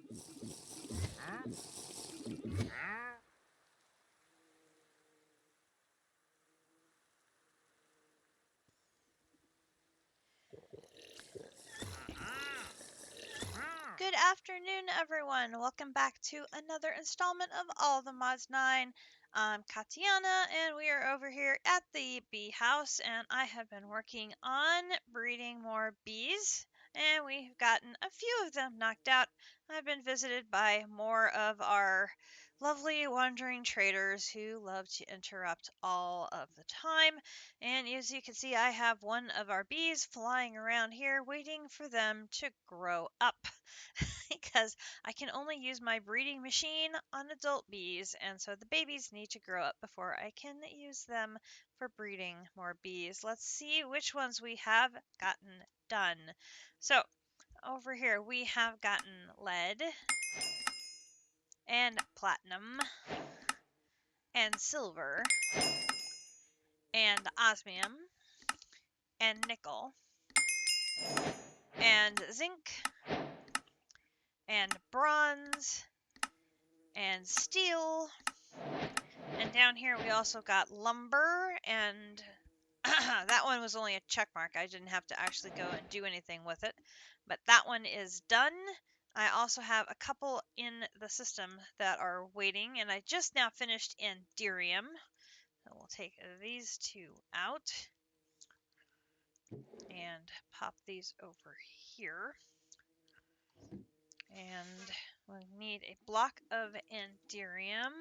Good afternoon, everyone. Welcome back to another installment of All the Mods 9. I'm Katiana, and we are over here at the bee house, and I have been working on breeding more bees, and we've gotten a few of them knocked out. I've been visited by more of our lovely wandering traders who love to interrupt all of the time. And as you can see, I have one of our bees flying around here waiting for them to grow up. Because I can only use my breeding machine on adult bees, and so the babies need to grow up before I can use them for breeding more bees. Let's see which ones we have gotten done. So over here we have gotten lead and platinum and silver and osmium and nickel and zinc and bronze and steel. And down here we also got lumber, and that one was only a check mark. I didn't have to actually go and do anything with it. But that one is done. I also have a couple in the system that are waiting, and I just now finished Anderium. So we'll take these two out and pop these over here. And we need a block of Anderium,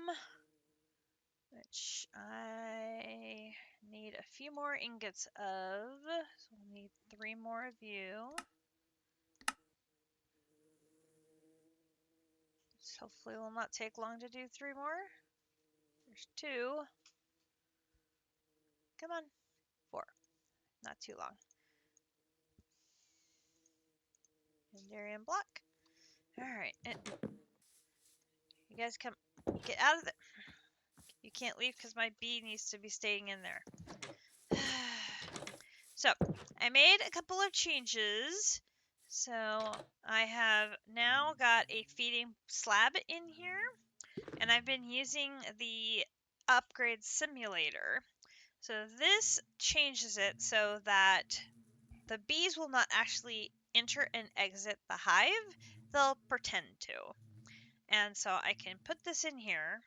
which I need a few more ingots of, so we'll need 3 more of you. This hopefully will not take long to do 3 more. There's 2. Come on. 4. Not too long. Andarian block. Alright. You guys come. Get out of there. You can't leave because my bee needs to be staying in there. So, I made a couple of changes. So, I have now got a feeding slab in here, and I've been using the upgrade simulator. So this changes it so that the bees will not actually enter and exit the hive, they'll pretend to. And so I can put this in here.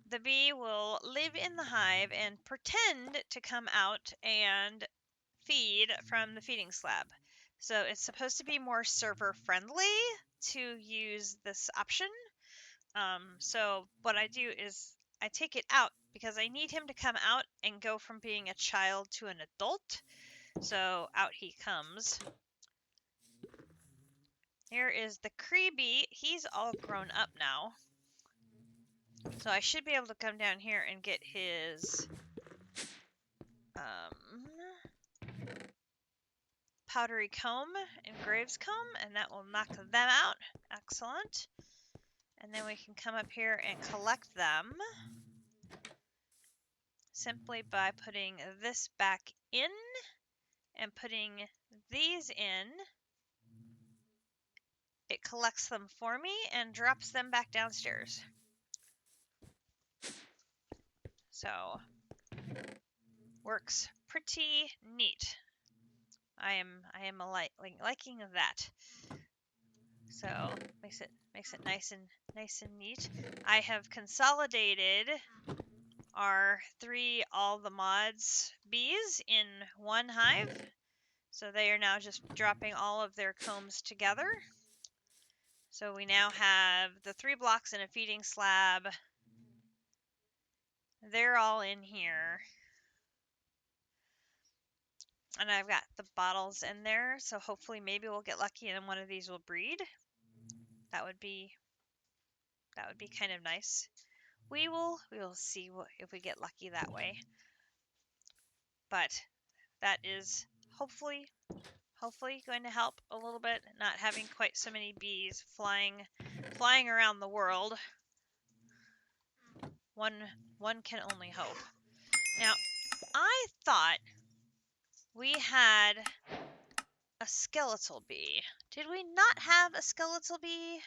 The bee will live in the hive and pretend to come out and feed from the feeding slab. So it's supposed to be more server friendly to use this option. So what I do is I take it out because I need him to come out and go from being a child to an adult. So out he comes. Here is the Cree bee. He's all grown up now. So I should be able to come down here and get his powdery comb and Graves comb, and that will knock them out. Excellent. And then we can come up here and collect them simply by putting this back in and putting these in. It collects them for me and drops them back downstairs. So, works pretty neat. I am liking that. So makes it nice and neat. I have consolidated our 3 all the mods bees in one hive. So they are now just dropping all of their combs together. So we now have the 3 blocks in a feeding slab. They're all in here. And I've got the bottles in there, so hopefully maybe we'll get lucky and one of these will breed. That would be kind of nice. We will see if we get lucky that way. But that is hopefully going to help a little bit, not having quite so many bees flying around the world. One can only hope. Now, I thought we had a skeletal bee. Did we not have a skeletal bee?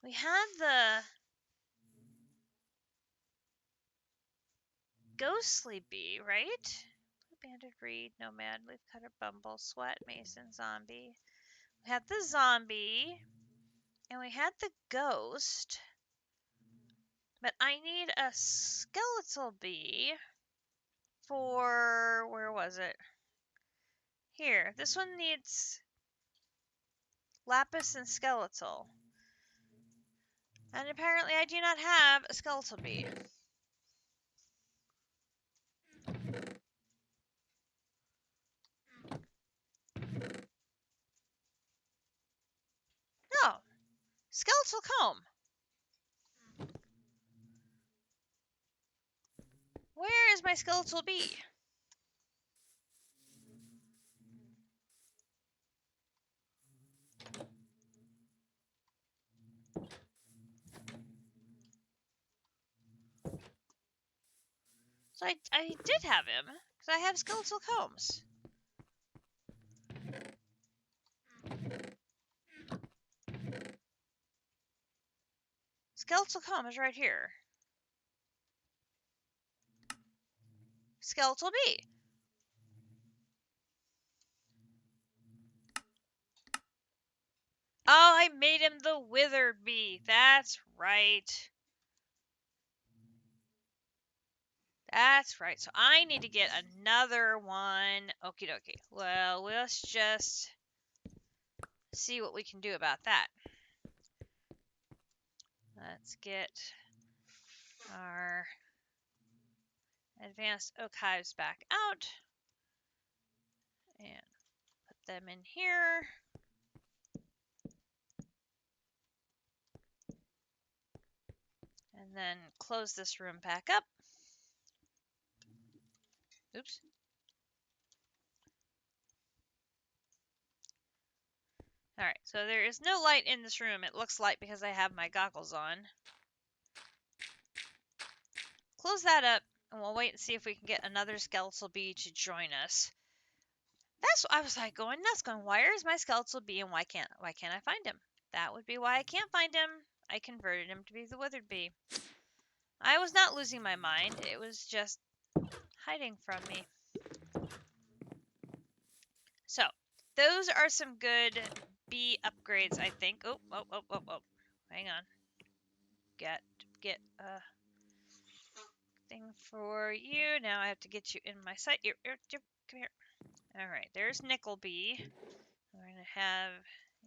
We had the ghostly bee, right? Banded reed, nomad, leafcutter, bumble, sweat, mason, zombie. We had the zombie, and we had the ghost. But I need a skeletal bee for, where was it? Here, this one needs lapis and skeletal. And apparently I do not have a skeletal bee. No, skeletal comb. Where is my skeletal bee? So I did have him, because I have skeletal combs. Skeletal comb is right here. Skeletal bee. Oh, I made him the withered bee. That's right. That's right. So I need to get another one. Okie dokie. Well, let's just see what we can do about that. Let's get our advanced oak hives back out and put them in here. And then close this room back up. Oops. Alright, so there is no light in this room. It looks light because I have my goggles on. Close that up, and we'll wait and see if we can get another skeletal bee to join us. That's what I was like going nuts, going, where is my skeletal bee and why can't I find him? That would be why I can't find him. I converted him to be the withered bee. I was not losing my mind. It was just hiding from me. So, those are some good bee upgrades, I think. Oh. Hang on. Get a thing for you. Now I have to get you in my sight. Come here. Alright, there's Nickelbee. We're going to have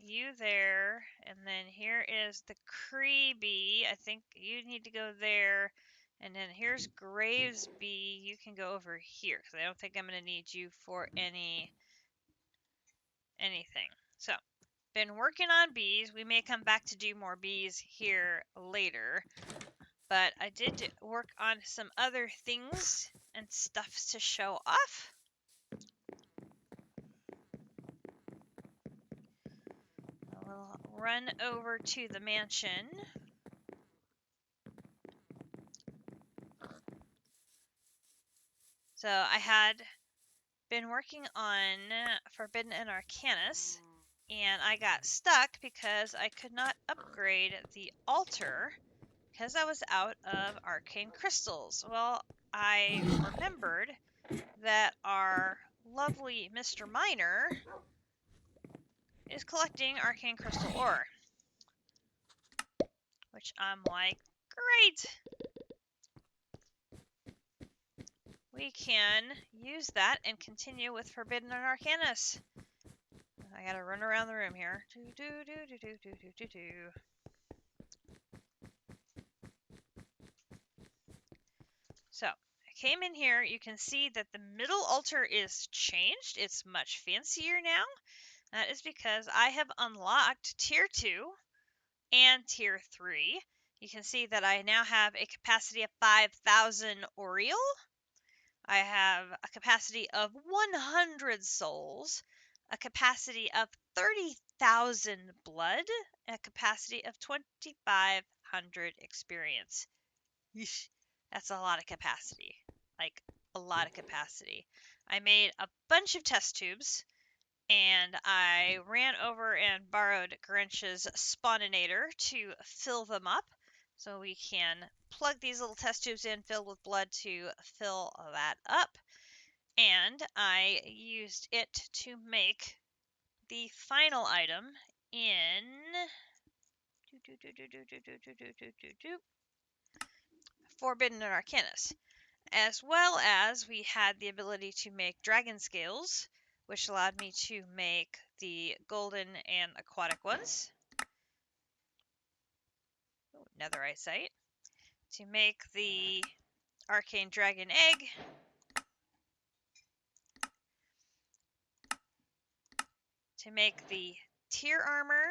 you there. And then here is the Creebee. I think you need to go there. And then here's Gravesbee. You can go over here, because I don't think I'm going to need you for anything. So, been working on bees. We may come back to do more bees here later. But I did work on some other things and stuffs to show off. We'll run over to the mansion. So I had been working on Forbidden and Arcanus, and I got stuck because I could not upgrade the altar because I was out of arcane crystals. Well, I remembered that our lovely Mr. Miner is collecting arcane crystal ore, which I'm like, great! We can use that and continue with Forbidden and Arcanus. I gotta run around the room here. So, I came in here. You can see that the middle altar is changed. It's much fancier now. That is because I have unlocked Tier 2 and Tier 3. You can see that I now have a capacity of 5,000 Oriel. I have a capacity of 100 souls, a capacity of 30,000 blood, and a capacity of 2,500 experience. Yeesh, that's a lot of capacity. Like, a lot of capacity. I made a bunch of test tubes and I ran over and borrowed Grinch's Spawninator to fill them up. So we can plug these little test tubes in filled with blood to fill that up. And I used it to make the final item in Forbidden and Arcanus. As well as we had the ability to make dragon scales, which allowed me to make the golden and aquatic ones. Netherite site. To make the arcane dragon egg. To make the tier armor.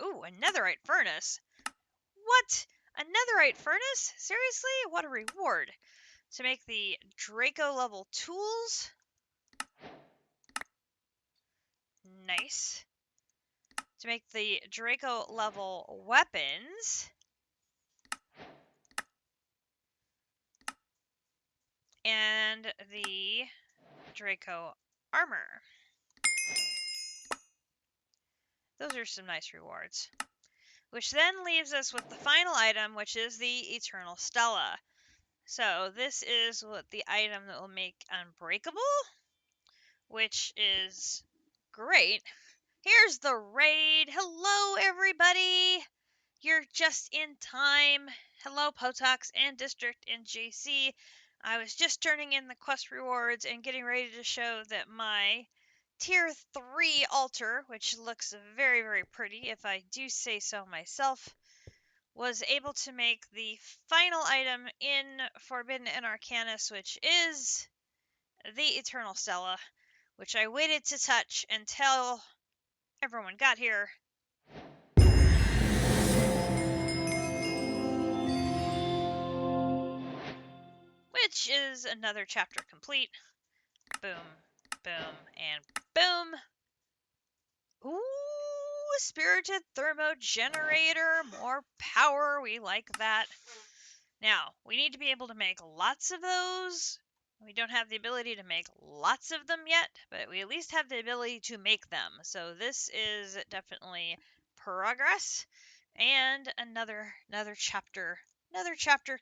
Ooh, a netherite furnace. What? A netherite furnace? Seriously? What a reward. To make the Draco level tools. Nice. To make the Draco level weapons. And the Draco armor. Those are some nice rewards. Which then leaves us with the final item, which is the Eternal Stella. So this is what the item that will make Unbreakable, which is great. Here's the raid. Hello, everybody. You're just in time. Hello, Potox and District and JC. I was just turning in the quest rewards and getting ready to show that my Tier 3 altar, which looks very, very pretty, if I do say so myself, was able to make the final item in Forbidden and Arcanus, which is the Eternal Stella, which I waited to touch until everyone got here. Which is another chapter complete. Boom, boom, and boom. Ooh, spirited thermo generator, more power, we like that. Now, we need to be able to make lots of those. We don't have the ability to make lots of them yet, but we at least have the ability to make them. So this is definitely progress and another chapter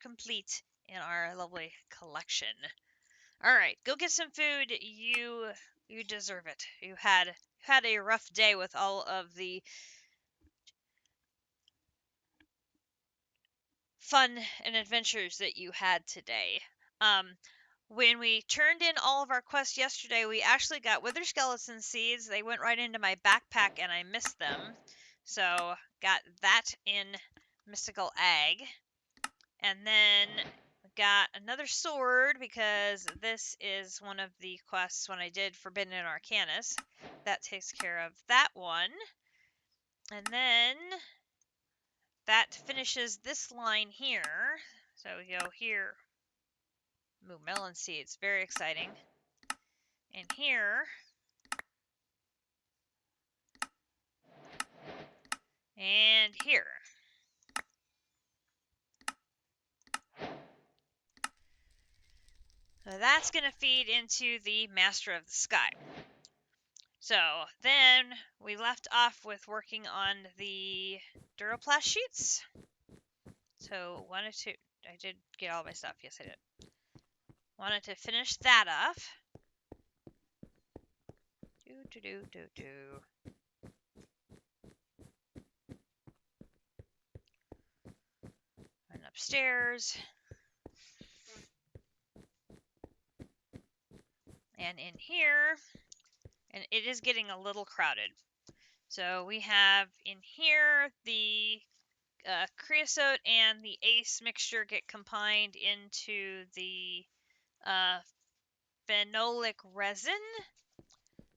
complete in our lovely collection. All right, go get some food. You deserve it. You had a rough day with all of the fun and adventures that you had today. When we turned in all of our quests yesterday, we actually got wither skeleton seeds. They went right into my backpack and I missed them. So, got that in Mystical Ag. And then got another sword because this is one of the quests when I did Forbidden and Arcanus. That takes care of that one. And then that finishes this line here. So we go here. Ooh, melon seeds, very exciting. And here. And here. So that's going to feed into the Master of the Sky. So then we left off with working on the Duroplast sheets. So I did get all my stuff. Yes, I did. Wanted to finish that off. Run upstairs. And in here, and it is getting a little crowded. So we have in here the creosote and the ace mixture get combined into the phenolic resin.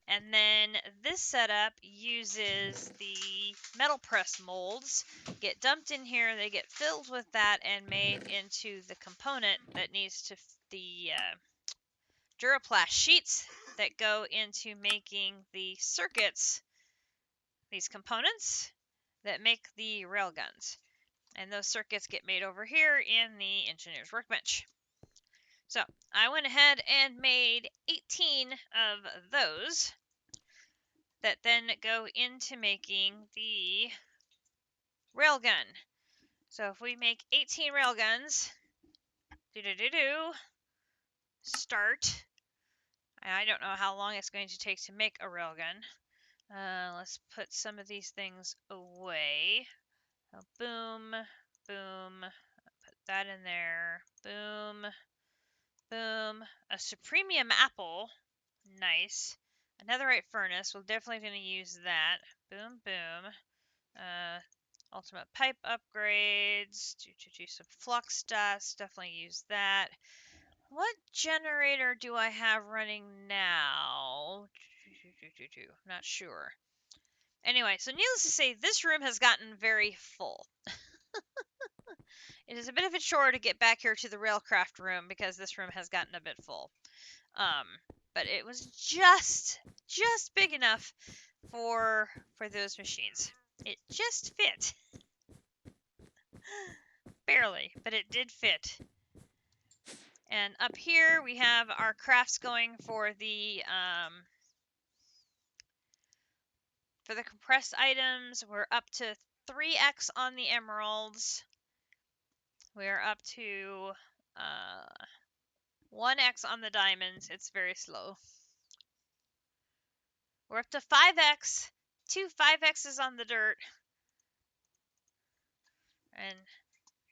And then this setup uses the metal press molds, get dumped in here, they get filled with that and made into the component that needs to the Duraplast sheets that go into making the circuits, these components that make the railguns. And those circuits get made over here in the engineer's workbench. So I went ahead and made 18 of those that then go into making the railgun. So if we make 18 railguns, start. I don't know how long it's going to take to make a railgun. Let's put some of these things away. So boom, boom, put that in there. Boom, boom. A supremium apple. Nice. A netherite furnace. We're definitely going to use that. Boom, boom. Ultimate pipe upgrades. Do some flux dust. Definitely use that. What generator do I have running now? Not sure. Anyway, so needless to say, this room has gotten very full. It is a bit of a chore to get back here to the railcraft room because this room has gotten a bit full. But it was just big enough for those machines. It just fit. Barely, but it did fit. And up here we have our crafts going for the compressed items. We're up to 3x on the emeralds. We're up to 1x on the diamonds. It's very slow. We're up to 5x. 2 5x's on the dirt. And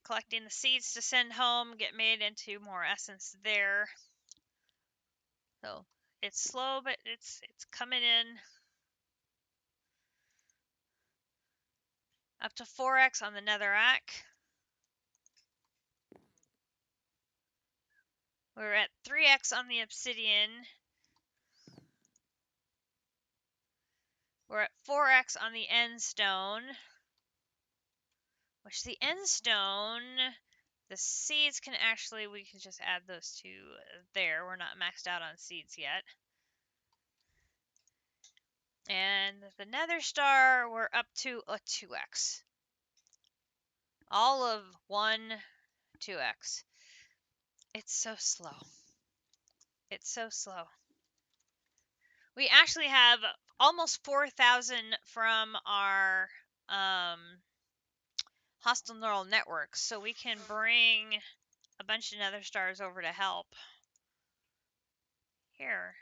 collecting the seeds to send home, get made into more essence there. So it's slow, but it's coming in. Up to 4x on the netherrack. We're at 3x on the obsidian. We're at 4x on the end stone. Which the end stone, the seeds can actually, we can just add those two there. We're not maxed out on seeds yet. And the nether star, we're up to a 2x. All of 1, 2x. It's so slow. It's so slow. We actually have almost 4,000 from our hostile neural networks, so we can bring a bunch of nether stars over to help. Here,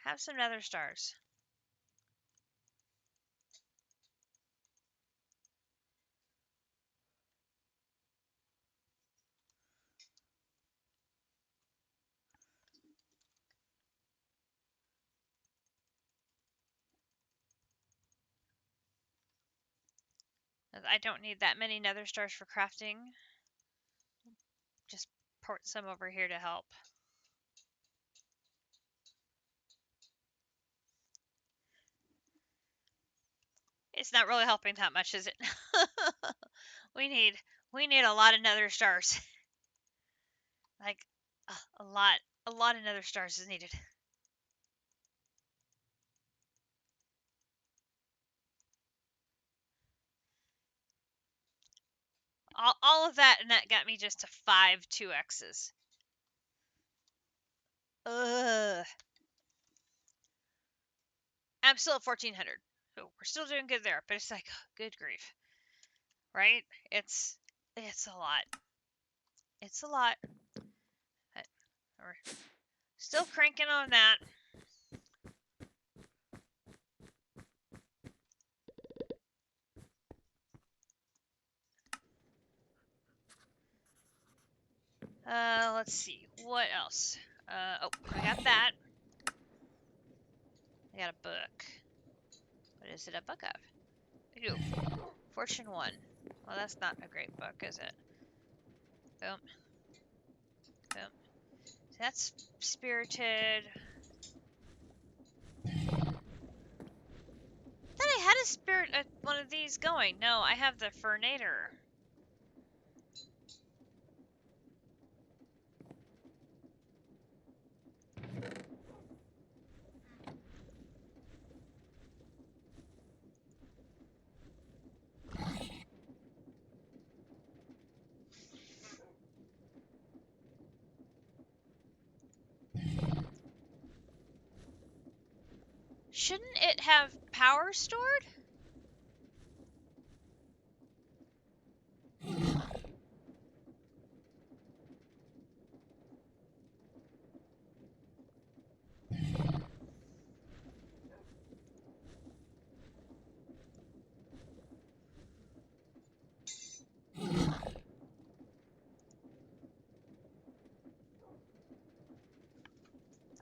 have some nether stars. I don't need that many nether stars for crafting. Just port some over here to help. It's not really helping that much, is it? we need a lot of nether stars. Like a lot of nether stars is needed. All of that, and that got me just to 5 2x's. Ugh. I'm still at 1400. So we're still doing good there, but it's like, good grief. Right? It's a lot. It's a lot. But we're still cranking on that. Let's see. What else? Oh, I got that. I got a book. What is it a book of? Ooh, Fortune 1. Well, that's not a great book, is it? Boom. Boom. So that's spirited. Thought I had a spirit, one of these going. No, I have the Fernator. Shouldn't it have power stored?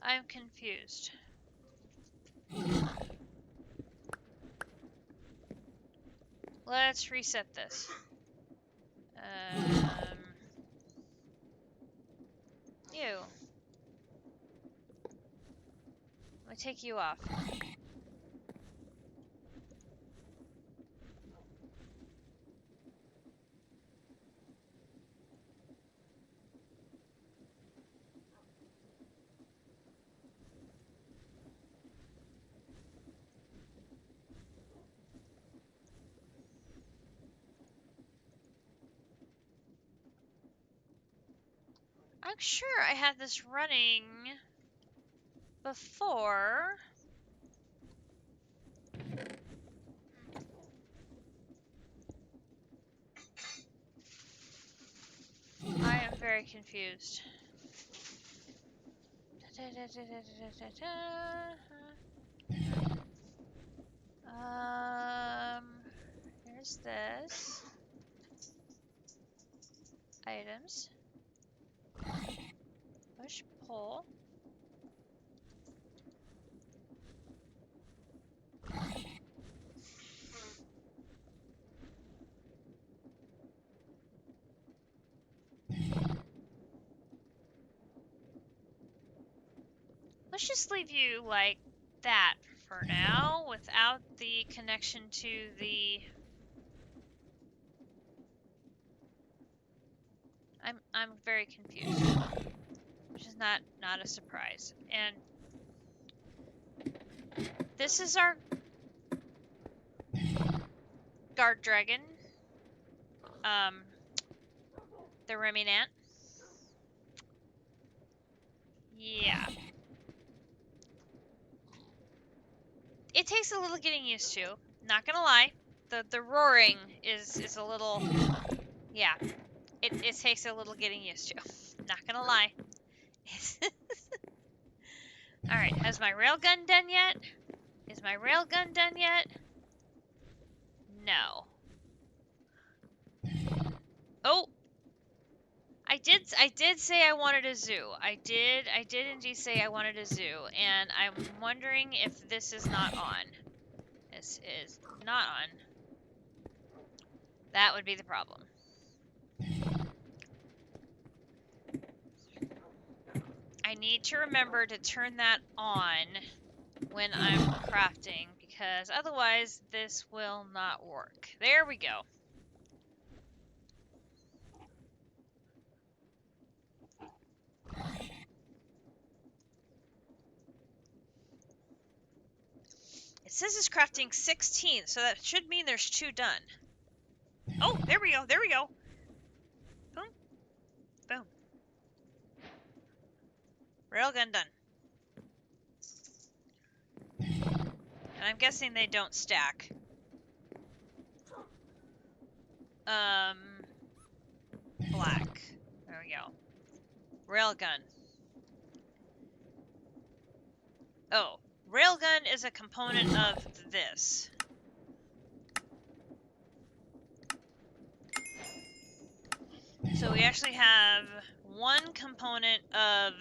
I'm confused. Let's reset this. You. Let me take you off. I'm sure I had this running before. I am very confused. Here's this. Items. Push, pull. Let's just leave you like that for now, without the connection to the... I'm very confused, which is not a surprise. And this is our guard dragon, the Reminant. Yeah. It takes a little getting used to. Not gonna lie, the roaring is a little, yeah. It takes a little getting used to. Not gonna lie. All right, has my railgun done yet? Is my railgun done yet? No. Oh. I did say I wanted a zoo. I did indeed say I wanted a zoo, and I'm wondering if this is not on. This is not on. That would be the problem. I need to remember to turn that on when I'm crafting, because otherwise this will not work. There we go. It says it's crafting 16, so that should mean there's 2 done. Oh, there we go, there we go. Boom. Boom. Railgun done. And I'm guessing they don't stack. Black. There we go. Railgun. Oh, railgun is a component of this. So we actually have one component of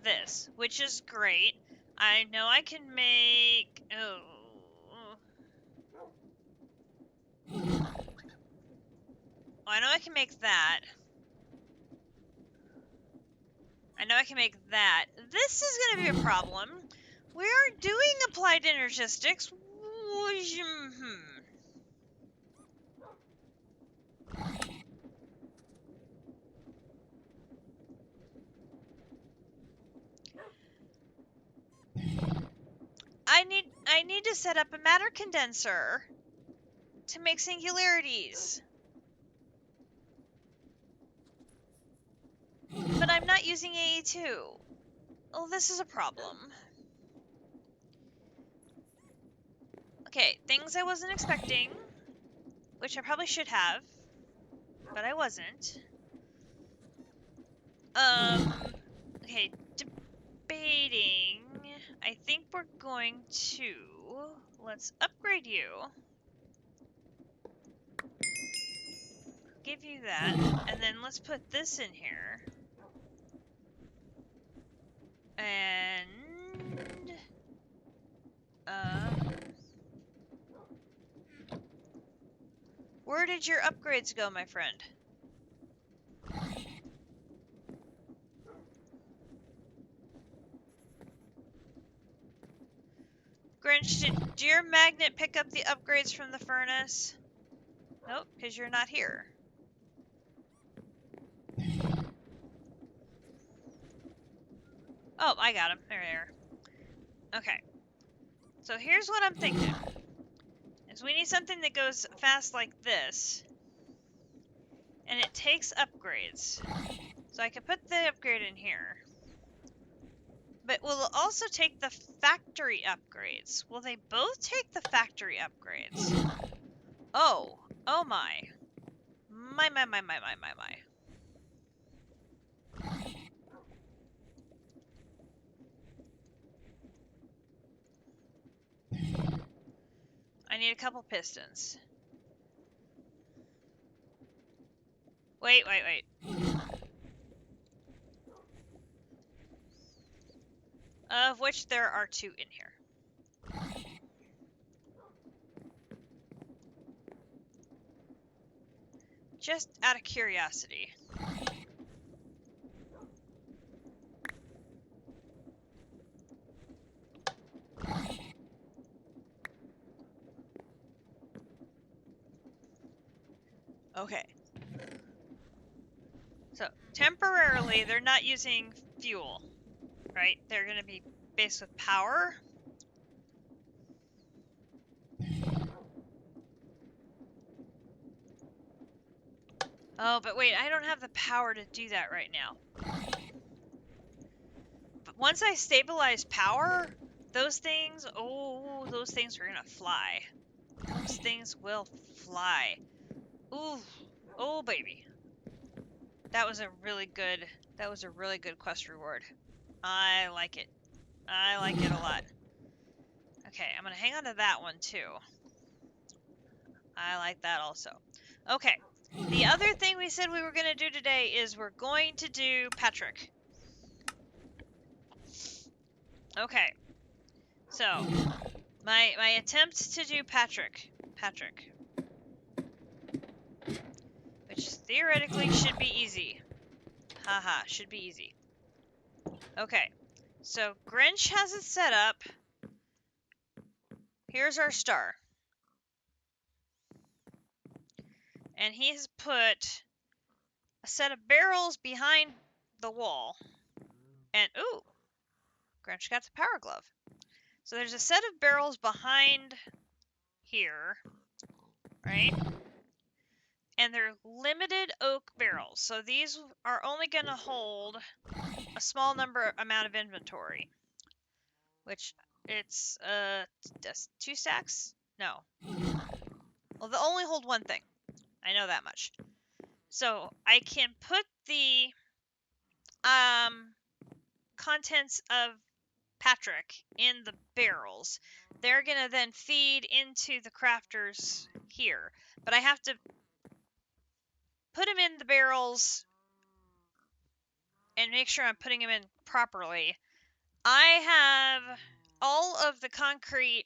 this, which is great. I know I can make... Oh. I know I can make that. I know I can make that. This is going to be a problem. We are doing applied energistics. I need to set up a matter condenser to make singularities. But I'm not using AE2. Oh, this is a problem. Okay, things I wasn't expecting, which I probably should have, but I wasn't. Okay, debating. I think we're going to, let's upgrade you. Give you that, and then let's put this in here. And, where did your upgrades go, my friend? Grinch, did your magnet pick up the upgrades from the furnace? Nope, because you're not here. Oh, I got him. There they are. Okay. So here's what I'm thinking. Is we need something that goes fast like this. And it takes upgrades. So I can put the upgrade in here. But will it also take the factory upgrades? Will they both take the factory upgrades? Oh. Oh my. My. I need a couple pistons. Wait. Of which there are 2 in here. Just out of curiosity. Okay. So, temporarily, they're not using fuel, right? They're going to be based with power. Oh, but wait, I don't have the power to do that right now. But once I stabilize power, those things are going to fly. Those things will fly. Ooh, oh baby. That was a really good quest reward. I like it. I like it a lot. Okay, I'm going to hang on to that one too. I like that also. Okay, the other thing we said we were going to do today is we're going to do Patrick. Okay, so my attempt to do Patrick, which theoretically should be easy. Haha, should be easy. Okay, so Grinch has it set up. Here's our star. And he has put a set of barrels behind the wall. And, ooh, Grinch got the power glove. So there's a set of barrels behind here, right? And they're limited oak barrels. So these are only going to hold a small amount of inventory. Which, it's, 2 stacks? No. Well, they'll only hold 1 thing. I know that much. So I can put the contents of Patrick in the barrels. They're going to then feed into the crafters here. But I have to put them in the barrels and make sure I'm putting them in properly. I have all of the concrete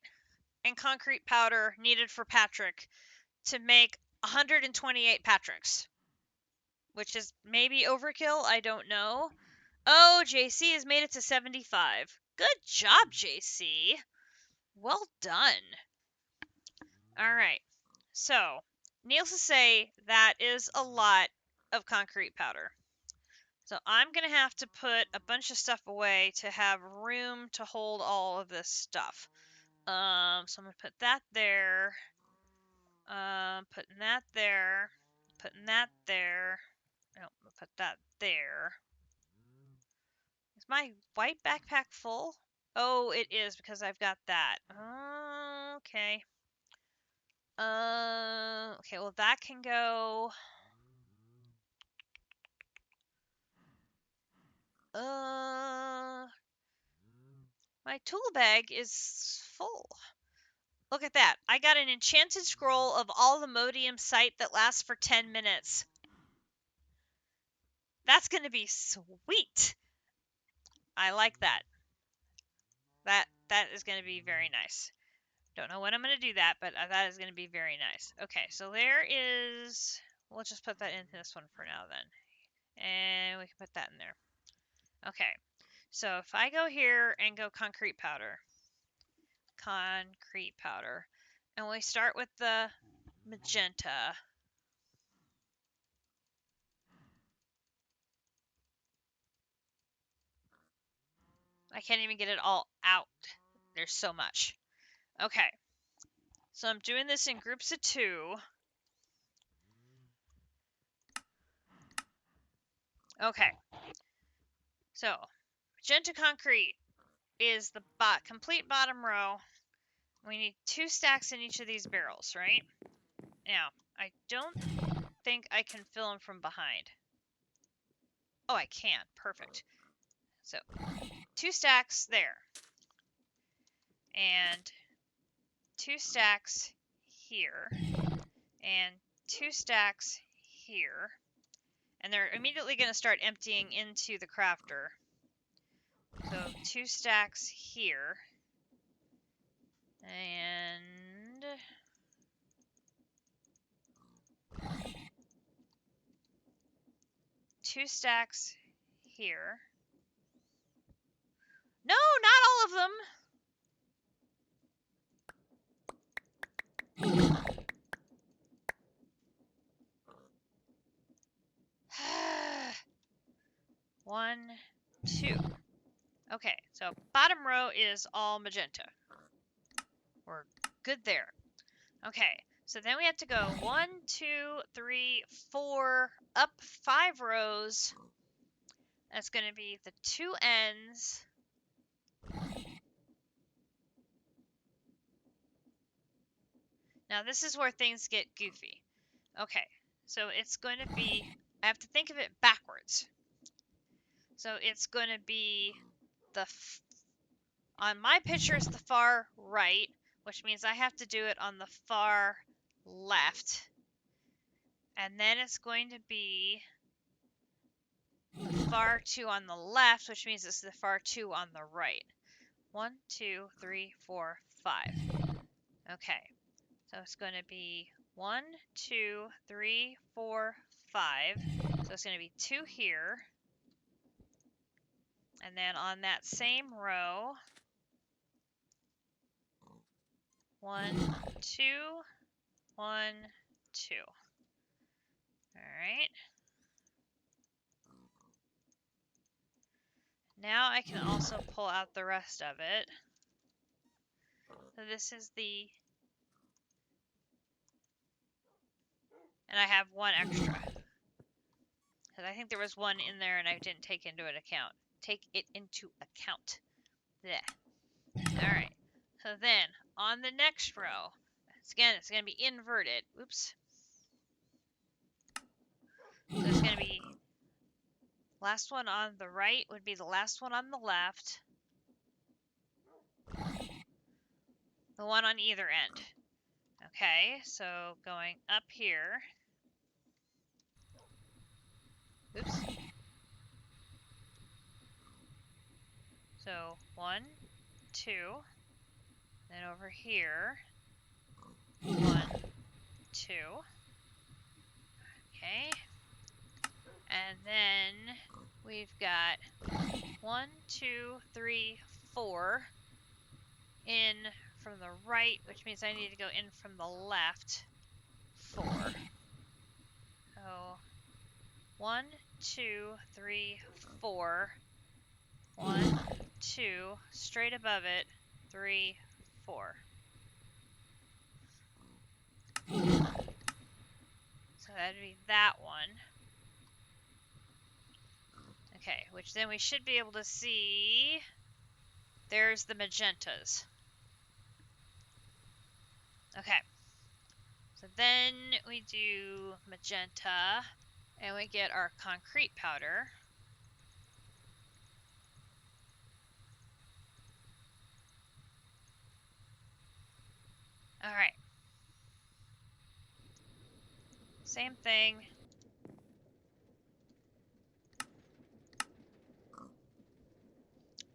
and concrete powder needed for Patrick to make 128 Patricks. Which is maybe overkill, I don't know. Oh, JC has made it to 75. Good job, JC. Well done. Alright, so, needless to say, that is a lot of concrete powder. So I'm going to have to put a bunch of stuff away to have room to hold all of this stuff. So I'm going to put that there. Putting that there. Putting that there. No, I'll put that there. Is my white backpack full? Oh, it is because I've got that. Okay. Okay, well that can go... My tool bag is full. Look at that. I got an enchanted scroll of all the modium sight that lasts for 10 minutes. That's going to be sweet. I like that. That is going to be very nice. Don't know when I'm going to do that, but that is going to be very nice. Okay, so there is... We'll just put that in this one for now then. And we can put that in there. Okay, so if I go here and go concrete powder, and we start with the magenta. I can't even get it all out. There's so much. Okay, so I'm doing this in groups of 2. Okay, so magenta concrete is the complete bottom row. We need 2 stacks in each of these barrels, right? Now, I don't think I can fill them from behind. Oh, I can. Perfect. So, 2 stacks there. And 2 stacks here. And 2 stacks here. And they're immediately going to start emptying into the crafter. So 2 stacks here. And... two stacks here. No, not all of them! One, 2. Okay, so bottom row is all magenta. We're good there. Okay, so then we have to go 1, 2, 3, 4, up 5 rows. That's going to be the 2 ends. Now this is where things get goofy. Okay, so it's going to be, I have to think of it backwards. So it's going to be on my picture it's the far right, which means I have to do it on the far left. And then it's going to be the far 2 on the left, which means it's the far 2 on the right. 1, 2, 3, 4, 5. Okay, so it's going to be 1, 2, 3, 4, 5. So it's going to be 2 here. And then on that same row, 1, 2, 1, 2. Alright. Now I can also pull out the rest of it. So this is the... And I have 1 extra. Because I think there was 1 in there and I didn't take into it account. Take it into account. There. Alright. So then, on the next row, it's going to be inverted. Oops. So it's going to be... Last one on the right would be the last one on the left. The one on either end. Okay, so going up here. Oops. So 1, 2. Then over here. 1, 2. Okay. And then we've got 1, 2, 3, 4 in from the right, which means I need to go in from the left. 4. So 1, 2, 3, 4. 1, 2, straight above it, 3, 4. So that'd be that one. Okay, which then we should be able to see, there's the magentas. Okay, So then we do magenta, and we get our concrete powder. Alright. Same thing.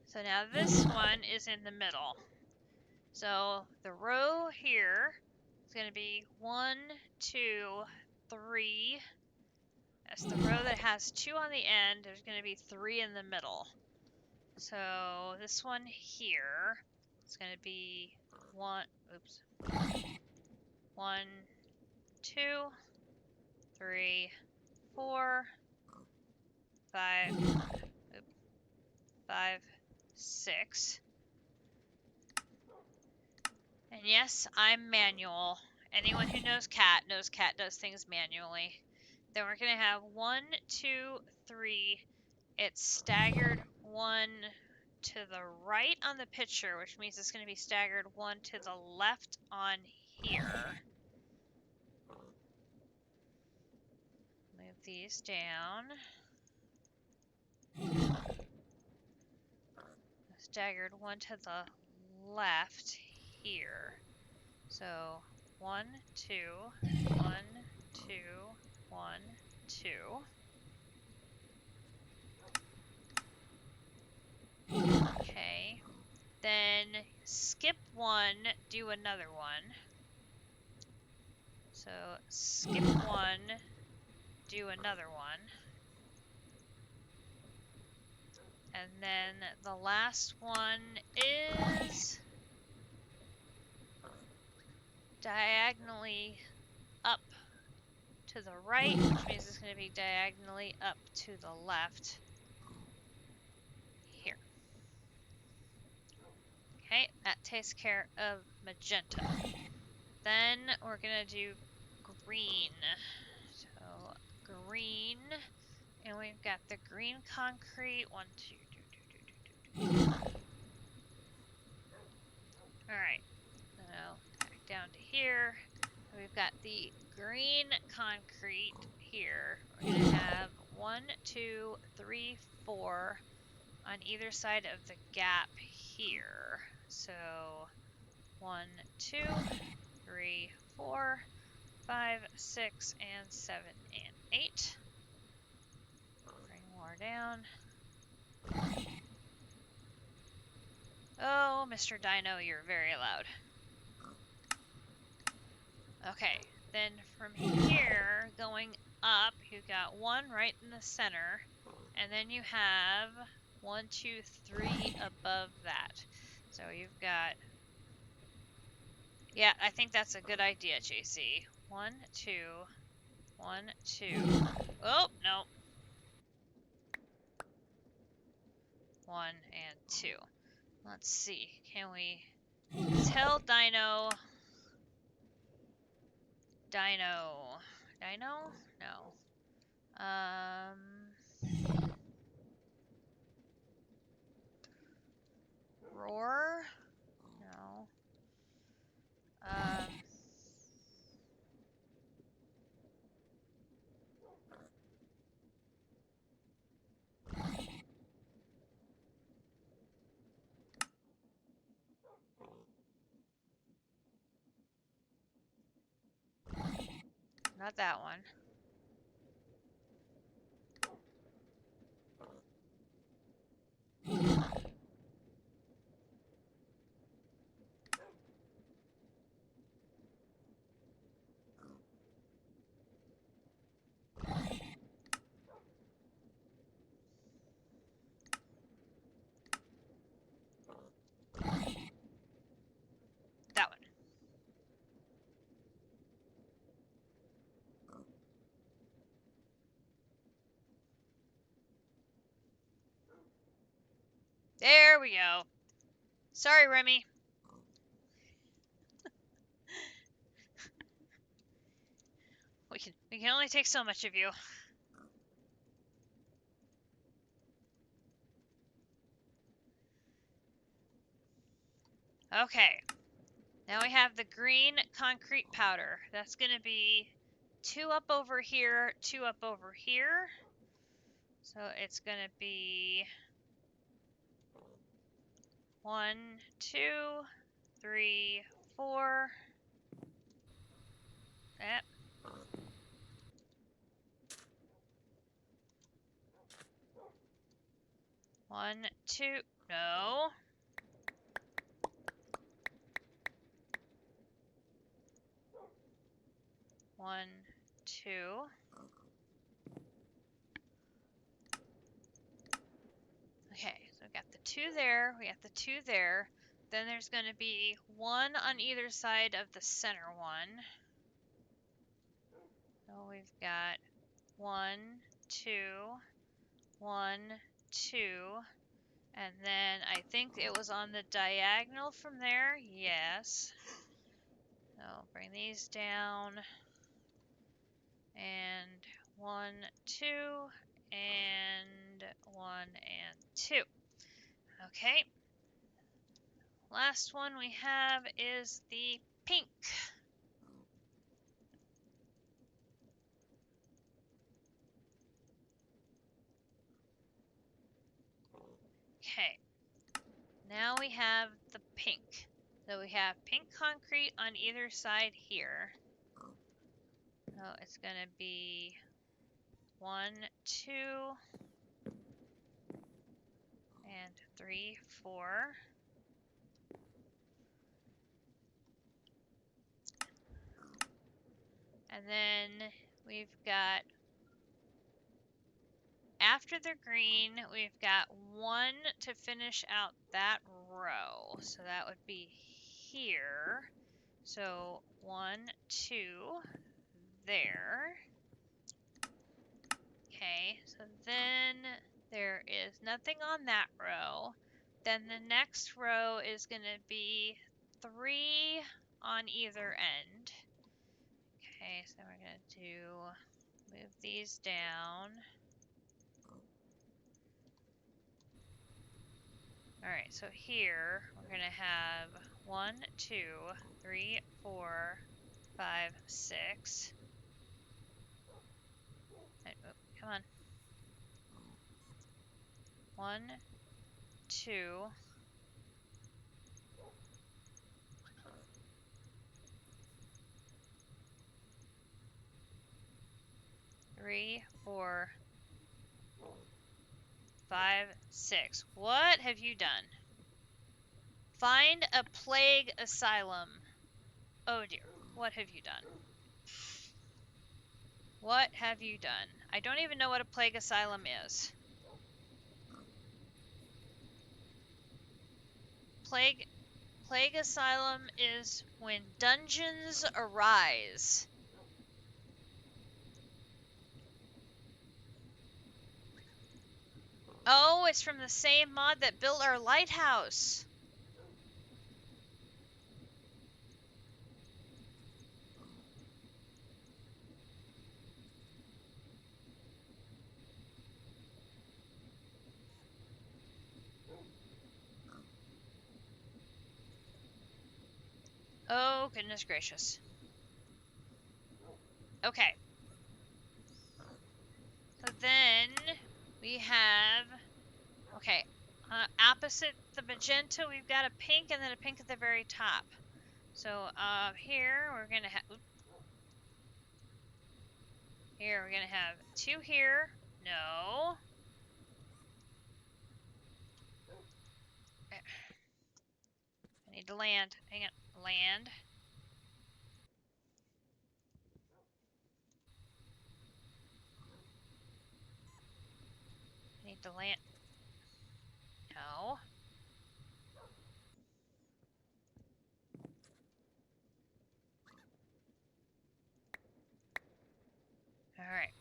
So now this one is in the middle. So the row here is going to be 1, 2, 3. That's the row that has 2 on the end. There's going to be 3 in the middle. So this one here is going to be 1, 2, 3, 4, 5, 5, 6. And yes, I'm manual. Anyone who knows cat does things manually. Then we're going to have 1, 2, 3. It's staggered 1 to the right on the picture, which means it's going to be staggered 1 to the left on here. Move these down. Staggered 1 to the left here. So 1, 2, 1, 2, 1, 2. Okay. Then skip 1, do another one. So skip 1, do another one. And then the last one is diagonally up to the right, which means it's going to be diagonally up to the left here. Okay, that takes care of magenta. Then we're going to do green. So green, and we've got the green concrete. 1, 2, 2. Alright, now back down to here. We've got the green concrete here. We're going to have 1, 2, 3, 4 on either side of the gap here. So 1, 2, 3, 4, 5, 6, and 7, and 8. Bring more down. Oh, Mr. Dino, you're very loud. Okay, then from here, going up, you've got 1 right in the center, and then you have 1, 2, 3 above that. So you've got, yeah, I think that's a good idea, JC. 1, 2, 1, 2. Oh, no. 1 and 2. Let's see. Can we tell Dino? Dino? No. Roar? No. Not that one. That one. There we go. Sorry, Remy. We can only take so much of you. Okay. Now Now we have the green concrete powder. That's going to be 2 up over here, 2 up over here. So it's going to be 1, 2, 3, 4. Yep. 1, 2. No. One, 2. Okay, so we got the 2 there, we got the 2 there. Then there's going to be 1 on either side of the center one. So we've got 1, 2, 1, 2. And then I think it was on the diagonal from there. Yes. So bring these down. And 1, 2, and 1 and 2. Okay. Last one we have is the pink. Okay. Now we have the pink. So we have pink concrete on either side here. So it's going to be 1, 2, and 3, 4. And then we've got, after the green, we've got 1 to finish out that row. So that would be here. So 1, 2, there. Okay, so then there is nothing on that row. Then the next row is going to be 3 on either end. Okay, so we're going to move these down. Alright, so here we're going to have 1, 2, 3, 4, 5, 6. Oh, come on. 1, 2, 3, 4, 5, 6. What have you done? Find a plague asylum. Oh dear, what have you done? What have you done? I don't even know what a plague asylum is. Plague asylum is when dungeons arise. Oh, it's from the same mod that built our lighthouse. Oh, goodness gracious. Okay. So then we have, okay, opposite the magenta, we've got a pink and then a pink at the very top. So here we're going to have, here we're going to have 2 here. No. I need to land. Hang on. Land. I need to land. No. Alright.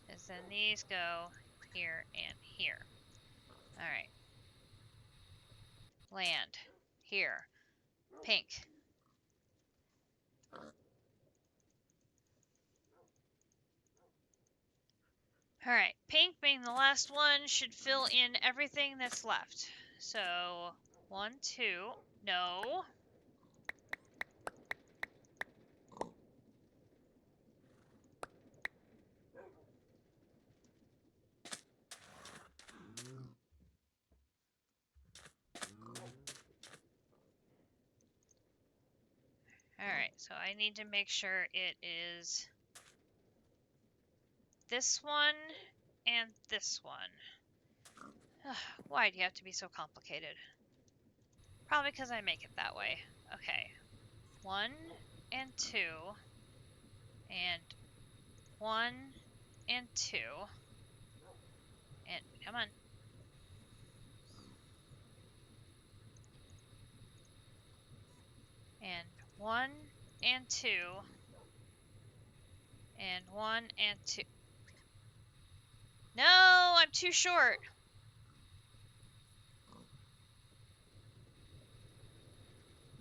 Because then these go here and here. Alright. Land. Here. Pink. Alright. Pink being the last one should fill in everything that's left. So, 1, 2. No. So I need to make sure it is this one and this one. Why do you have to be so complicated? Probably because I make it that way. Okay. 1 and 2 and 1 and 2 and come on. And 1 and 2 and 1 and 2. No, I'm too short.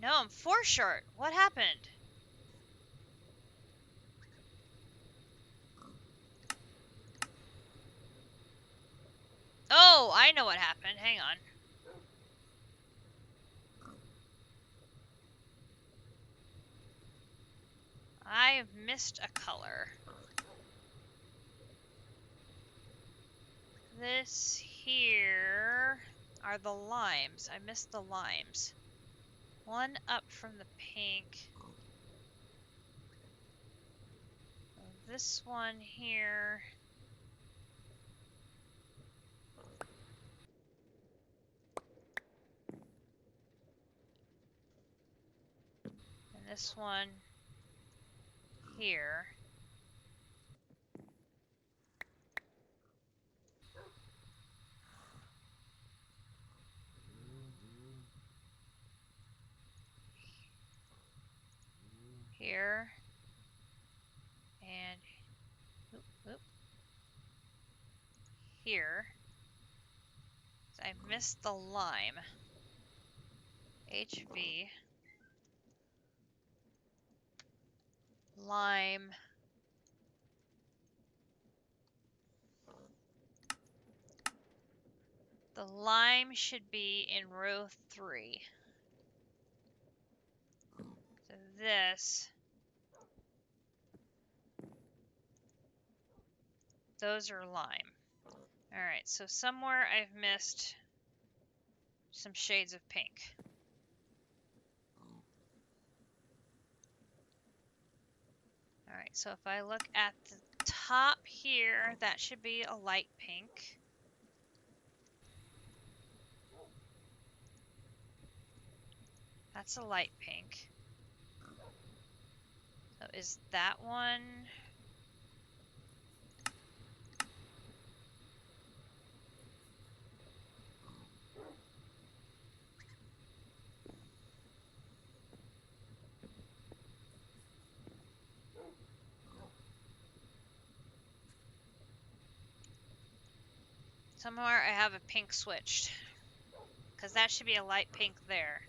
No, I'm 4 short. What happened? Oh, I know what happened. Hang on. I've missed a color. This here are the limes. I missed the limes. One up from the pink. This one here. And this one here. Here. And here. So I missed the lime. HV. Lime. The lime should be in row 3. So this. Those are lime. Alright, so somewhere I've missed some shades of pink. Alright, so if I look at the top here, that should be a light pink. That's a light pink. So is that one? Somewhere I have a pink switched. Because that should be a light pink there.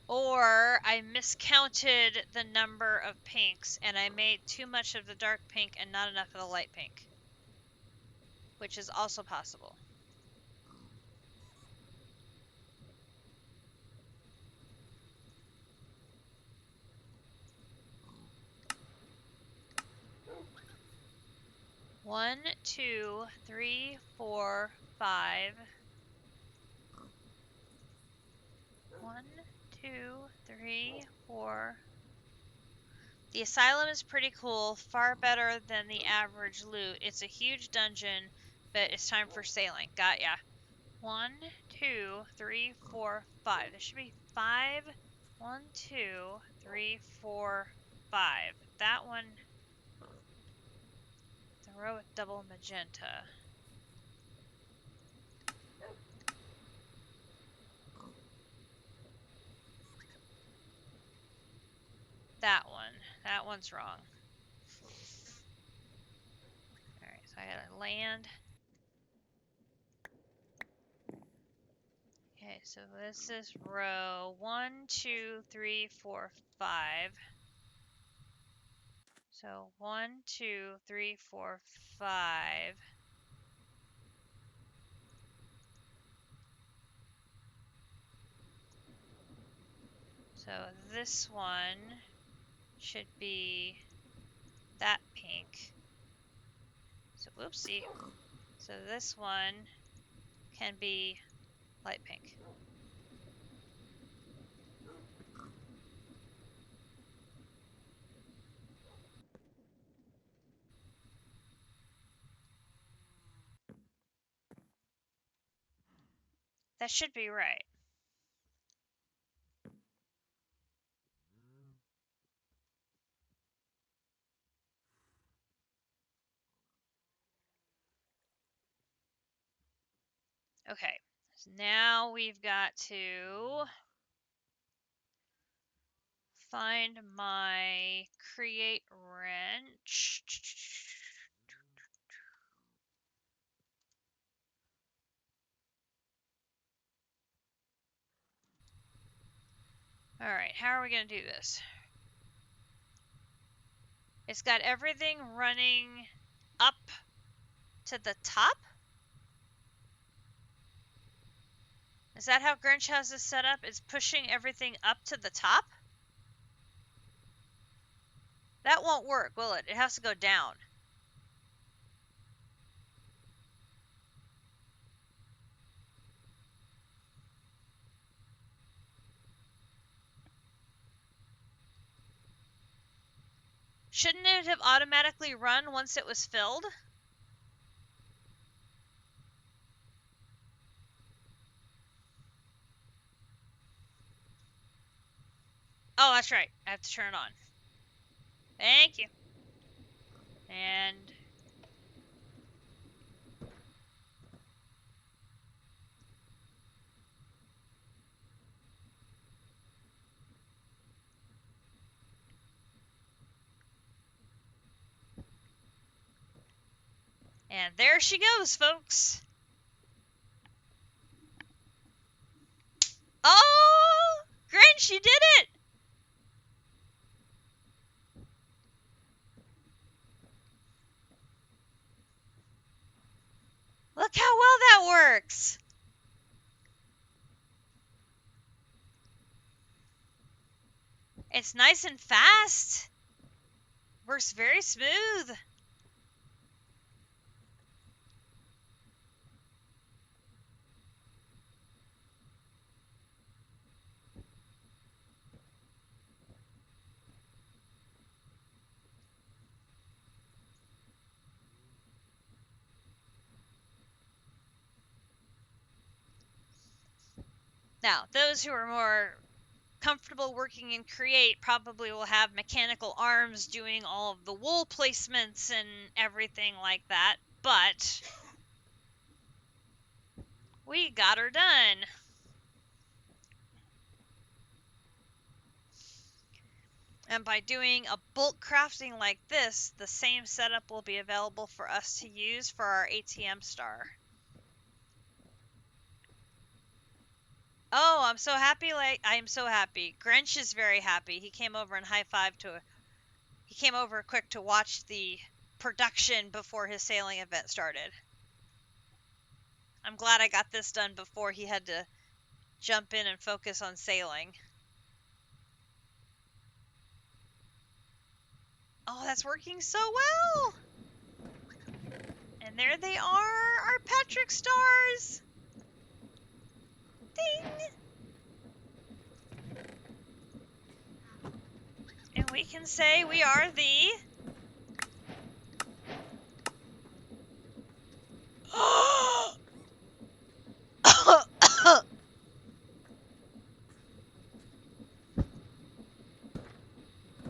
Or I miscounted the number of pinks and I made too much of the dark pink and not enough of the light pink. Which is also possible. One, 2, 3, 4, 5. 1, 2, 3, 4. The asylum is pretty cool, far better than the average loot. It's a huge dungeon, but it's time for sailing. Got ya. 1, 2, 3, 4, 5. There should be 5. 1, 2, 3, 4, 5. That one, the row with double magenta. That one. That one's wrong. Alright, so I gotta land. Okay, so this is row 1, 2, 3, 4, 5. So 1, 2, 3, 4, 5. So this one should be that pink. So whoopsie. So this one can be light pink. That should be right. Okay, so now we've got to find my create wrench. Alright, how are we going to do this? It's got everything running up to the top? Is that how Grinch has this set up? It's pushing everything up to the top? That won't work, will it? It has to go down. Shouldn't it have automatically run once it was filled? Oh, that's right. I have to turn it on. Thank you. And there she goes, folks. Oh, Grinch, you did it! Look how well that works. It's nice and fast. Works very smooth. Now, those who are more comfortable working in Create probably will have mechanical arms doing all of the wool placements and everything like that, but we got her done. And by doing a bulk crafting like this, the same setup will be available for us to use for our ATM star. Oh, I'm so happy. I'm so happy. Grinch is very happy. He came over and he came over quick to watch the production before his sailing event started. I'm glad I got this done before he had to jump in and focus on sailing. Oh, that's working so well. And there they are, our Patrick stars. Ding. And we can say we are the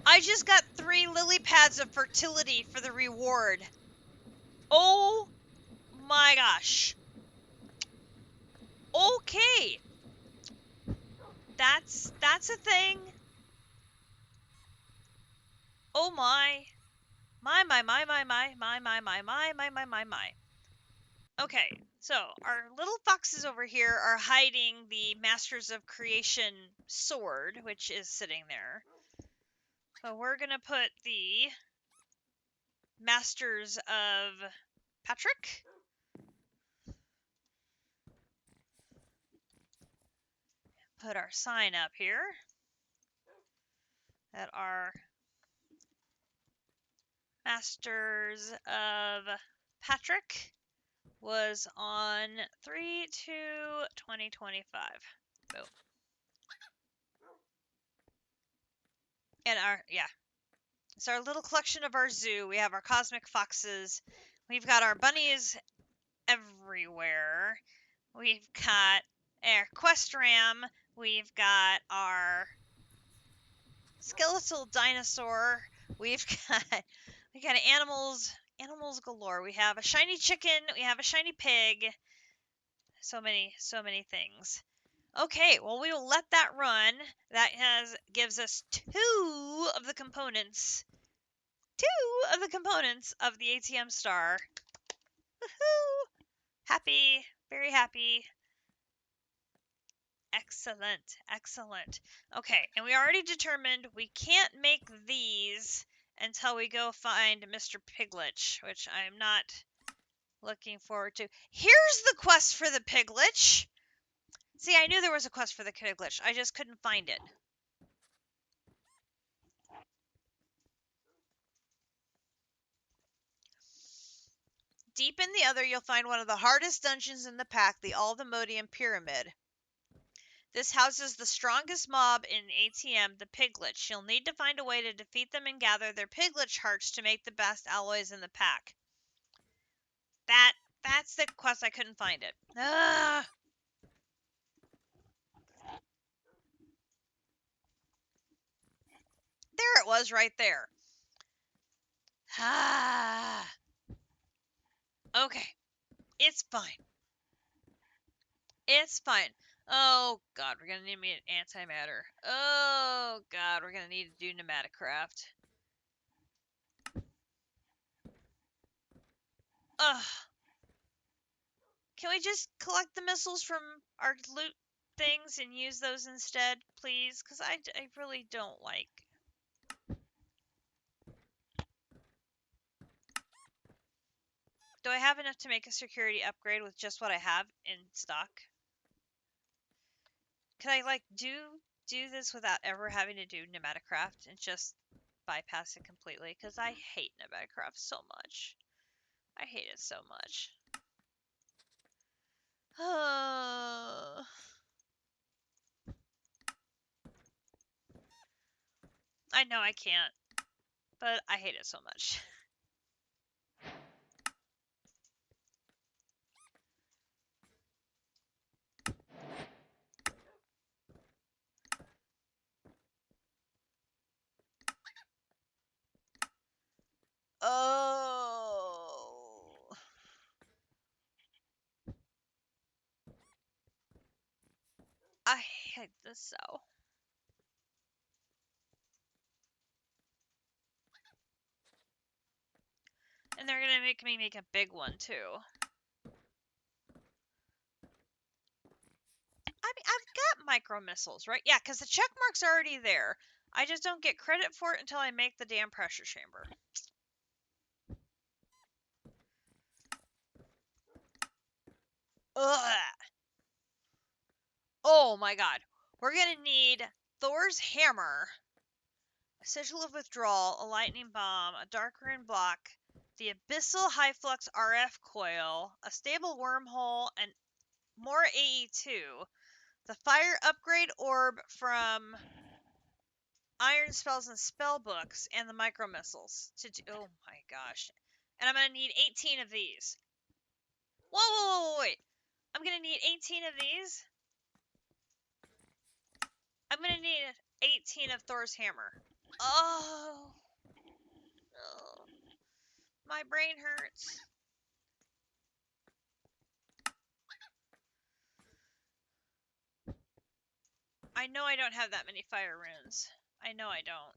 I just got 3 lily pads of fertility for the reward. Oh my gosh. Okay. That's a thing. Oh my. My. Okay, so our little foxes over here are hiding the Masters of Creation sword, which is sitting there. So we're gonna put the Masters of Patrick. Put our sign up here that our Masters of Patrick was on 3/2/2025. Boom. And it's our little collection of our zoo. We have our cosmic foxes. We've got our bunnies everywhere. We've got our quest ram. We've got our skeletal dinosaur. We've got animals galore. We have a shiny chicken. We have a shiny pig. So many things. Okay, well we will let that run. That gives us two of the components of the ATM star. Woohoo! Happy, very happy. Excellent, excellent. Okay, and we already determined we can't make these until we go find Mr. Piglich, which I'm not looking forward to. Here's the quest for the Piglich. See, I knew there was a quest for the Piglich. I just couldn't find it. Deep in the other, you'll find one of the hardest dungeons in the pack, the Aldemodium Pyramid. This houses the strongest mob in ATM, the Piglich. You'll need to find a way to defeat them and gather their Piglich hearts to make the best alloys in the pack. That's the quest. I couldn't find it. Ugh. There it was, right there. Ah. Okay. It's fine. It's fine. Oh, God, we're going to need me an antimatter. Oh, God, we're going to need to do pneumaticraft. Ugh. Can we just collect the missiles from our loot things and use those instead, please? Because I really don't like... Do I have enough to make a security upgrade with just what I have in stock? Can I, like, do this without ever having to do pneumaticraft and just bypass it completely? Because I hate pneumaticraft so much. I hate it so much. I know I can't, but I hate it so much. Oh. I hate this so. And they're gonna make me make a big one too. I mean, I've got micro missiles, right? Yeah, because the check mark's already there. I just don't get credit for it until I make the damn pressure chamber. Ugh. Oh my god. We're gonna need Thor's hammer, a sigil of withdrawal, a lightning bomb, a dark rune block, the abyssal high flux RF coil, a stable wormhole, and more AE2, the fire upgrade orb from iron spells and spell books, and the micro missiles to do. Oh my gosh. And I'm gonna need 18 of these. Whoa, wait. I'm gonna need 18 of these. I'm gonna need 18 of Thor's hammer. Oh. Oh. My brain hurts. I know I don't have that many fire runes. I know I don't.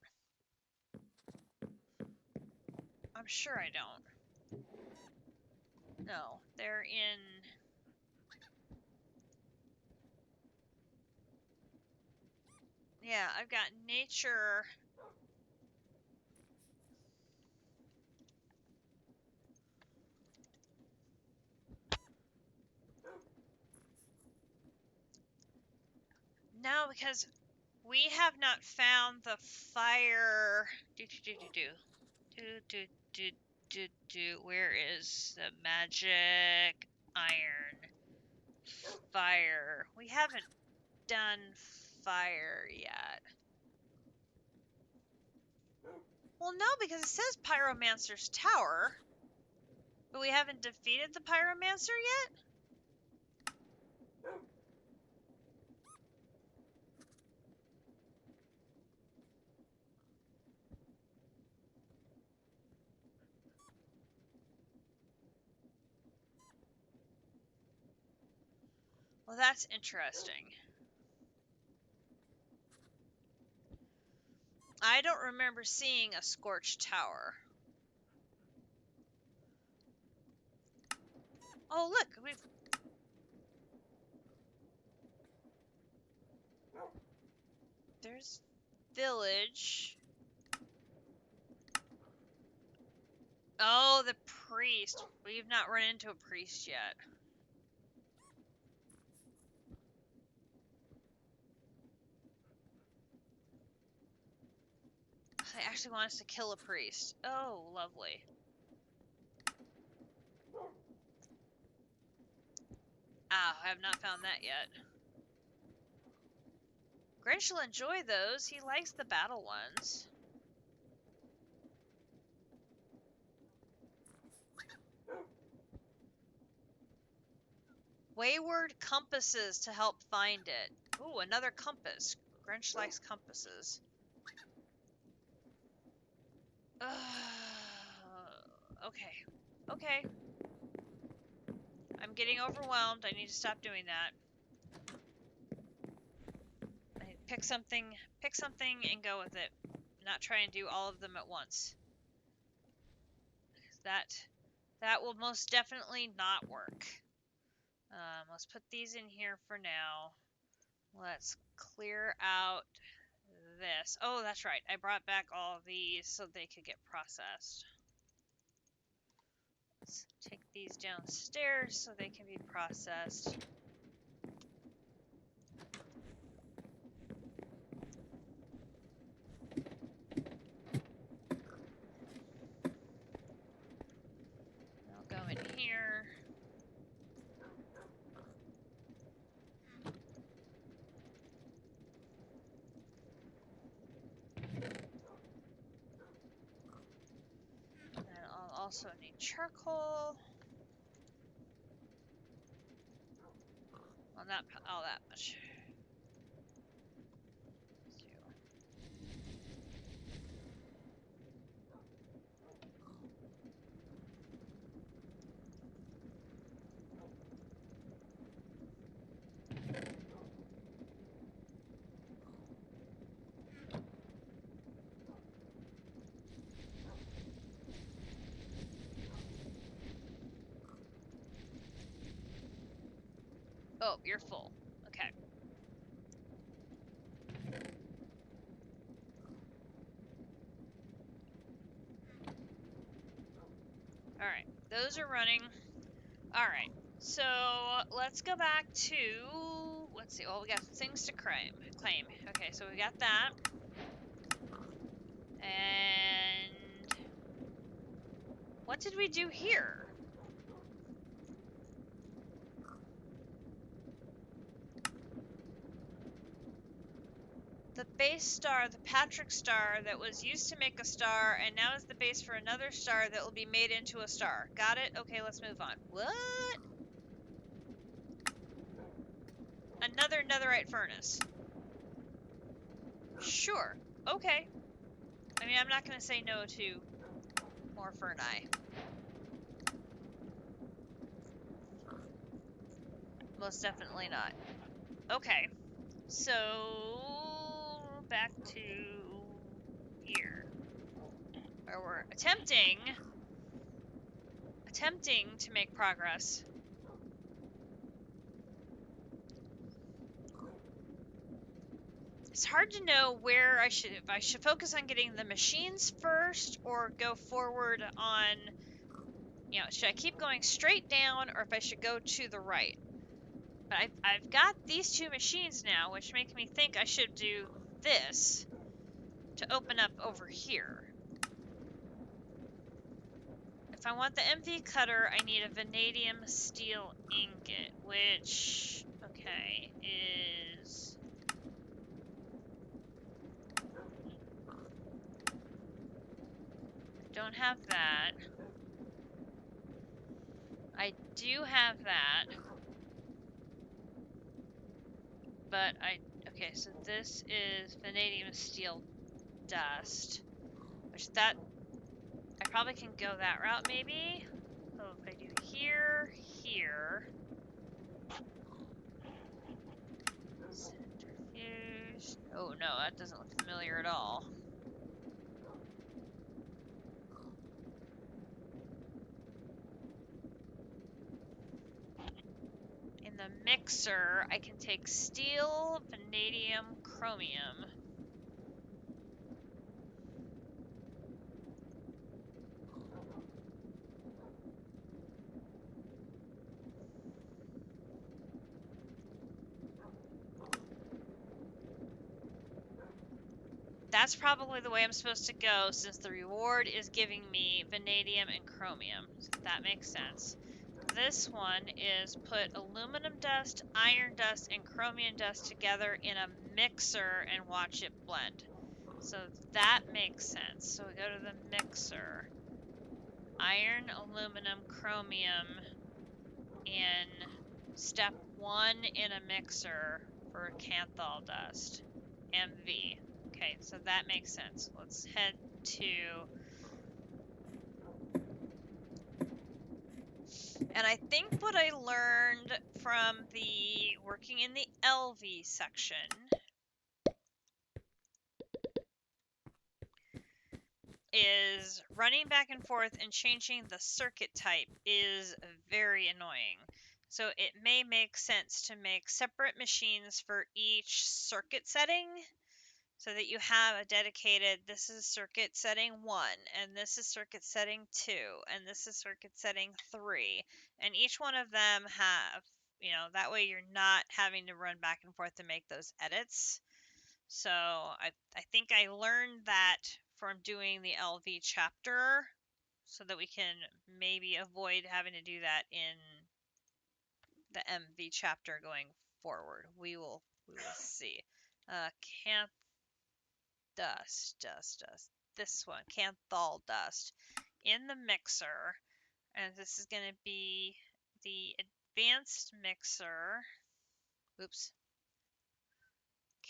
I'm sure I don't. No, they're in... Yeah, I've got nature... No, because we have not found the fire... Where is the magic iron fire? We haven't done fire yet. Well, no, because it says Pyromancer's Tower, but we haven't defeated the Pyromancer yet? Well, that's interesting. I don't remember seeing a scorched tower. Oh, look, there's village. Oh, the priest. We've not run into a priest yet. They actually want us to kill a priest. Oh, lovely. Ah, I have not found that yet. Grinch will enjoy those. He likes the battle ones. Wayward compasses to help find it. Ooh, another compass. Grinch likes compasses. Okay. Okay. I'm getting overwhelmed. I need to stop doing that. I pick something and go with it. Not try and do all of them at once. That will most definitely not work. Let's put these in here for now. Let's clear out this. Oh, that's right. I brought back all of these so they could get processed. Let's take these downstairs so they can be processed. I'll go in here. And I'll also need charcoal. Well, not all that much. Oh, you're full. Okay. Alright, those are running. Alright, so let's go back to, let's see, well, we got things to claim. Okay, so we got that. And what did we do here? The base star, the Patrick star that was used to make a star and now is the base for another star that will be made into a star. Got it? Okay, let's move on. What? Another netherite furnace. Sure. Okay. I mean, I'm not going to say no to more ferni. Most definitely not. Okay. So, back to here. Where we're attempting to make progress. It's hard to know where if I should focus on getting the machines first or go forward on, should I keep going straight down or if I should go to the right? But I've got these two machines now, which makes me think I should do this to open up over here. If I want the MV cutter, I need a vanadium steel ingot, which, okay, is... I don't have that. I do have that. But okay, so this is vanadium steel dust, which I probably can go that route maybe. So if I do here, Oh no, that doesn't look familiar at all. In the mixer, I can take steel, vanadium, chromium. That's probably the way I'm supposed to go since the reward is giving me vanadium and chromium. So that makes sense. This one is put aluminum dust, iron dust, and chromium dust together in a mixer and watch it blend. So that makes sense. So we go to the mixer. Iron, aluminum, chromium in step 1 in a mixer for Canthal dust. MV. Okay, so that makes sense. Let's head to... And I think what I learned from the working in the LV section is running back and forth and changing the circuit type is very annoying. So it may make sense to make separate machines for each circuit setting so that you have a dedicated, this is circuit setting 1, and this is circuit setting 2, and this is circuit setting 3. And each one of them have, that way you're not having to run back and forth to make those edits. So I think I learned that from doing the LV chapter so that we can maybe avoid having to do that in the MV chapter going forward. We will see. Can't dust. This one, Canthal dust in the mixer. And this is going to be the advanced mixer. Oops.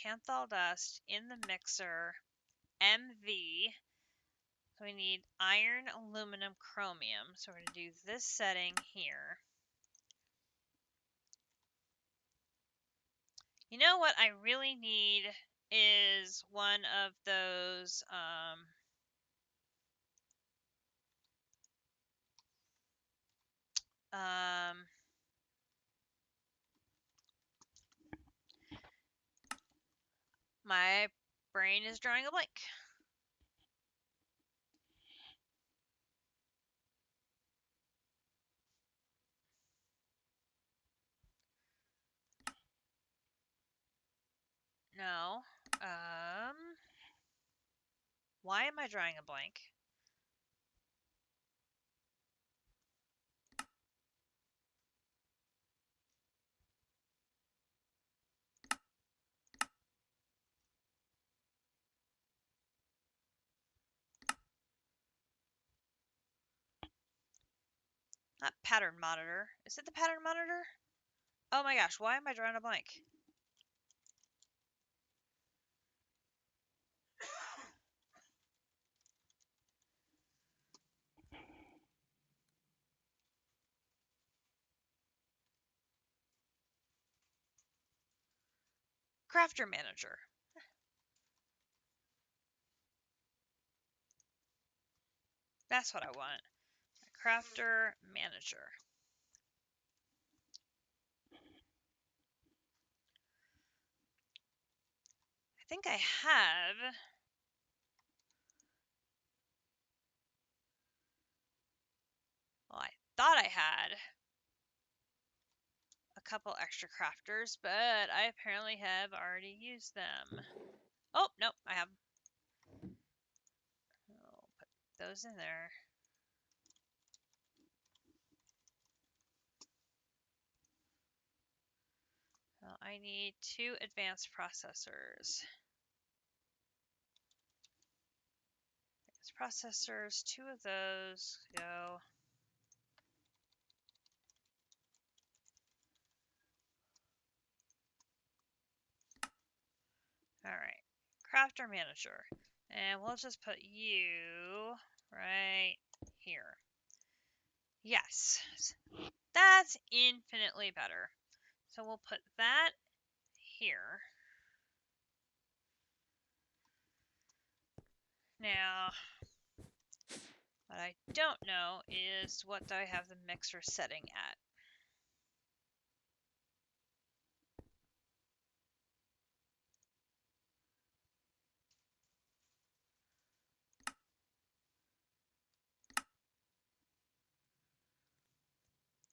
Canthal dust in the mixer. MV. So we need iron, aluminum, chromium. So we're going to do this setting here. You know what I really need is one of those my brain is drawing a blank. No. Why am I drawing a blank? Not pattern monitor. Is it the pattern monitor? Oh my gosh, why am I drawing a blank? Crafter manager. That's what I want. Crafter manager. I think I have... Well, I thought I had a couple extra crafters, but I apparently have already used them. Oh, nope, I have. I'll put those in there. Well, I need 2 advanced processors. Advanced processors, 2 of those go. Alright, crafter manager. And we'll just put you right here. Yes, that's infinitely better. So we'll put that here. Now, what I don't know is what do I have the mixer setting at.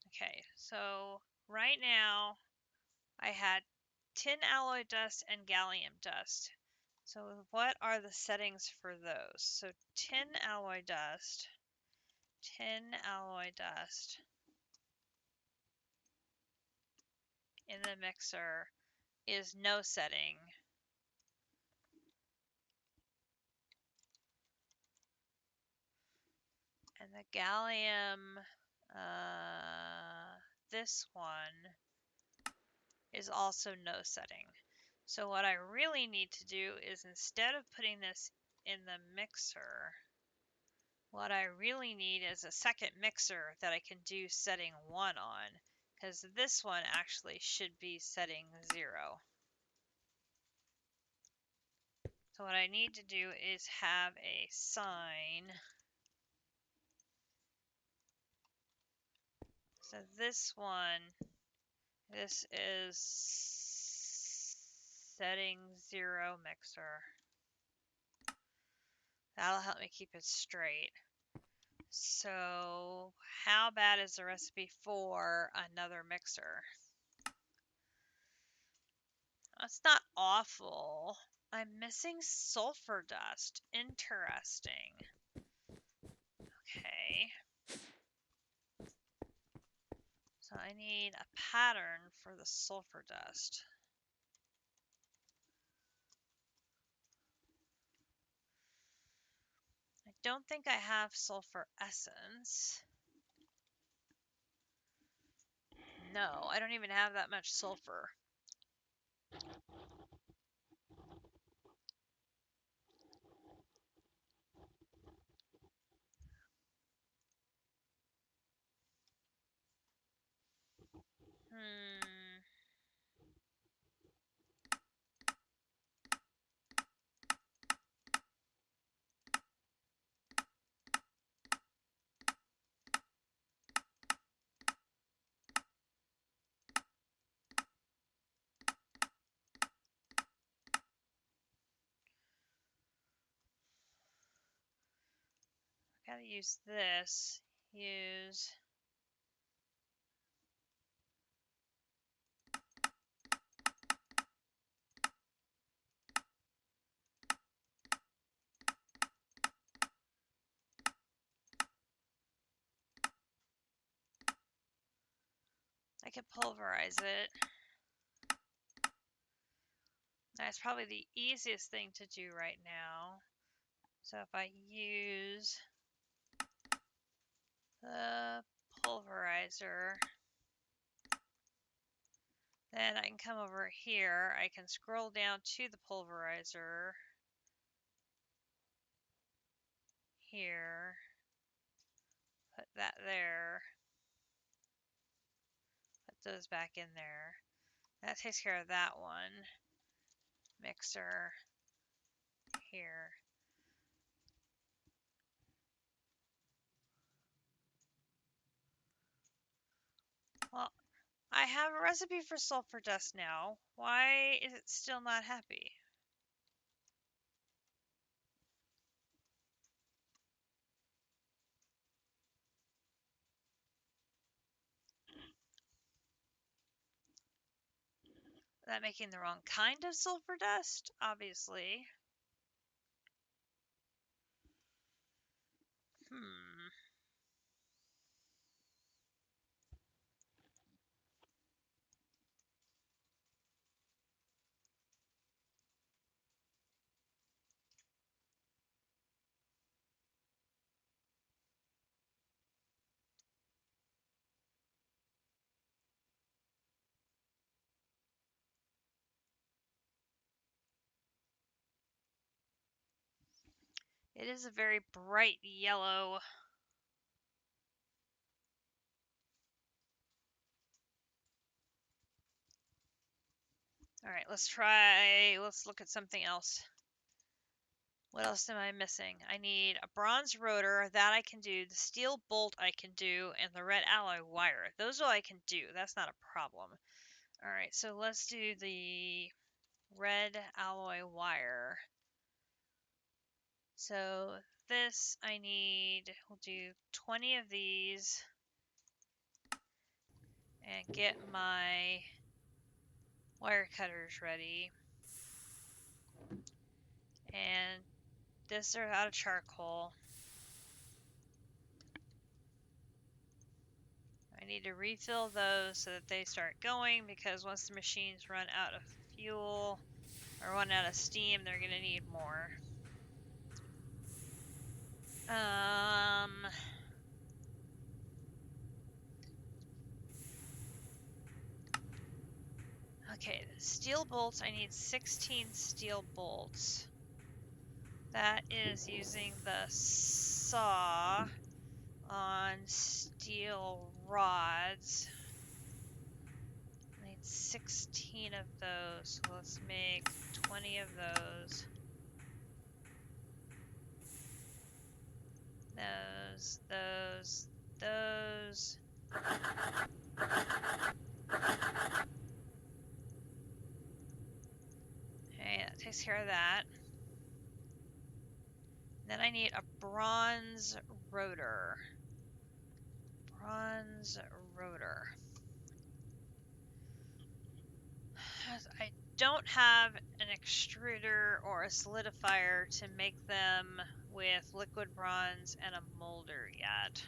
Okay, so right now I had tin alloy dust and gallium dust. So what are the settings for those? So tin alloy dust in the mixer is no setting. And the gallium, this one is also no setting. So what I really need to do is, instead of putting this in the mixer, what I really need is a second mixer that I can do setting 1 on, because this one actually should be setting 0. So what I need to do is have a sign. So this one, this is setting 0 mixer. That'll help me keep it straight. So how bad is the recipe for another mixer? It's not awful. I'm missing sulfur dust. Interesting. Okay. So I need a pattern for the sulfur dust. I don't think I have sulfur essence. No, I don't even have that much sulfur. Gotta use this. Use. I could pulverize it. That's probably the easiest thing to do right now. So if I use the pulverizer, then I can come over here. I can scroll down to the pulverizer here, put that there, put those back in there. That takes care of that one. Mixer here. Well, I have a recipe for sulfur dust now. Why is it still not happy? Is that making the wrong kind of sulfur dust? Obviously. It is a very bright yellow. All right, let's look at something else. What else am I missing? I need a bronze rotor. That I can do. The steel bolt I can do. And the red alloy wire. Those all I can do. That's not a problem. Alright, so let's do the red alloy wire. So this I need, we'll do 20 of these and get my wire cutters ready. And this are out of charcoal. I need to refill those so that they start going, because once the machines run out of fuel or run out of steam, they're going to need more. Okay, the steel bolts, I need 16 steel bolts. That is using the saw on steel rods. I need 16 of those, so let's make 20 of those. Those. Okay, that takes care of that. Then I need a bronze rotor. Bronze rotor. I don't have an extruder or a solidifier to make them with liquid bronze and a molder yet.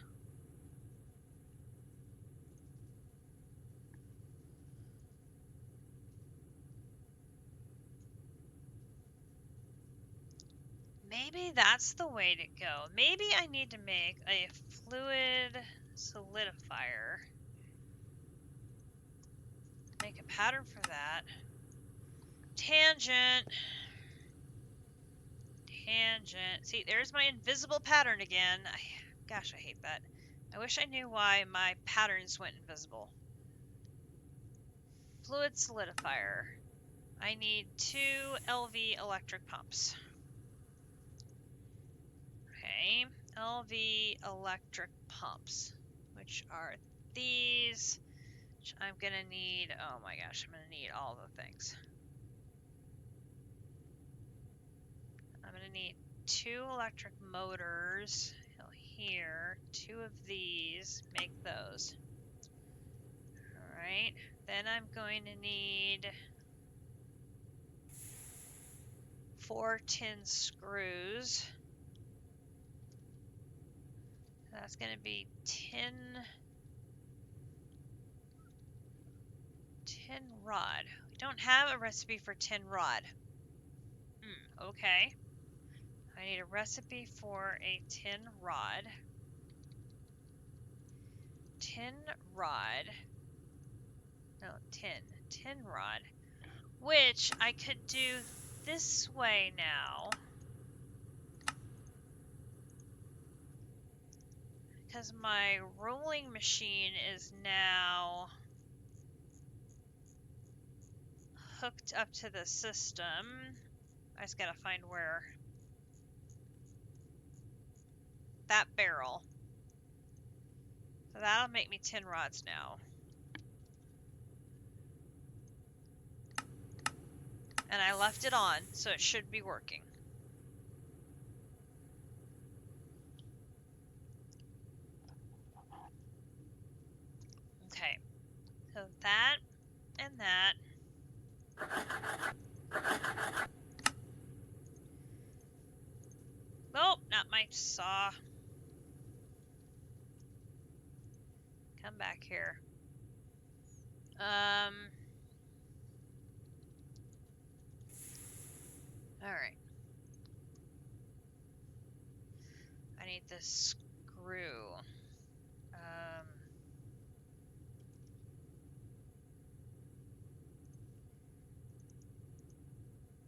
Maybe that's the way to go. Maybe I need to make a fluid solidifier. Make a pattern for that. Tangent. Tangent. See, there's my invisible pattern again. Gosh, I hate that. I wish I knew why my patterns went invisible. Fluid solidifier. I need 2 LV electric pumps. Okay, LV electric pumps, which are these, which I'm gonna need, oh my gosh, I'm gonna need all the things. I'm gonna need 2 electric motors here, 2 of these, make those. Alright, then I'm going to need 4 tin screws. That's going to be tin rod. We don't have a recipe for tin rod. Okay. I need a recipe for a tin rod. Tin rod. No, tin rod. Which I could do this way now. Because my rolling machine is now hooked up to the system. I just gotta find where. That barrel. So that'll make me tin rods now. And I left it on, so it should be working. Okay. So that and that. Oh, not my saw. Come back here. Alright. I need this screw.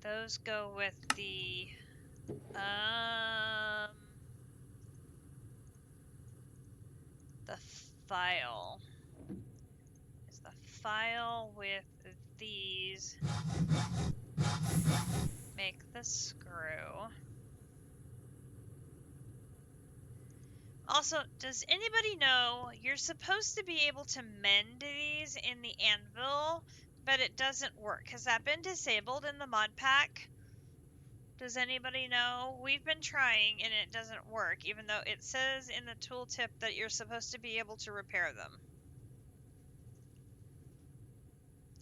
Those go with the, the file. Is the file with these. Make the screw. Also, does anybody know you're supposed to be able to mend these in the anvil, but it doesn't work? Has that been disabled in the mod pack? Does anybody know? We've been trying and it doesn't work, even though it says in the tooltip that you're supposed to be able to repair them.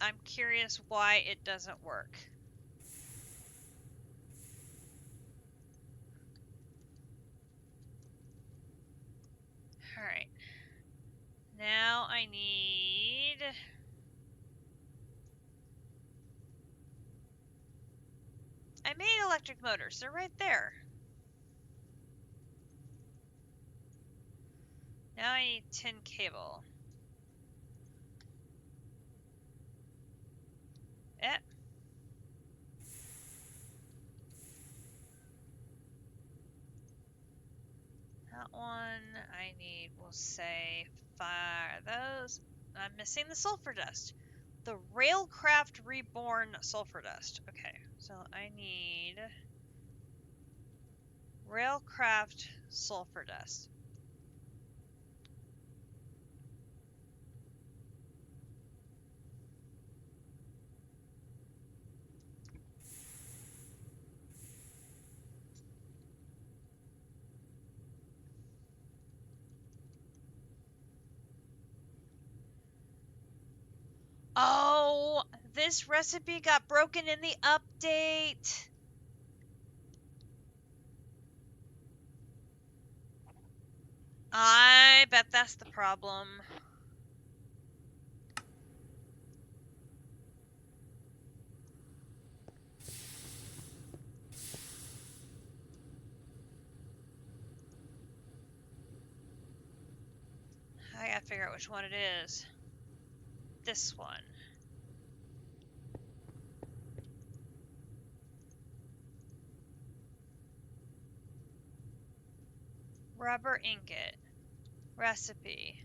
I'm curious why it doesn't work. Alright. Now I need... I made electric motors. They're right there. Now I need tin cable. Eh. That one I need, we'll say, 5 of those. I'm missing the sulfur dust. The Railcraft Reborn sulfur dust. Okay, so I need Railcraft sulfur dust. Oh, this recipe got broken in the update. I bet that's the problem. I gotta figure out which one it is. This one. Rubber ingot. Recipe.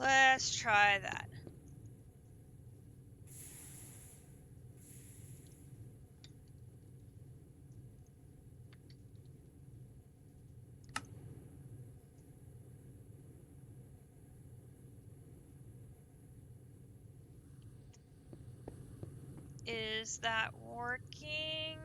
Let's try that. Is that working?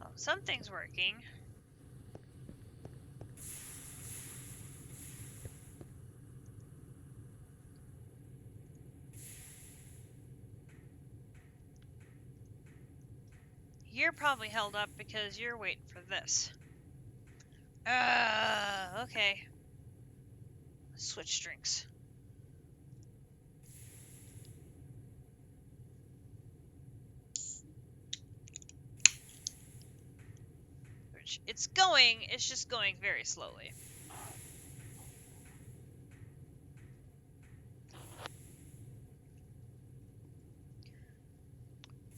Oh, something's working. You're probably held up because you're waiting for this. Okay. Switch strings. Which it's just going very slowly.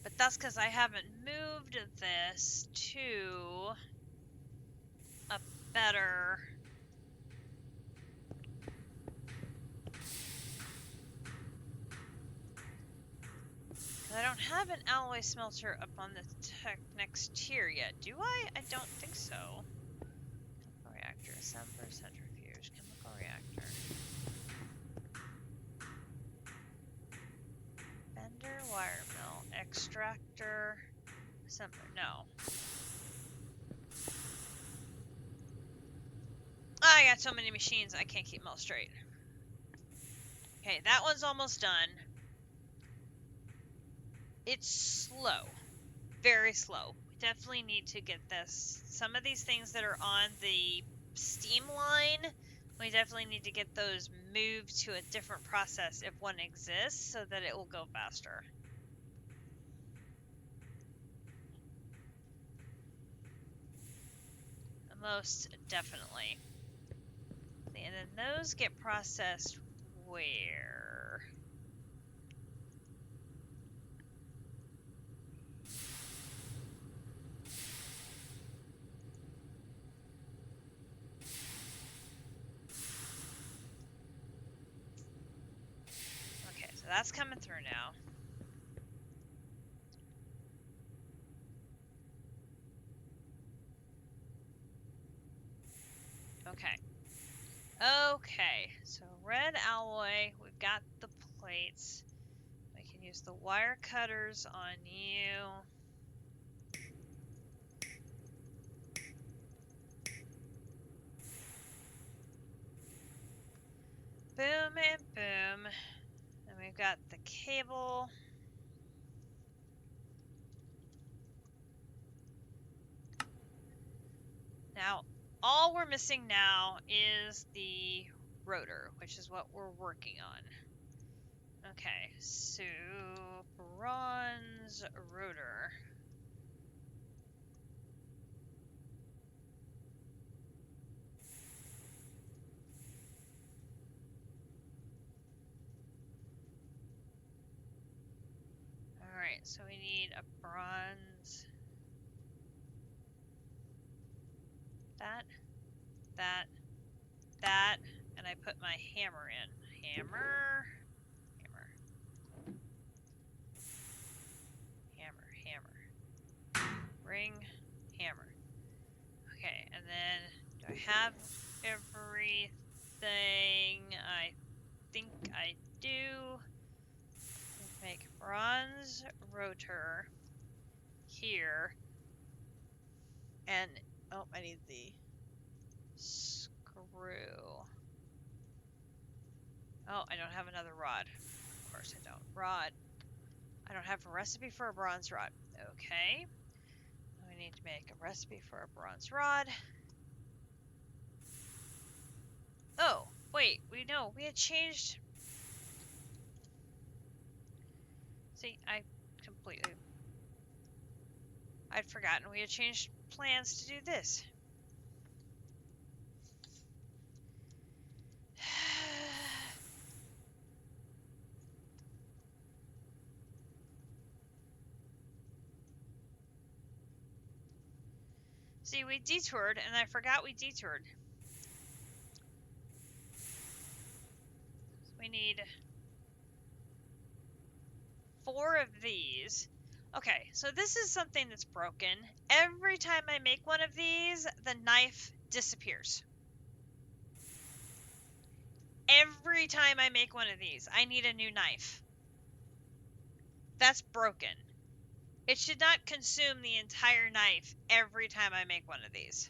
But that's because I haven't moved this to a better... I don't have an alloy smelter up on the next tier yet, do I? I don't think so. Chemical reactor, assembler, centrifuge, chemical reactor. extractor, assembler, no. I got so many machines, I can't keep them all straight. Okay, that one's almost done. It's slow. Very slow. We definitely need to get this. Some of these things that are on the steam line, we definitely need to get those moved to a different process if one exists so that it will go faster. Most definitely. And then those get processed where? Okay, so that's coming through now. Okay. Okay, so red alloy, we've got the plates. We can use the wire cutters on you. Boom and boom. And we've got the cable. Now, all we're missing now is the rotor, which is what we're working on. Okay, so bronze rotor. Alright, so we need a bronze. That, and I put my hammer in. Hammer. Ring, hammer. Okay, and then do I have everything? I think I do. Make bronze rotor here. And, oh, I need the screw. Oh, I don't have another rod. Of course I don't. Rod. I don't have a recipe for a bronze rod. Okay. We need to make a recipe for a bronze rod. Oh, wait, we had changed. See, I'd forgotten we had changed plans to do this. See, we detoured, and I forgot we detoured. We need 4 of these. Okay, so this is something that's broken. Every time I make one of these, the knife disappears. Every time I make one of these, I need a new knife. That's broken. It should not consume the entire knife every time I make one of these.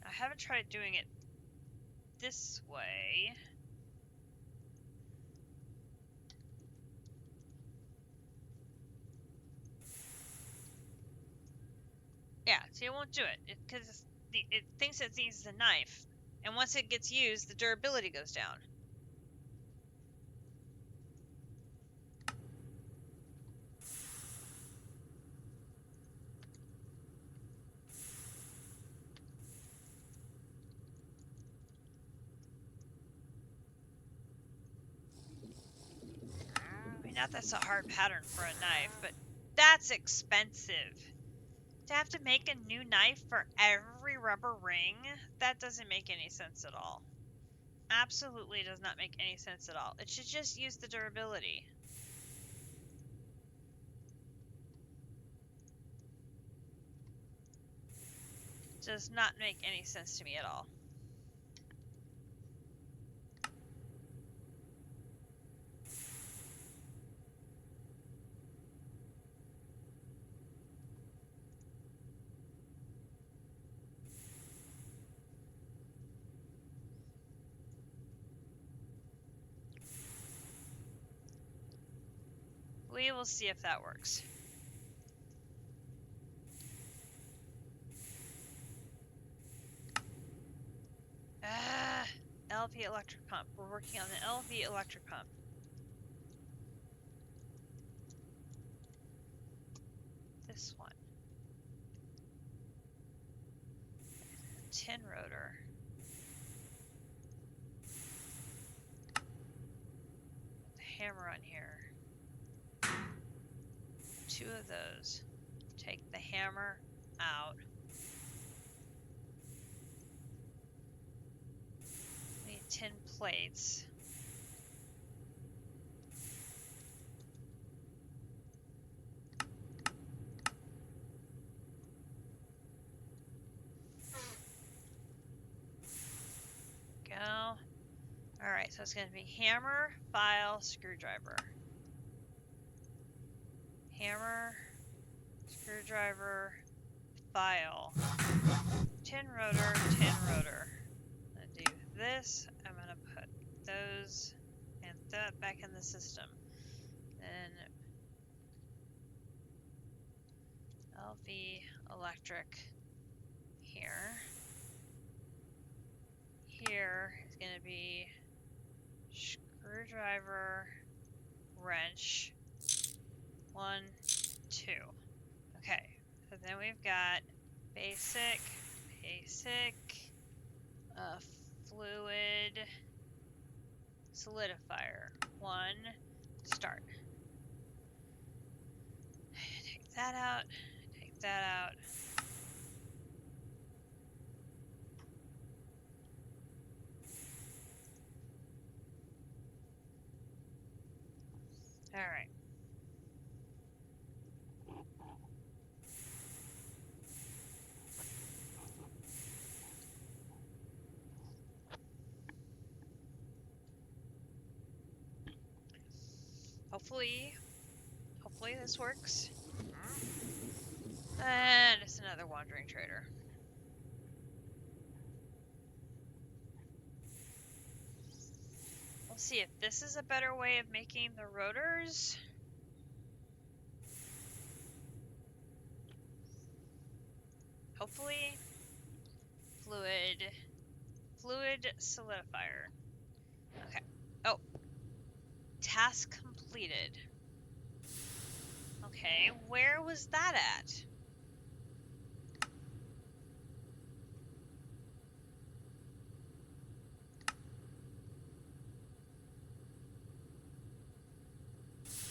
I haven't tried doing it this way. Yeah, see, it won't do it because it thinks it needs a knife, and once it gets used, the durability goes down. Not that's a hard pattern for a knife, but that's expensive. To have to make a new knife for every rubber ring? That doesn't make any sense at all. Absolutely does not make any sense at all. It should just use the durability. Does not make any sense to me at all. We will see if that works. LV electric pump. We're working on the LV electric pump. This one. Tin rotor. The hammer on here. 2 of those. Take the hammer out. We need tin plates. Go. Alright, so it's going to be hammer, file, screwdriver. Hammer, screwdriver, file. Tin rotor, tin rotor. I'm going to do this. I'm going to put those and that back in the system. Then LV electric here. Here is going to be screwdriver, wrench, 1, 2. Okay, so then we've got basic, fluid, solidifier. 1, start. Take that out, take that out. Alright. Hopefully this works. And it's another wandering trader. We'll see if this is a better way of making the rotors. Hopefully. Fluid solidifier. Okay. Oh. Task completed. Okay, where was that at?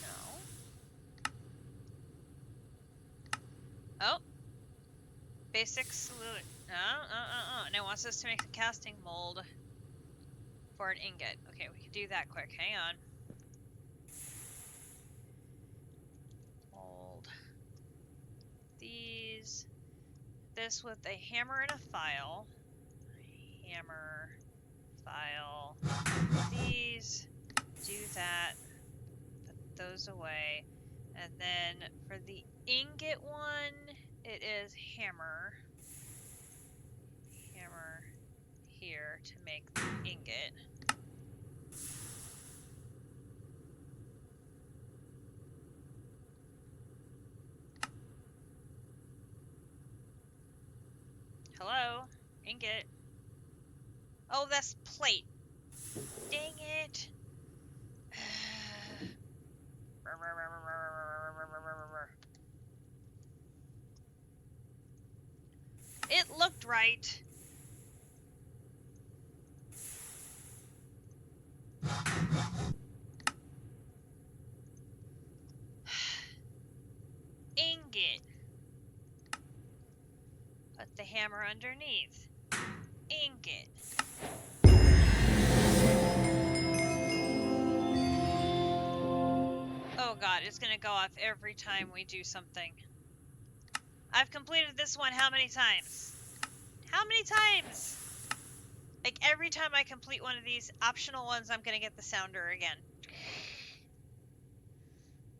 No. Oh. Basic solid. And it wants us to make a casting mold for an ingot. Okay, we can do that quick. Hang on. Mold these. This with a hammer and a file. Hammer, file. These. Do that. Put those away. And then for the ingot one, it is hammer. Hammer here to make the ingot. Hello? Ingot. Oh, that's plate. Dang it. It looked right. hammer underneath. Ingot. Oh god, it's gonna go off every time we do something. I've completed this one how many times? How many times? Like, every time I complete one of these optional ones, I'm gonna get the sounder again.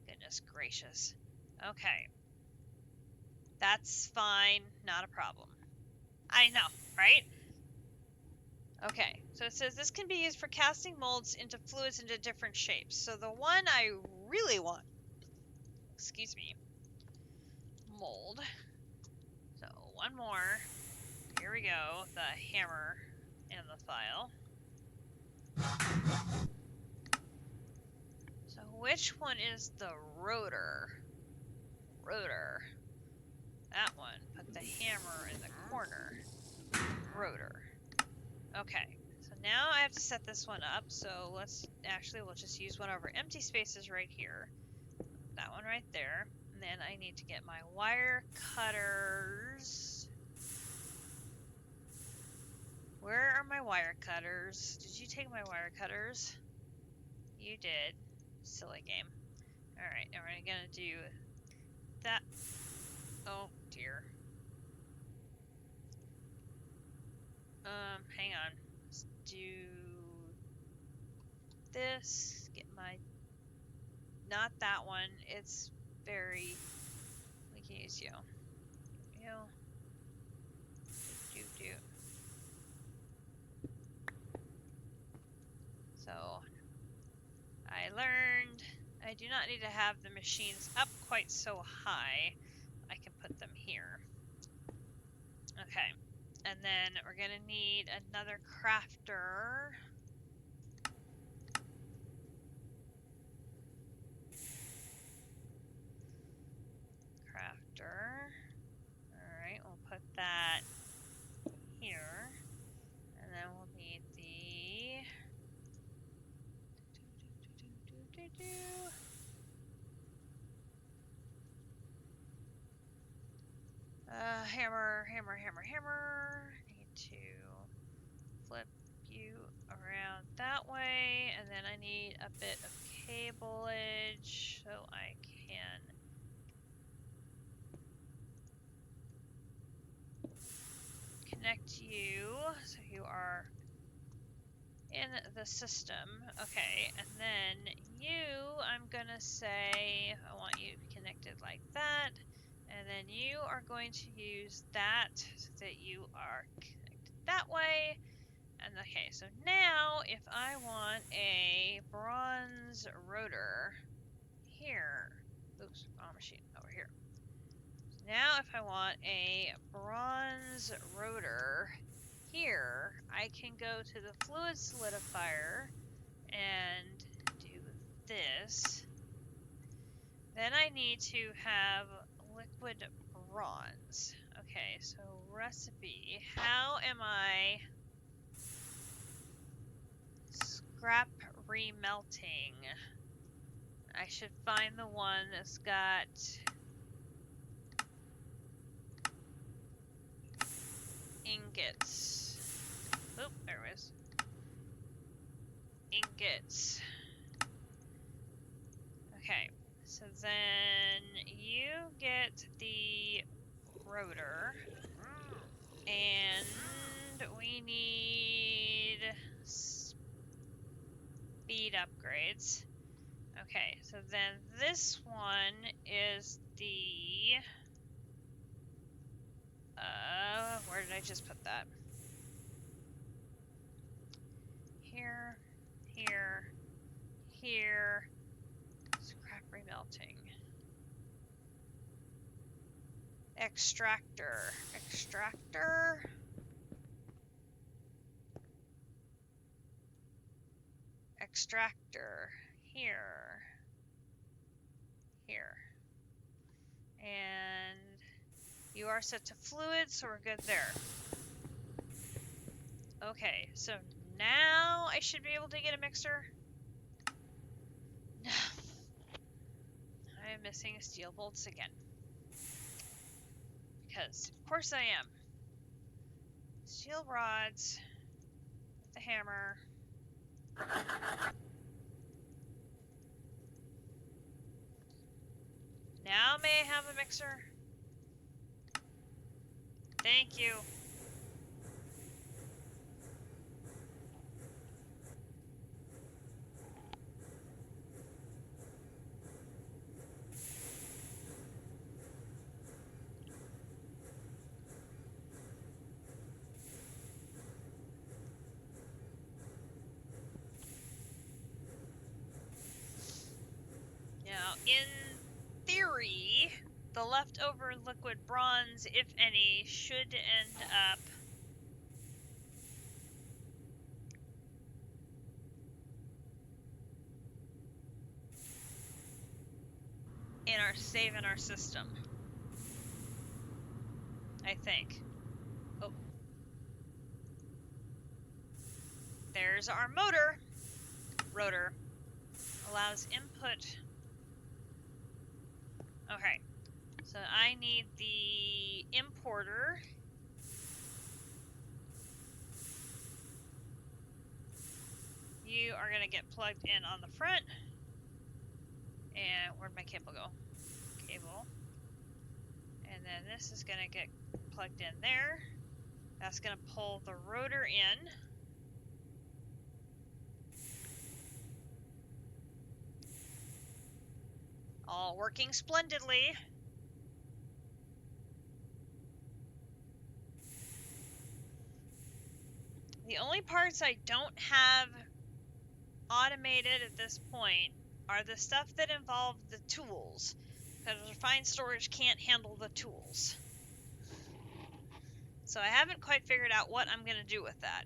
Goodness gracious. Okay. That's fine. Not a problem. I know, right? Okay, so it says this can be used for casting molds into fluids into different shapes. So the one I really want, excuse me, mold. So one more. Here we go, the hammer and the file. So which one is the rotor? Rotor. That one. Put the hammer in the corner. Rotor. Okay. So now I have to set this one up. So we'll just use one over empty spaces right here. That one right there. And then I need to get my wire cutters. Where are my wire cutters? Did you take my wire cutters? You did. Silly game. Alright, and we're gonna do that. Oh dear. Hang on. Let's do this. Get my... Not that one. It's very... We can use you. You. Do. So, I learned I do not need to have the machines up quite so high. I can put them here. Okay. And then we're going to need another crafter. Alright, we'll put that here. And then we'll need the... hammer. Need to flip you around that way, and then I need a bit of cableage so I can connect you so you are in the system. Okay, and then you, I'm gonna say I want you to be connected like that, and then you are going to use that so that you are connected that way. And okay, so now if I want a bronze rotor here, oops, wrong machine, over here. So now if I want a bronze rotor here, I can go to the fluid solidifier and do this. Then I need to have liquid bronze. Okay, so recipe. How am I scrap remelting? I should find the one that's got ingots. Oop, there it was. Ingots. Okay, so then you get the rotor, and we need speed upgrades. Okay, so then this one is the... where did I just put that? Here, here, here. Scrap remelting. Extractor. Extractor. Here. And you are set to fluid, so we're good there. Okay, so now I should be able to get a mixer. No. I am missing steel bolts again. Because, of course I am. Steel rods with the hammer. Now may I have a mixer? Thank you. Now, in theory, the leftover liquid bronze, if any, should end up in our save in our system. I think. Oh. There's our motor. Rotor. Allows input. Okay. So I need the importer. You are going to get plugged in on the front. And where'd my cable go? Cable. And then this is going to get plugged in there. That's going to pull the rotor in. All working splendidly. The only parts I don't have automated at this point are the stuff that involve the tools, because refined storage can't handle the tools. So I haven't quite figured out what I'm going to do with that.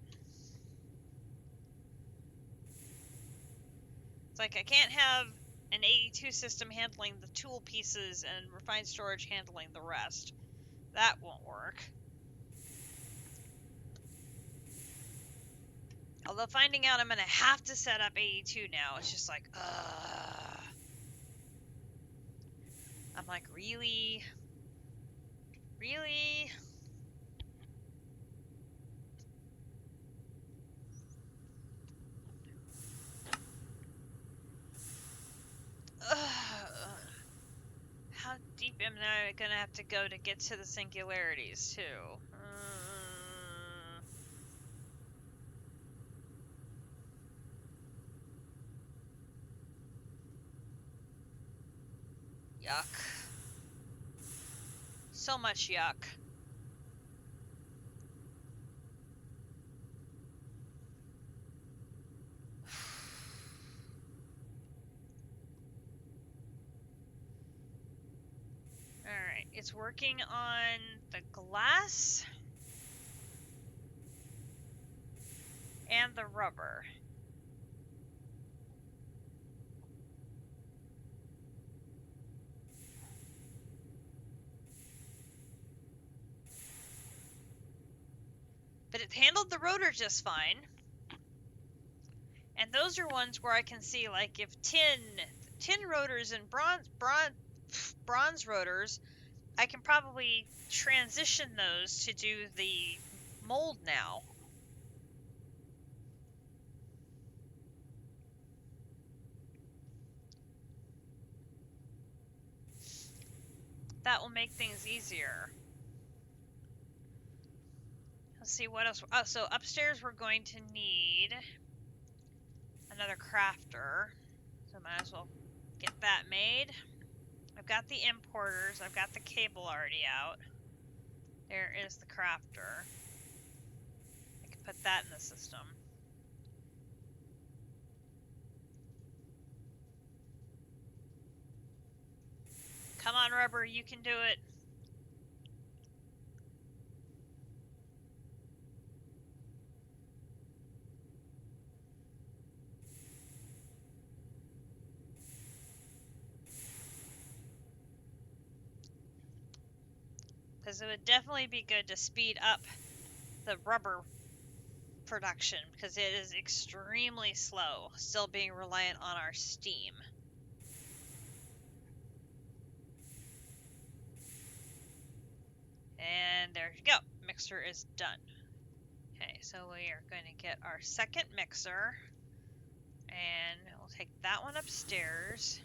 It's like I can't have an 82 system handling the tool pieces and refined storage handling the rest. That won't work. Although finding out I'm going to have to set up 82 now, it's just like, I'm like, really? Really? How deep am I going to have to go to get to the singularities, too? Yuck. So much yuck. Alright, it's working on the glass and the rubber. But it handled the rotor just fine. And those are ones where I can see, like, if tin rotors and bronze rotors, I can probably transition those to do the mold now. That will make things easier. Let's see what else. Oh, so upstairs we're going to need another crafter. So might as well get that made. I've got the importers. I've got the cable already out. There is the crafter. I can put that in the system. Come on, rubber, you can do it. Because it would definitely be good to speed up the rubber production, because it is extremely slow, still being reliant on our steam. And there you go. Mixer is done. Okay, so we are going to get our second mixer, and we'll take that one upstairs.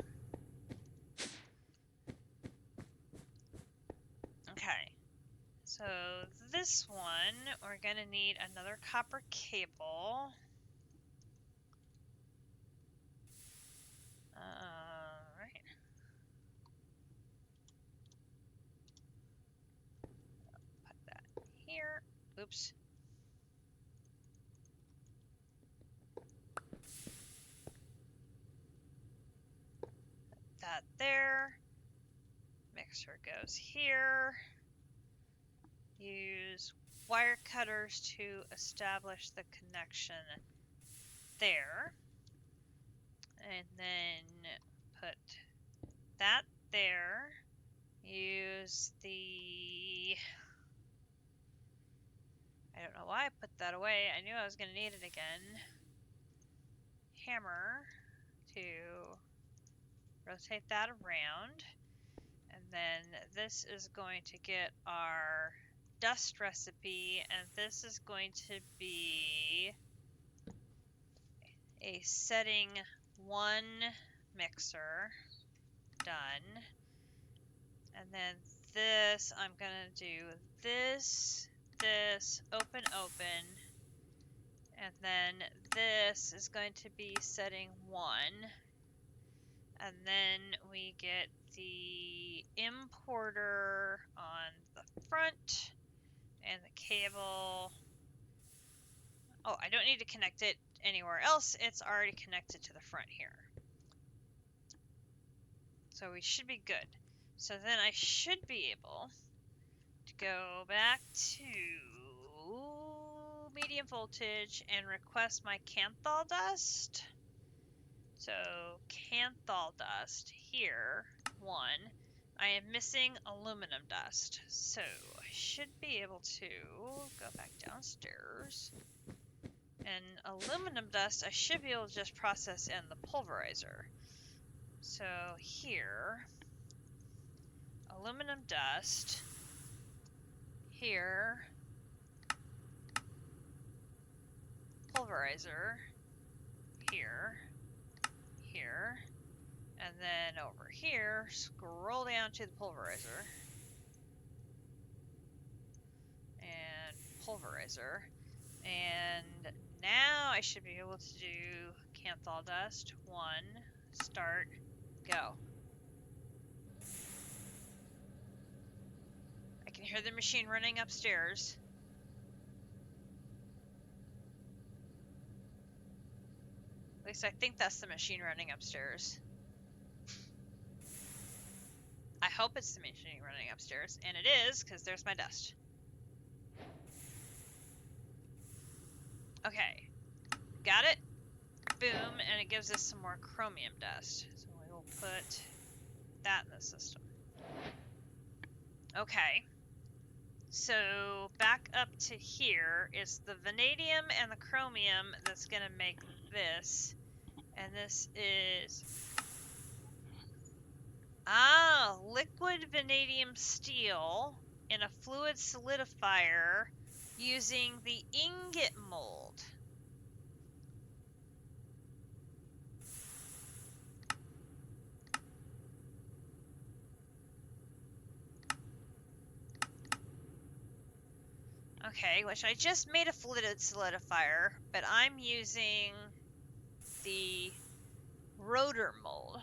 Okay, so this one, we're going to need another copper cable. Right. Put that here. Oops. That there. Mixer goes here. Use wire cutters to establish the connection there. And then put that there. Use the... I don't know why I put that away. I knew I was going to need it again. Hammer to rotate that around. And then this is going to get our dust recipe, and this is going to be a setting 1 mixer. Done. And then this, I'm going to do this, open, open. And then this is going to be setting 1. And then we get the importer on the front and the cable. Oh, I don't need to connect it anywhere else. It's already connected to the front here. So we should be good. So then I should be able to go back to medium voltage and request my Canthal dust. So Canthal dust here, 1. I am missing aluminum dust, so I should be able to go back downstairs. And aluminum dust, I should be able to just process in the pulverizer. So here, aluminum dust, here, pulverizer, here, here, and then over here, scroll down to the pulverizer, and pulverizer, and now I should be able to do Canthal dust, 1, start, go. I can hear the machine running upstairs. At least I think that's the machine running upstairs. I hope it's the machine running upstairs, and it is, because there's my dust. Okay, got it? Boom, and it gives us some more chromium dust. So we will put that in the system. Okay, so back up to here is the vanadium and the chromium that's going to make this. And this is... liquid vanadium steel in a fluid solidifier using the ingot mold. Okay, which I just made a fluid solidifier, but I'm using the rotor mold.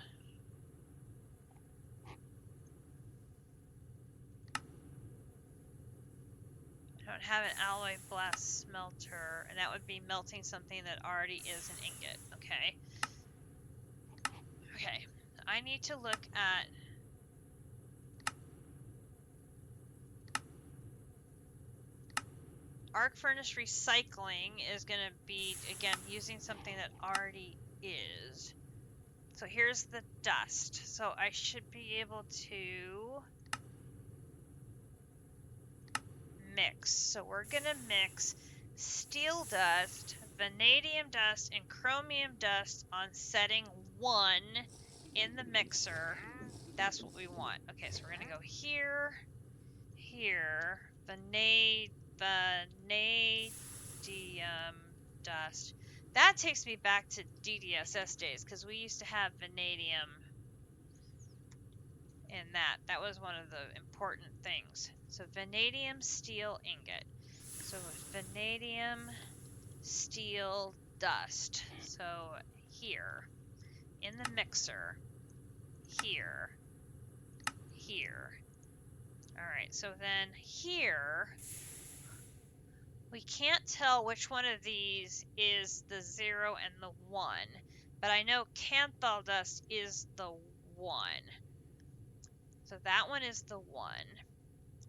I don't have an alloy blast smelter, and that would be melting something that already is an ingot. Okay. Okay, I need to look at... Arc furnace recycling is going to be, again, using something that already is. So here's the dust. So I should be able to mix. So we're going to mix steel dust, vanadium dust, and chromium dust on setting 1 in the mixer. That's what we want. Okay, so we're going to go here, here, vanadium dust. That takes me back to DDSS days, because we used to have vanadium in that. That was one of the important things. So vanadium steel ingot. So vanadium steel dust. So here, in the mixer, here, here. Alright, so then here, we can't tell which one of these is the 0 and the 1, but I know canthal dust is the 1. So that one is the 1.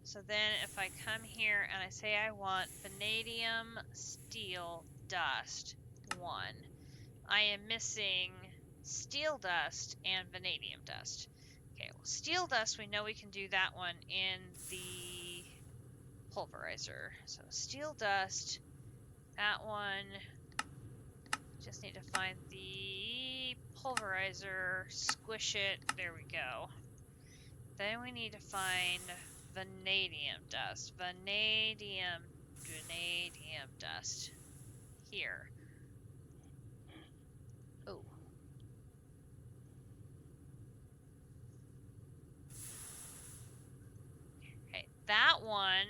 So then if I come here and I say I want vanadium steel dust 1, I am missing steel dust and vanadium dust. Okay, well, steel dust, we know we can do that one in the pulverizer. So steel dust, that one, just need to find the pulverizer, squish it, there we go. Then we need to find vanadium dust. Vanadium dust. Here. Oh. Okay, that one,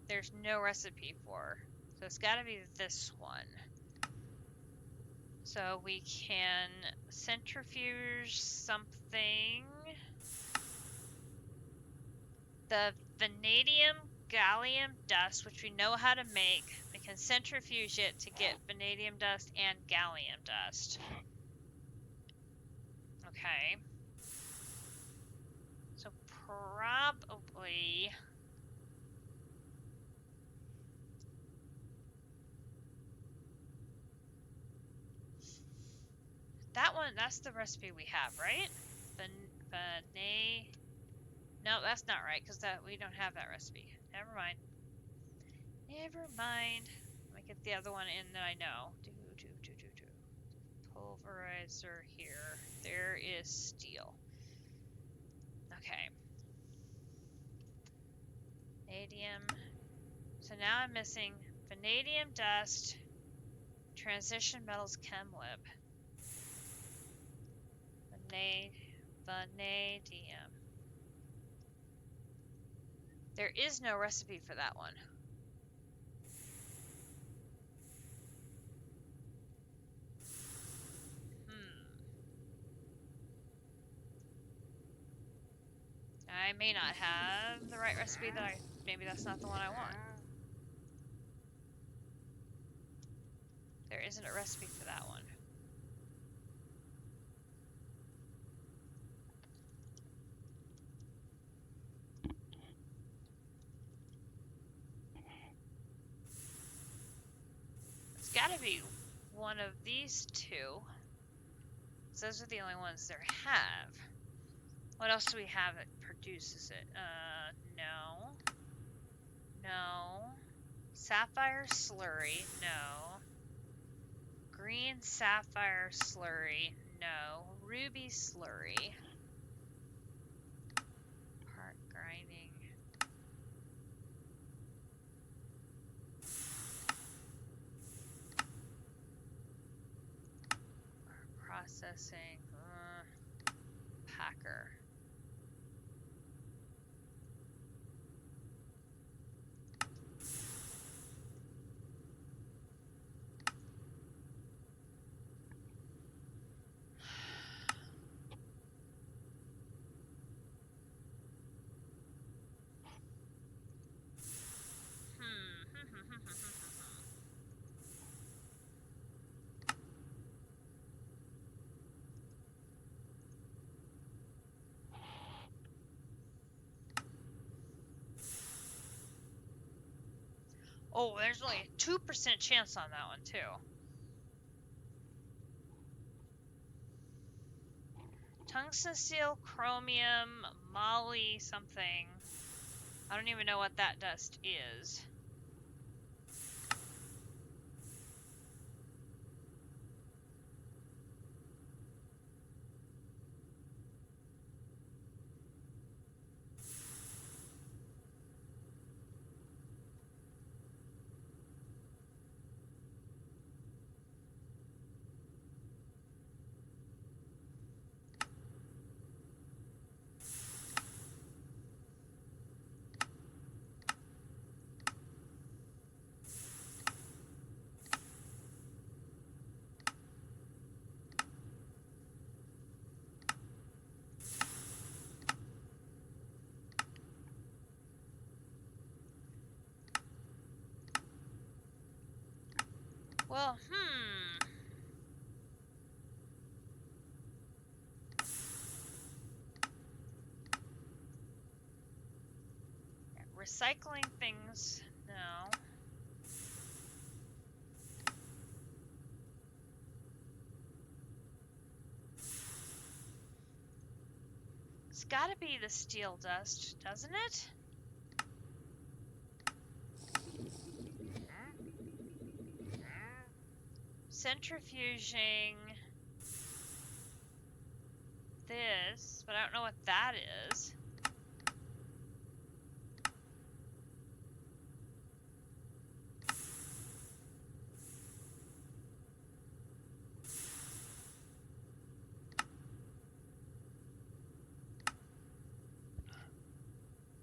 there's no recipe for. So it's got to be this one. So we can centrifuge something. The vanadium gallium dust, which we know how to make, we can centrifuge it to get vanadium dust and gallium dust. Okay. So probably that one, that's the recipe we have, right? No, that's not right, because that we don't have that recipe. Never mind. Never mind. Let me get the other one in that I know. Pulverizer here. There is steel. Okay. Vanadium. So now I'm missing vanadium dust, transition metals chemlib. Vanadium. There is no recipe for that one. I may not have the right recipe maybe that's not the one I want. There isn't a recipe for that one. It's gotta be one of these two. Those are the only ones there have. What else do we have that produces it? No. No. Sapphire slurry, no. Green sapphire slurry, no. Ruby slurry. Part grinding. Processing. Packer. Oh, there's only a 2% chance on that one, too. Tungsten steel, chromium, moly, something. I don't even know what that dust is. Well, recycling things, no. It's gotta be the steel dust, doesn't it? Centrifuging this, but I don't know what that is.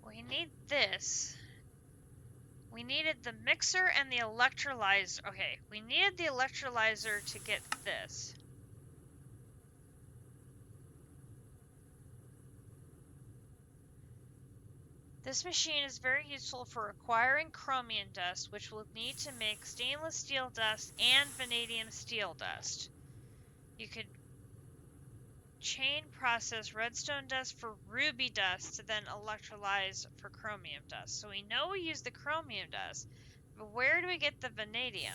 We need this. We needed the mixer and the electrolyzer. Okay, we needed the electrolyzer to get this. This machine is very useful for acquiring chromium dust, which we'll need to make stainless steel dust and vanadium steel dust. You could chain process redstone dust for ruby dust to then electrolyze for chromium dust. So we know we use the chromium dust, but where do we get the vanadium?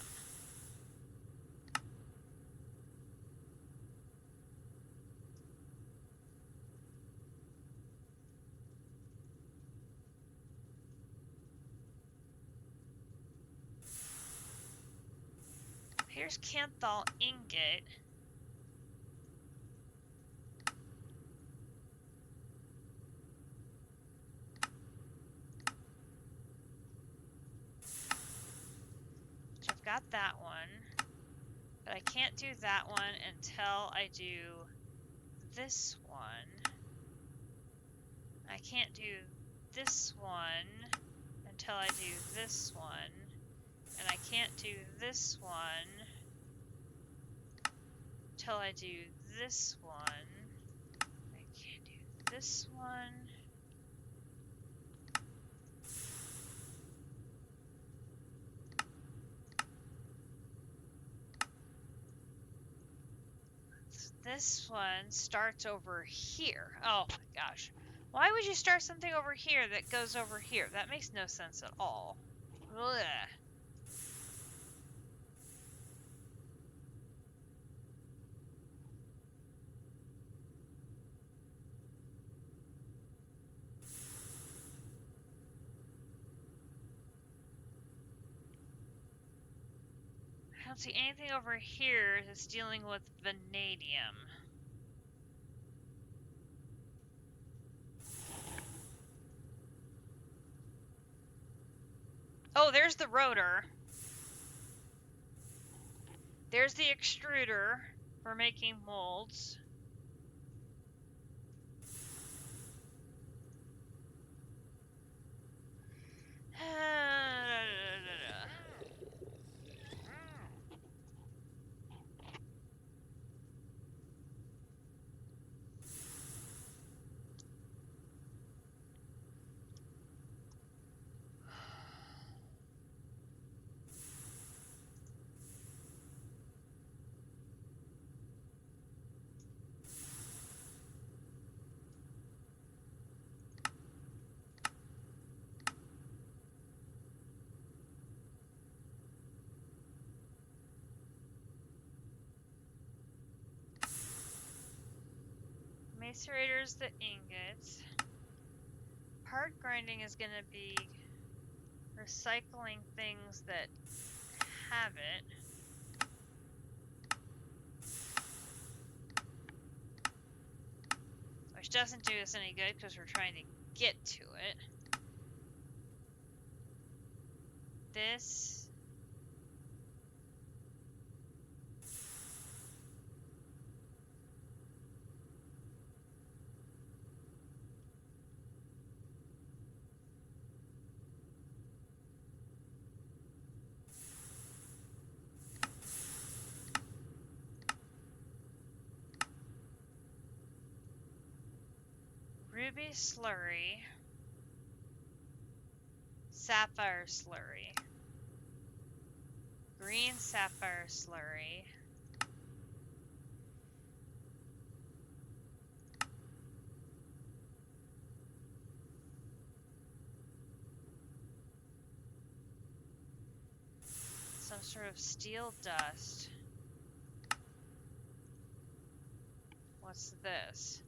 Here's Canthal ingot. So I've got that one, but I can't do that one until I do this one. I can't do this one until I do this one, and I can't do this one until I do this one. I can't do this one. This one starts over here. Oh my gosh. Why would you start something over here that goes over here? That makes no sense at all. Ugh. I don't see anything over here that's dealing with vanadium. Oh, there's the rotor. There's the extruder for making molds. Macerator's the ingots. Part grinding is going to be recycling things that have it. Which doesn't do us any good because we're trying to get to it. This. Ruby slurry. Sapphire slurry. green sapphire slurry. Some sort of steel dust. What's this?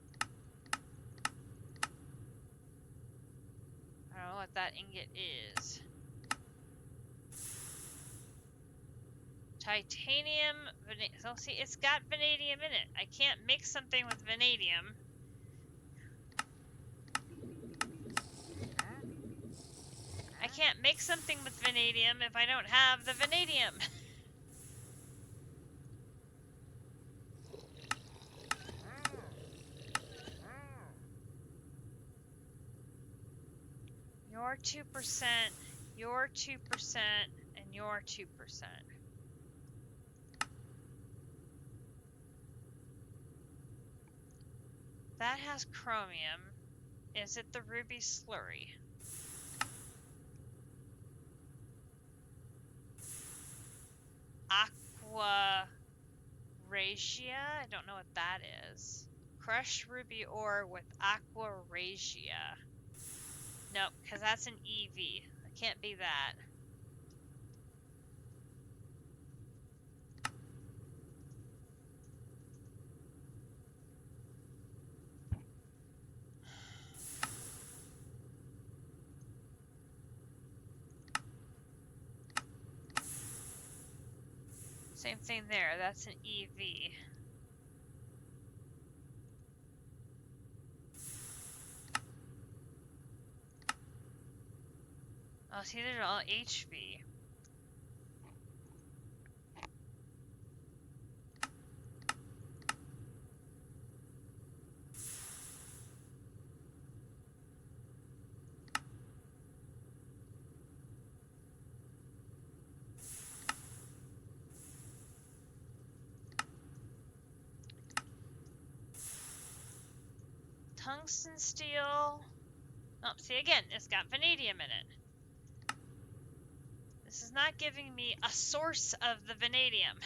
I don't know what that ingot is. Titanium, so see, it's got vanadium in it. I can't mix something with vanadium. I can't make something with vanadium if I don't have the vanadium. Your 2%, your 2%, and your 2%. That has chromium. Is it the ruby slurry? Aqua Regia? I don't know what that is. Crushed ruby ore with Aqua Regia. Nope, because that's an EV. It can't be that. Same thing there. That's an EV. Oh, see, they're all HV. Tungsten steel. Oh, see again, it's got vanadium in it. This is not giving me a source of the vanadium.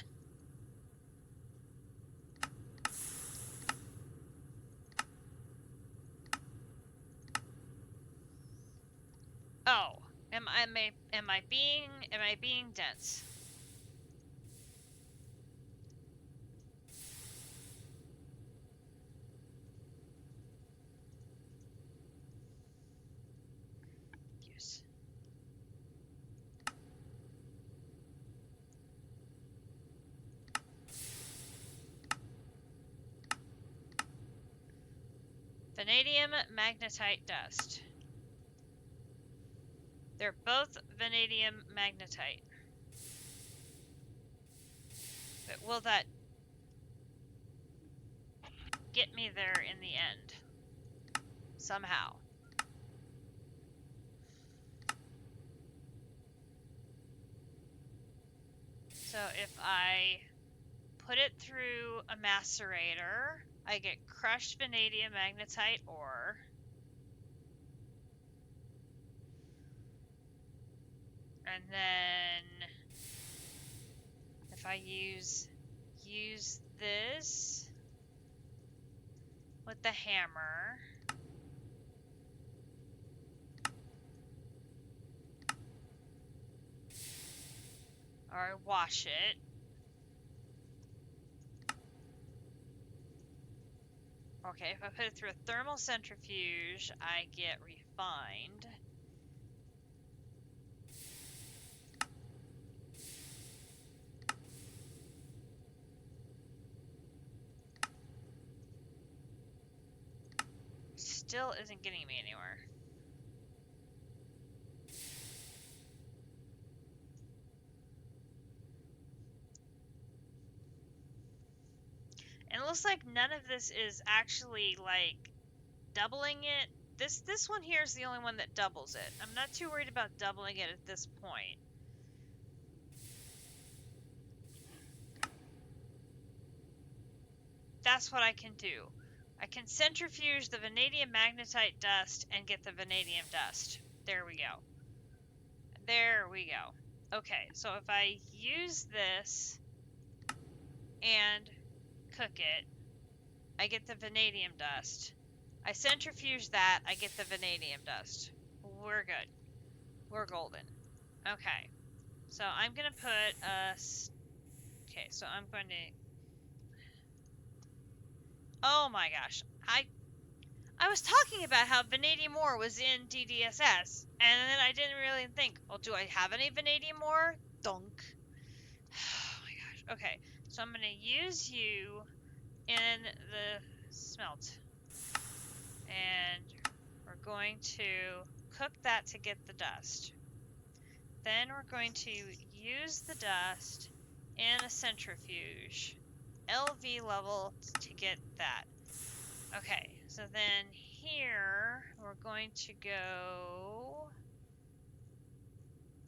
Oh, am I being dense? Use. Vanadium magnetite dust. They're both vanadium magnetite. But will that get me there in the end? Somehow. So if I put it through a macerator, I get crushed vanadium magnetite ore. And then if I use this with the hammer, or I wash it, okay, if I put it through a thermal centrifuge, I get refined. Still isn't getting me anywhere. And it looks like none of this is actually like doubling it. This one here is the only one that doubles it. I'm not too worried about doubling it at this point. That's what I can do. I can centrifuge the vanadium magnetite dust and get the vanadium dust. There we go. There we go. Okay, so if I use this and cook it, I get the vanadium dust. I centrifuge that, I get the vanadium dust. We're good. We're golden. Okay, so I'm gonna put a... Okay, so I'm going to... Oh my gosh, I was talking about how vanadium ore was in DDSS, and then I didn't really think, well, do I have any vanadium ore? Dunk. Oh my gosh. Okay, so I'm going to use you in the smelt. And we're going to cook that to get the dust. Then we're going to use the dust in a centrifuge, LV level, to get that. Okay, so then here we're going to go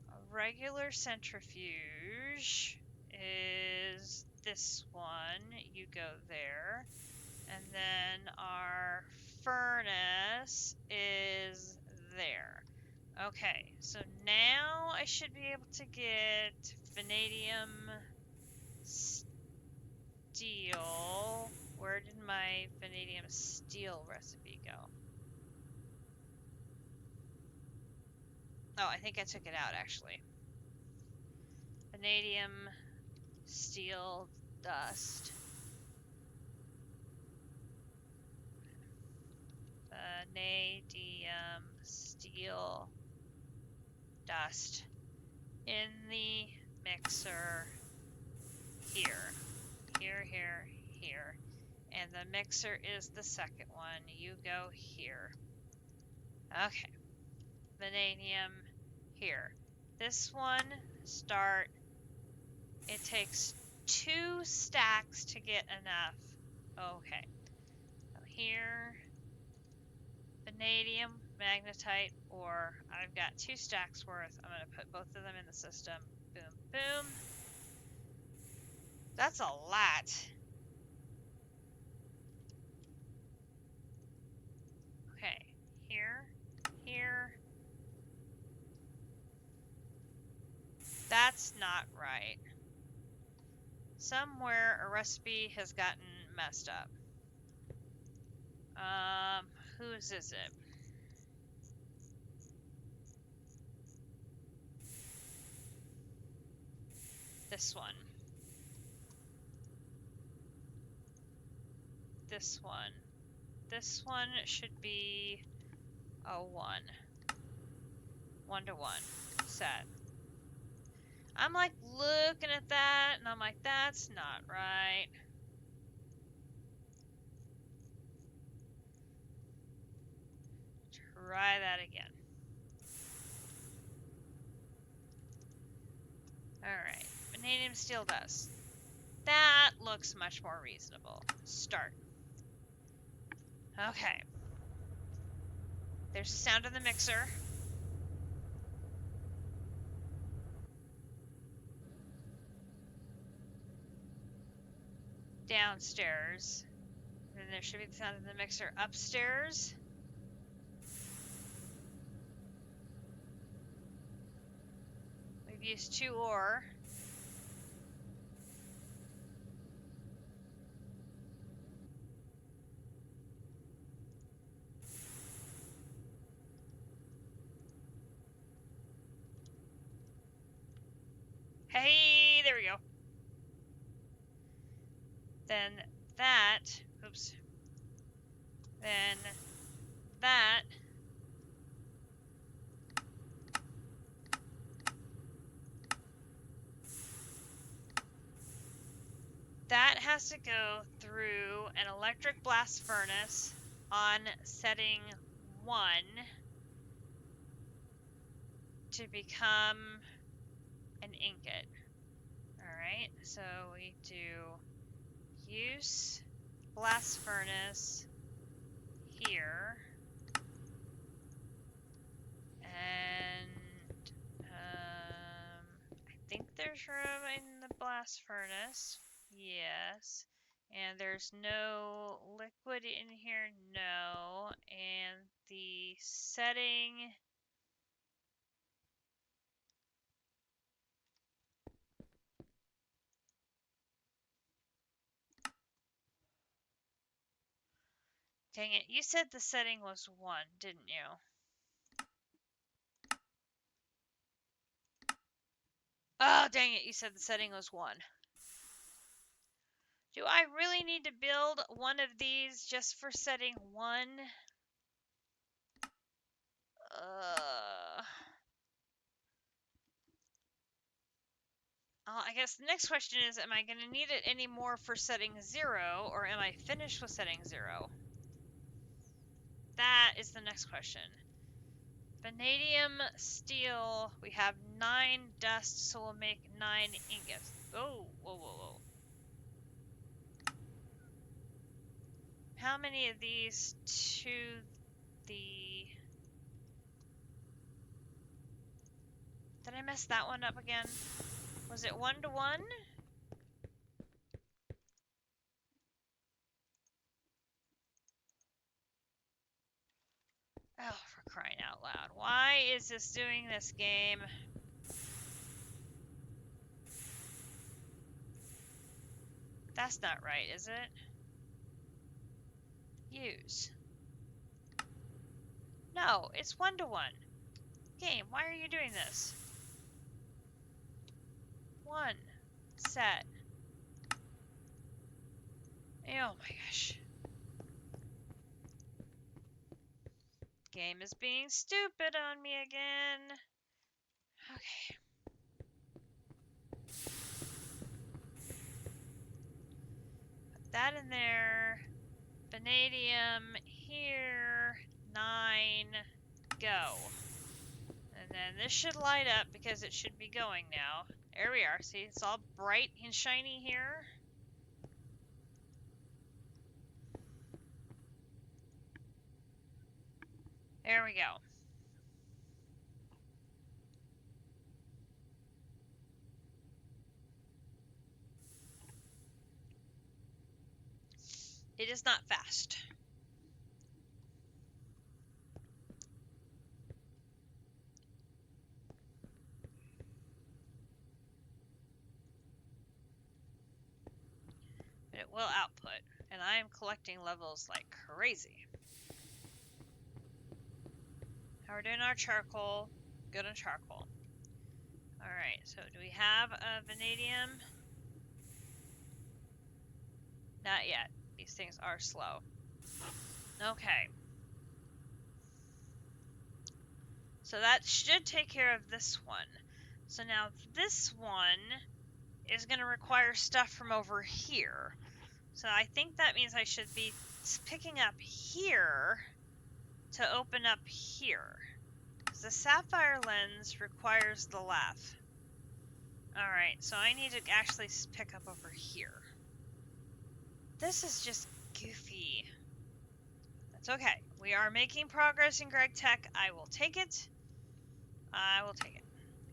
a regular centrifuge is this one. You go there. And then our furnace is there. Okay, so now I should be able to get vanadium steel. Where did my vanadium steel recipe go? Oh, I think I took it out actually. Vanadium steel dust. Vanadium steel dust in the mixer here. Here. And the mixer is the second one. You go here. Okay. Vanadium here. This one, start. It takes 2 stacks to get enough. Okay. So here, vanadium, magnetite, or I've got 2 stacks worth. I'm going to put both of them in the system. Boom, boom. That's a lot. Okay, here. That's not right. Somewhere a recipe has gotten messed up. Whose is it? This one. This one. This one should be a 1. 1-to-1 set. I'm like looking at that and I'm like, that's not right. Try that again. Alright, vanadium steel dust. That looks much more reasonable. Start. Okay. There's the sound of the mixer. Downstairs. And then there should be the sound of the mixer upstairs. We've used 2 ore. Hey, there we go. Then that, oops. Then that. That has to go through an electric blast furnace on setting 1 to become an ingot. Alright, so we do use blast furnace here. And I think there's room in the blast furnace. Yes. And there's no liquid in here. No. And the setting Dang it, you said the setting was 1, didn't you? Oh, dang it, you said the setting was 1. Do I really need to build one of these just for setting 1? I guess the next question is, am I going to need it anymore for setting 0, or am I finished with setting 0? That is the next question. Vanadium, steel, we have 9 dust, so we'll make 9 ingots. Oh, whoa, whoa, whoa. How many of these to the... Did I mess that one up again? Was it 1 to 1? Oh, for crying out loud. Why is this doing this game? That's not right, is it? Use. No, it's 1 to 1. Game, why are you doing this? 1. Set. Oh my gosh. Game is being stupid on me again. Okay. Put that in there. Vanadium here. 9. Go. And then this should light up because it should be going now. There we are. See, it's all bright and shiny here. There we go. It is not fast. But it will output. And I am collecting levels like crazy. How we're doing our charcoal. Good on charcoal. Alright, so do we have a vanadium? Not yet. These things are slow. Okay. So that should take care of this one. So now this one is going to require stuff from over here. So I think that means I should be picking up here to open up here. Because the sapphire lens requires the lath. Alright, so I need to actually pick up over here. This is just goofy. That's okay. We are making progress in GregTech. I will take it. I will take it.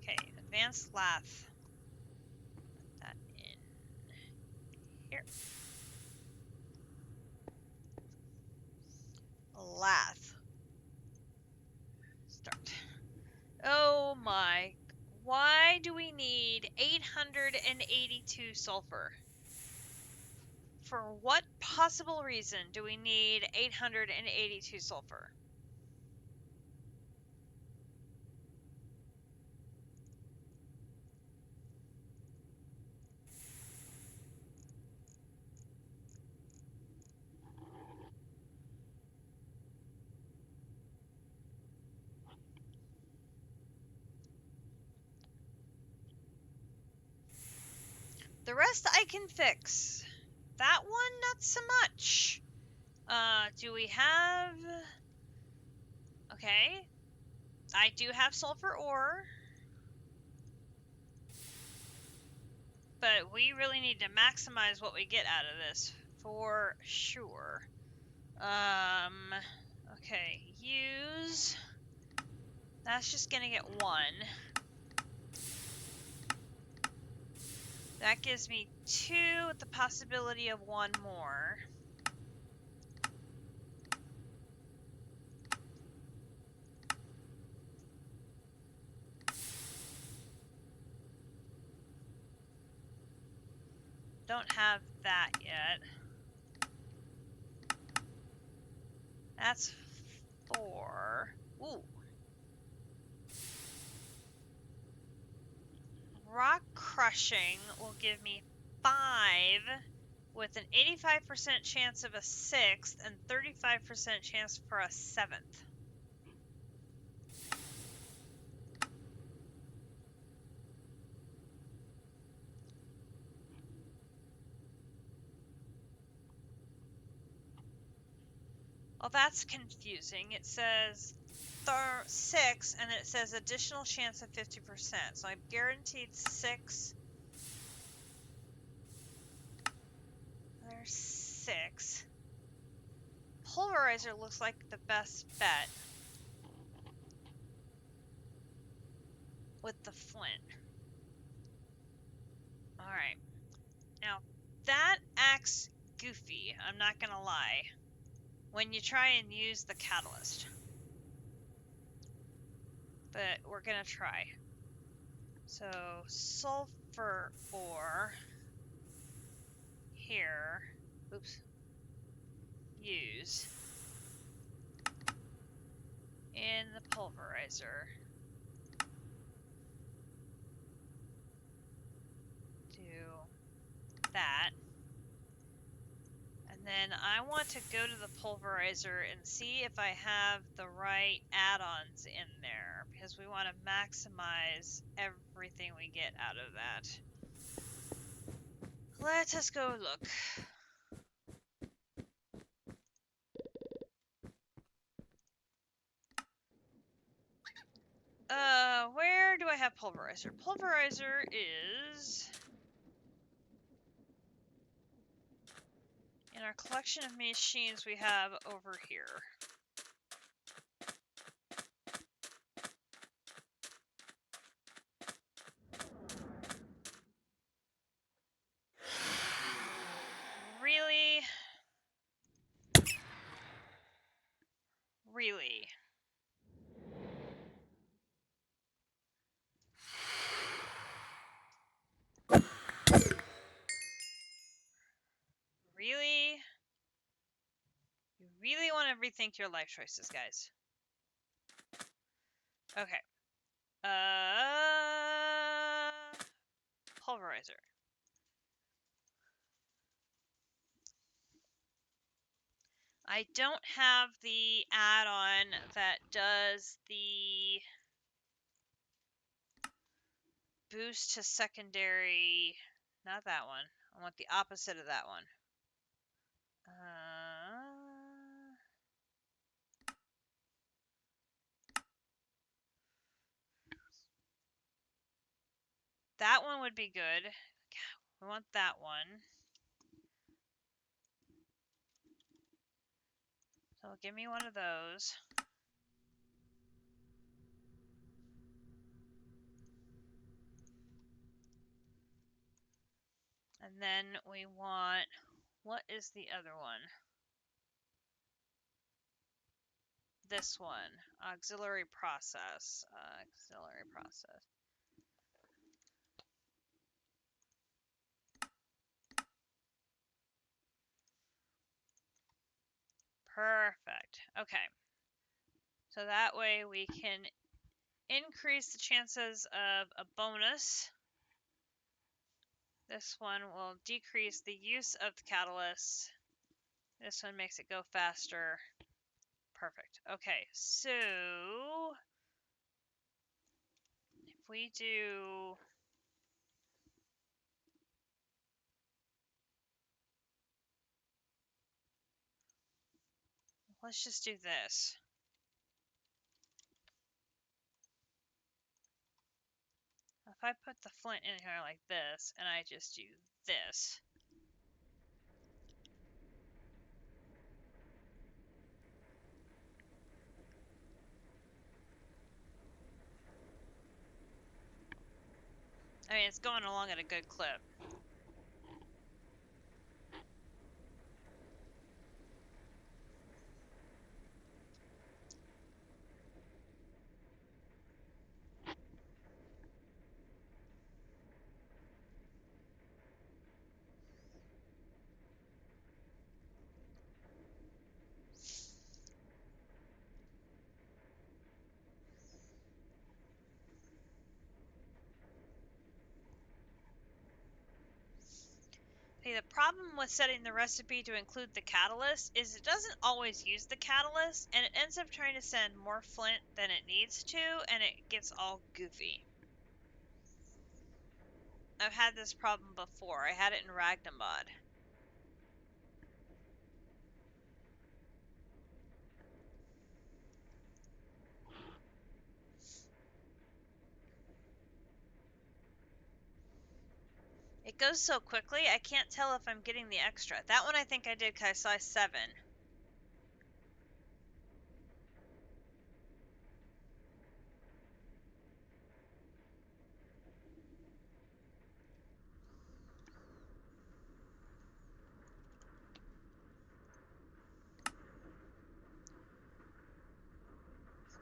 Okay, advanced lath. Put that in here. Lath. Start. Oh my. Why do we need 882 sulfur? For what possible reason do we need 882 sulfur? The rest I can fix. That one, not so much. Do we have... Okay. I do have sulfur ore. But we really need to maximize what we get out of this. For sure. Okay. Use... That's just gonna get 1. That gives me 2 with the possibility of 1 more. Don't have that yet. That's 4. Ooh. Rock crushing will give me 5 with an 85% chance of a 6th and 35% chance for a 7th. Well, that's confusing. It says 6, and then it says additional chance of 50%. So I'm guaranteed 6. There's 6. Pulverizer looks like the best bet with the flint. Alright. Now, that acts goofy, I'm not gonna lie, when you try and use the catalyst. But we're gonna try. So, sulfur ore here. Oops. Use in the pulverizer. Do that. And then I want to go to the pulverizer and see if I have the right add-ons in there, because we want to maximize everything we get out of that. Let us go look. Where do I have pulverizer? Pulverizer is in our collection of machines we have over here. Really? Really? Really? You really want to rethink your life choices, guys. Okay. Pulverizer. I don't have the add-on that does the boost to secondary. Not that one. I want the opposite of that one. That one would be good. We want that one. So give me one of those. And then we want, what is the other one? This one, auxiliary process. Auxiliary process. Perfect. Okay. So that way we can increase the chances of a bonus. This one will decrease the use of the catalyst. This one makes it go faster. Perfect. Okay, so if we do let's just do this. If I put the flint in here like this and I just do this. I mean, it's going along at a good clip. Okay, the problem with setting the recipe to include the catalyst is it doesn't always use the catalyst, and it ends up trying to send more flint than it needs to, and it gets all goofy. I've had this problem before. I had it in Ragnamod. It goes so quickly, I can't tell if I'm getting the extra. That one I think I did because I saw 7.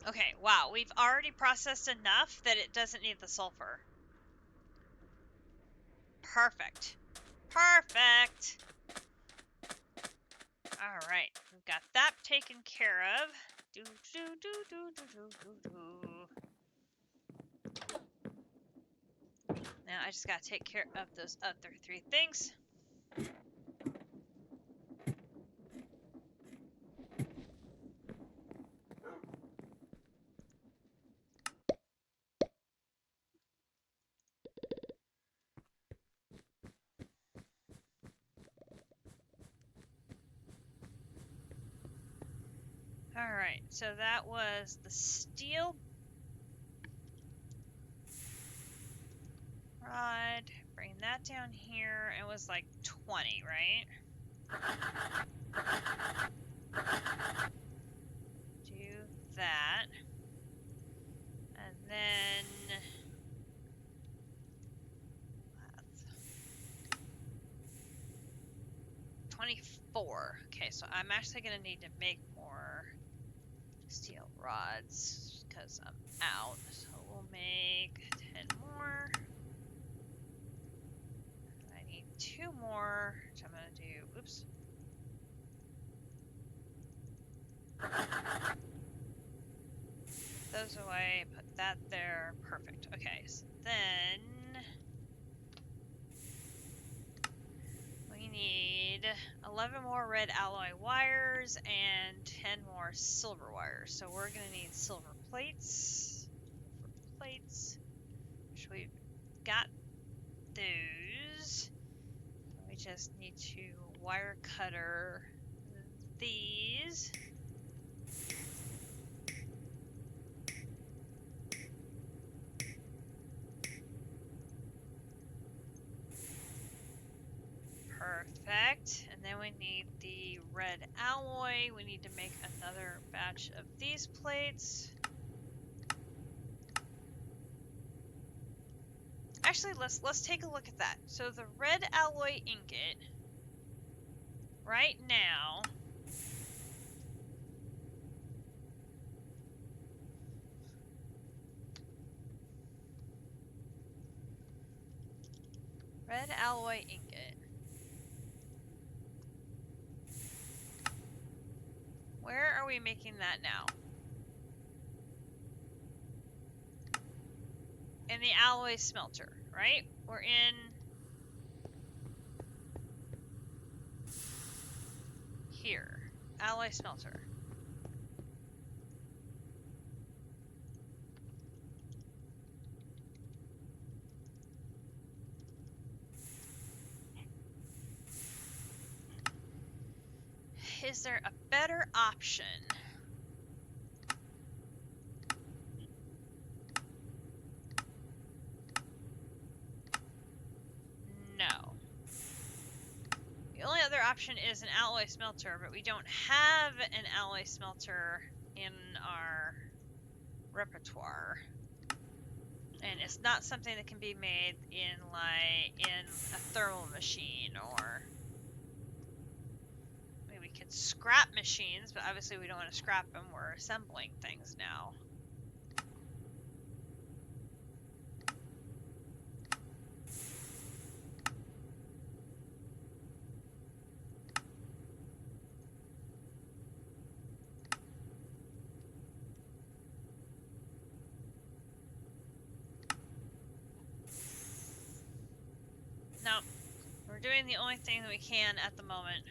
Okay, wow, we've already processed enough that it doesn't need the sulfur. Perfect. Perfect! Alright, we've got that taken care of. Do, do, do, do, do, do, do. Now I just gotta take care of those other 3 things. Alright, so that was the steel rod. Bring that down here. It was like 20, right? Do that. And then... 24. Okay, so I'm actually going to need to make more steel rods because I'm out. So we'll make 10 more. I need 2 more, which I'm going to do. Oops. Those away, put that there. Perfect. Okay, so then we need 11 more red alloy wires and 10 more silver wires. So we're going to need silver plates. Silver plates, which we've got those. We just need to wire cutter these. Perfect. And then we need the red alloy. We need to make another batch of these plates. Actually, let's take a look at that. So the red alloy ingot right now red alloy ingot. Where are we making that now? In the alloy smelter, right? We're in here. Alloy smelter. Is there a better option? No. The only other option is an alloy smelter, but we don't have an alloy smelter in our repertoire. And it's not something that can be made in a thermal machine, or maybe we could scrap machines, but obviously we don't want to scrap them. We're assembling things now. No, we're doing the only thing that we can at the moment.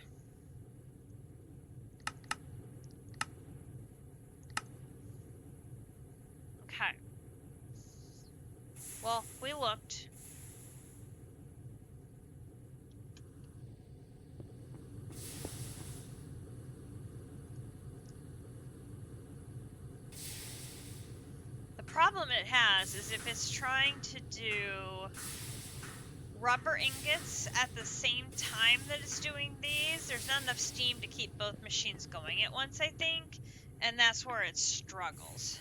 Okay. Well, we looked. The problem it has is if it's trying to do rubber ingots at the same time that it's doing these, there's not enough steam to keep both machines going at once, I think, and that's where it struggles.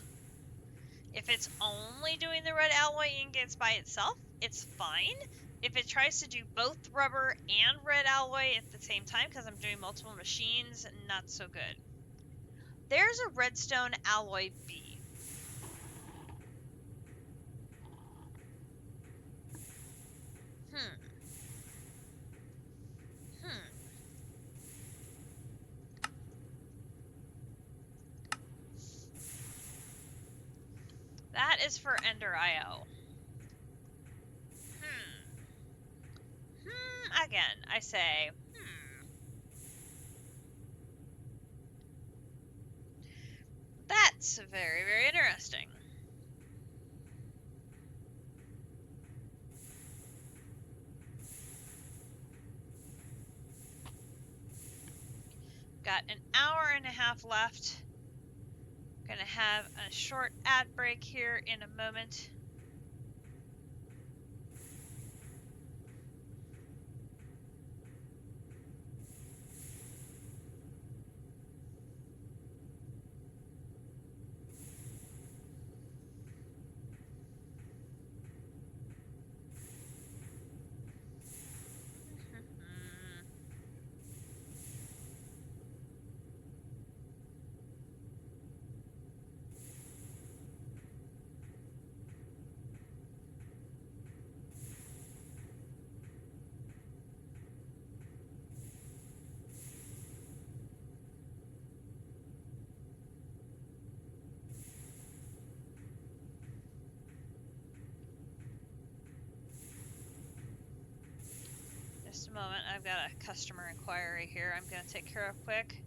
If it's only doing the red alloy ingots by itself, it's fine. If it tries to do both rubber and red alloy at the same time, because I'm doing multiple machines, not so good. There's a redstone alloy B. That is for Ender IO. Again, I say, That's very, very interesting. Got an hour and a half left. Gonna have a short ad break here in a moment. Just a moment, I've got a customer inquiry here I'm gonna take care of quick.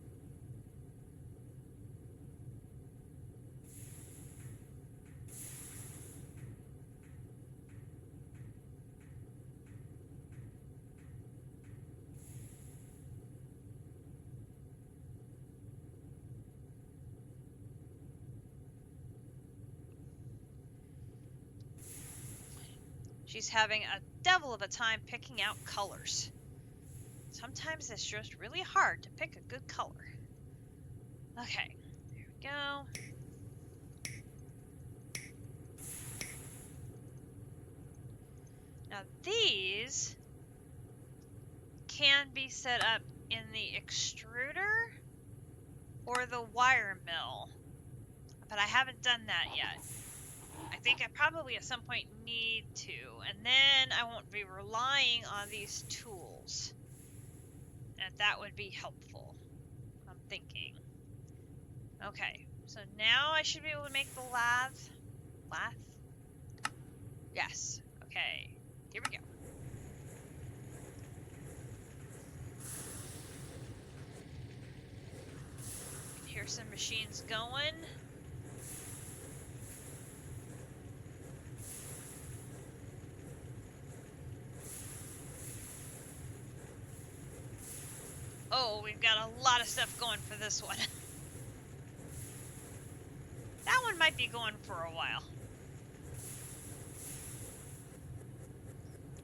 She's having a devil of a time picking out colors. Sometimes it's just really hard to pick a good color. Okay, there we go. Now these can be set up in the extruder or the wire mill, but I haven't done that yet. I think I probably at some point need to, and then I won't be relying on these tools. And that would be helpful, I'm thinking. Okay, so now I should be able to make the lathe. Lathe? Yes, okay, here we go. Here's some machines going. Oh, we've got a lot of stuff going for this one. That one might be going for a while.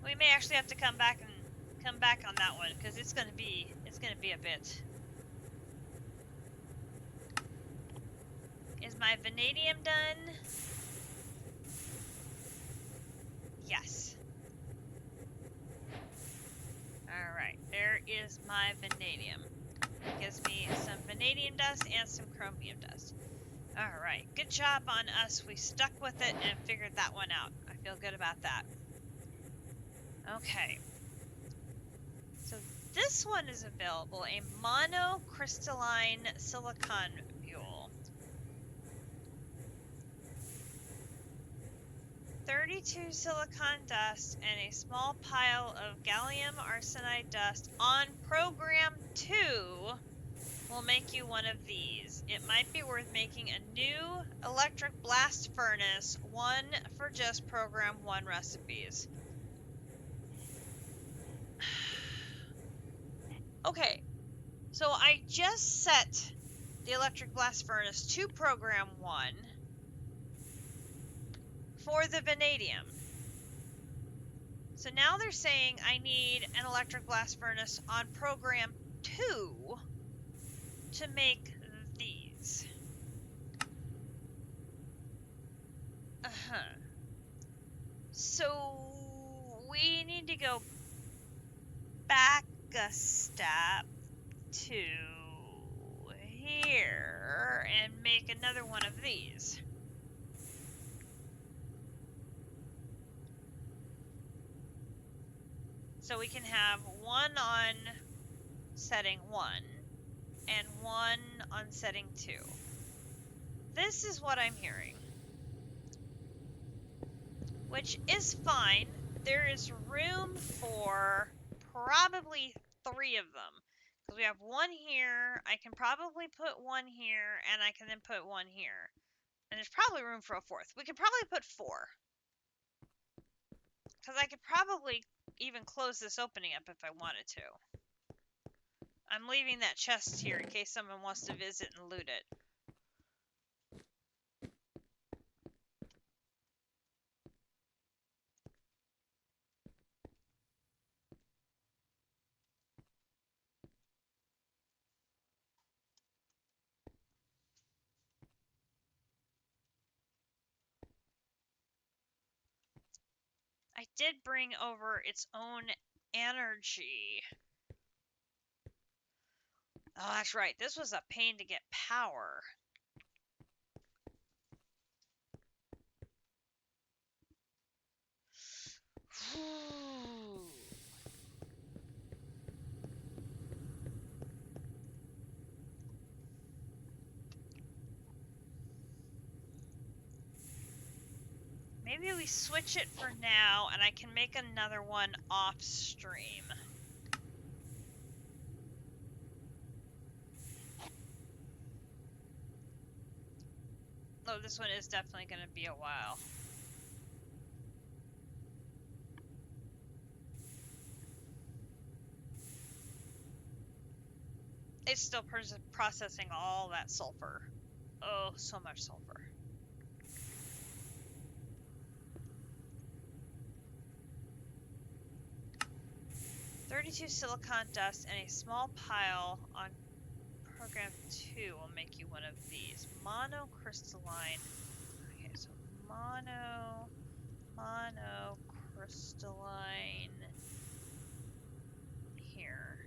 We may actually have to come back on that one because it's gonna be a bit. Is my vanadium done? Yes. Alright, there is my vanadium. It gives me some vanadium dust and some chromium dust. Alright, good job on us. We stuck with it and figured that one out. I feel good about that. Okay. So this one is available, a monocrystalline silicon fuel. 32 silicon dust and a small pile of gallium arsenide dust on program 2 will make you one of these. It might be worth making a new electric blast furnace, one for just program 1 recipes. Okay, so I just set the electric blast furnace to program 1 for the vanadium. So now they're saying I need an electric blast furnace on program 2 to make these. So we need to go back a step to here and make another one of these. So we can have one on setting 1 and one on setting 2. This is what I'm hearing, which is fine. There is room for probably 3 of them. Because we have one here, I can probably put one here, and I can then put one here. And there's probably room for a 4th. We could probably put 4. Because I could probably even close this opening up if I wanted to. I'm leaving that chest here in case someone wants to visit and loot it. I did bring over its own energy. Oh, that's right. This was a pain to get power. Maybe we switch it for now, and I can make another one off stream. Oh, this one is definitely going to be a while. It's still processing all that sulfur. Oh, so much sulfur. "32 silicon dust and a small pile on program 2 will make you one of these. Monocrystalline." Okay, so monocrystalline here.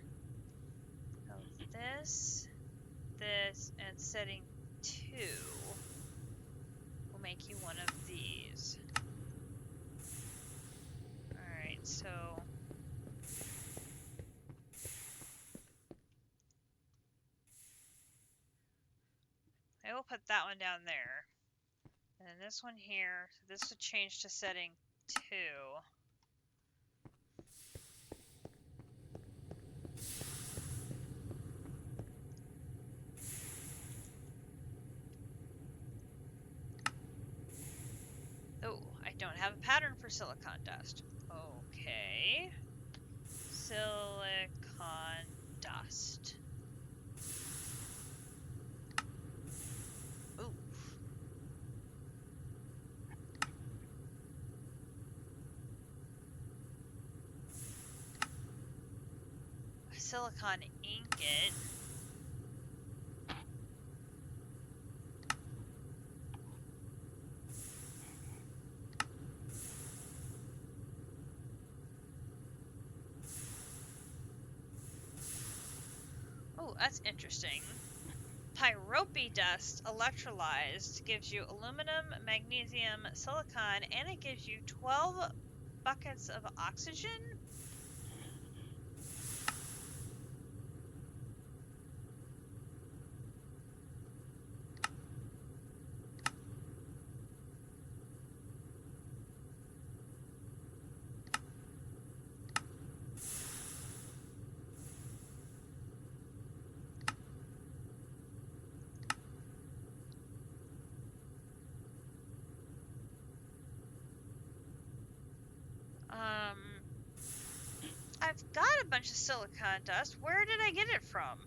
So this, and setting 2 will make you one of these. Alright, so I will put that one down there. And then this one here, so this would change to setting 2. Oh, I don't have a pattern for silicon dust. Okay. Silicon dust. Ooh. A silicon ingot. Oh, that's interesting. Pyrope dust electrolyzed gives you aluminum, magnesium, silicon, and it gives you 12 buckets of oxygen. I've got a bunch of silicon dust. Where did I get it from?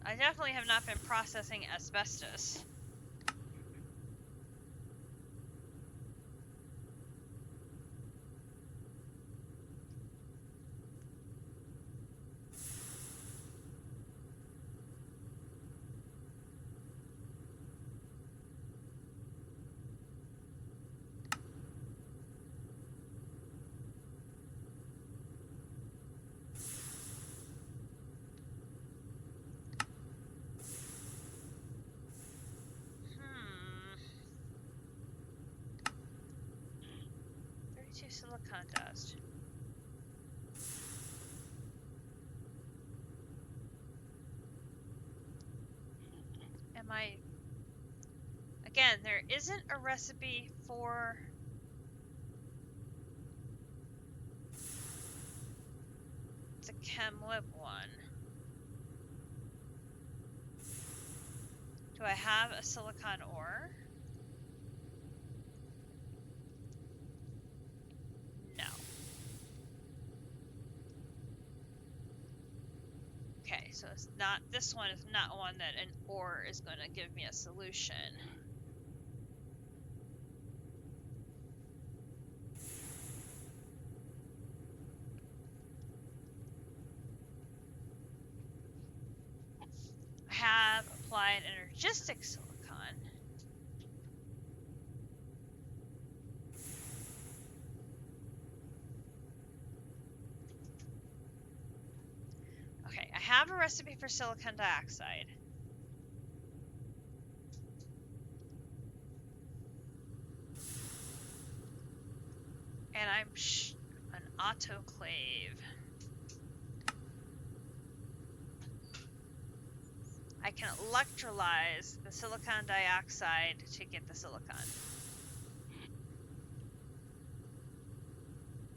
I definitely have not been processing asbestos. Hmm. 32 silicon dust. Am I... Again, there isn't a recipe for... the ChemLib one. Do I have a silicon ore? No. Okay, so it's not, this one is not one that an ore is going to give me a solution. I have applied energistic silicon. Okay, I have a recipe for silicon dioxide. And I'm an autoclave. I can electrolyze the silicon dioxide to get the silicon.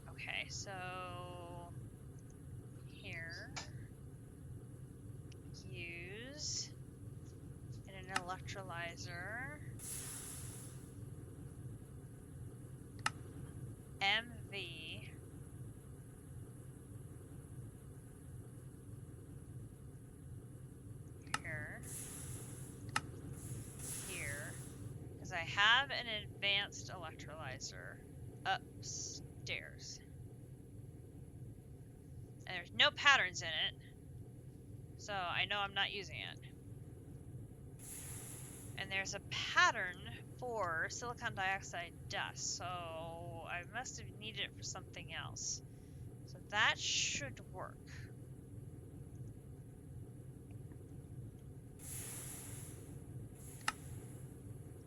Okay, so here, use in an electrolyzer, MV, here, because I have an advanced electrolyzer upstairs. And there's no patterns in it, so I know I'm not using it. And there's a pattern for silicon dioxide dust, so I must have needed it for something else. So that should work.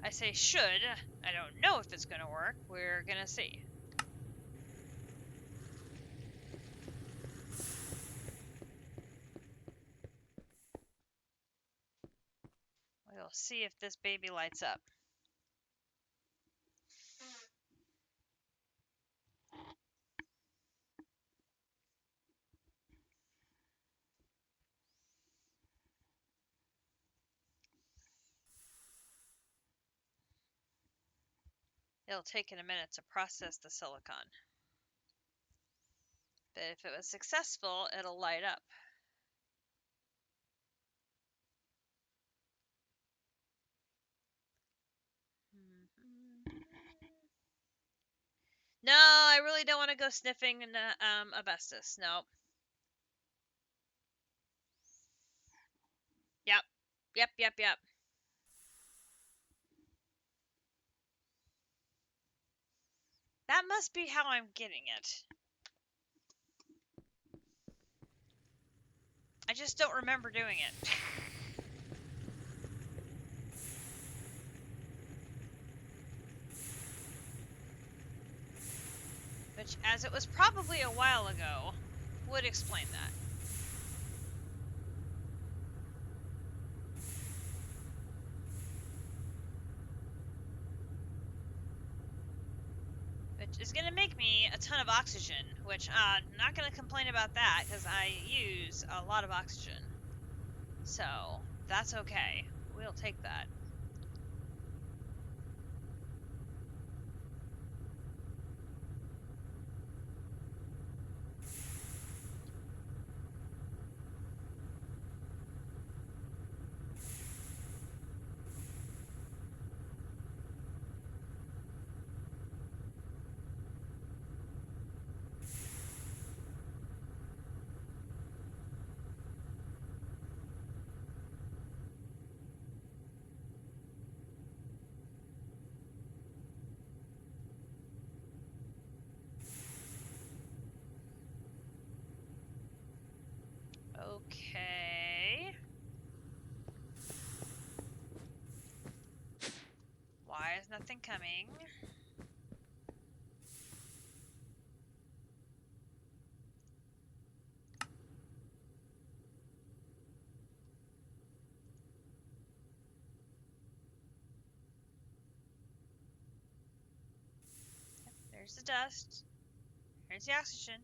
I say should, I don't know if it's gonna work, we're gonna see. We'll see if this baby lights up. It'll take it a minute to process the silicon. But if it was successful, it'll light up. No, I really don't want to go sniffing asbestos. Nope. Yep. That must be how I'm getting it. I just don't remember doing it. Which, as it was probably a while ago, would explain that. Which is going to make me a ton of oxygen, which I'm not going to complain about that, because I use a lot of oxygen. So, That's okay. We'll take that. Okay. Why is nothing coming? There's the dust. Here's the oxygen.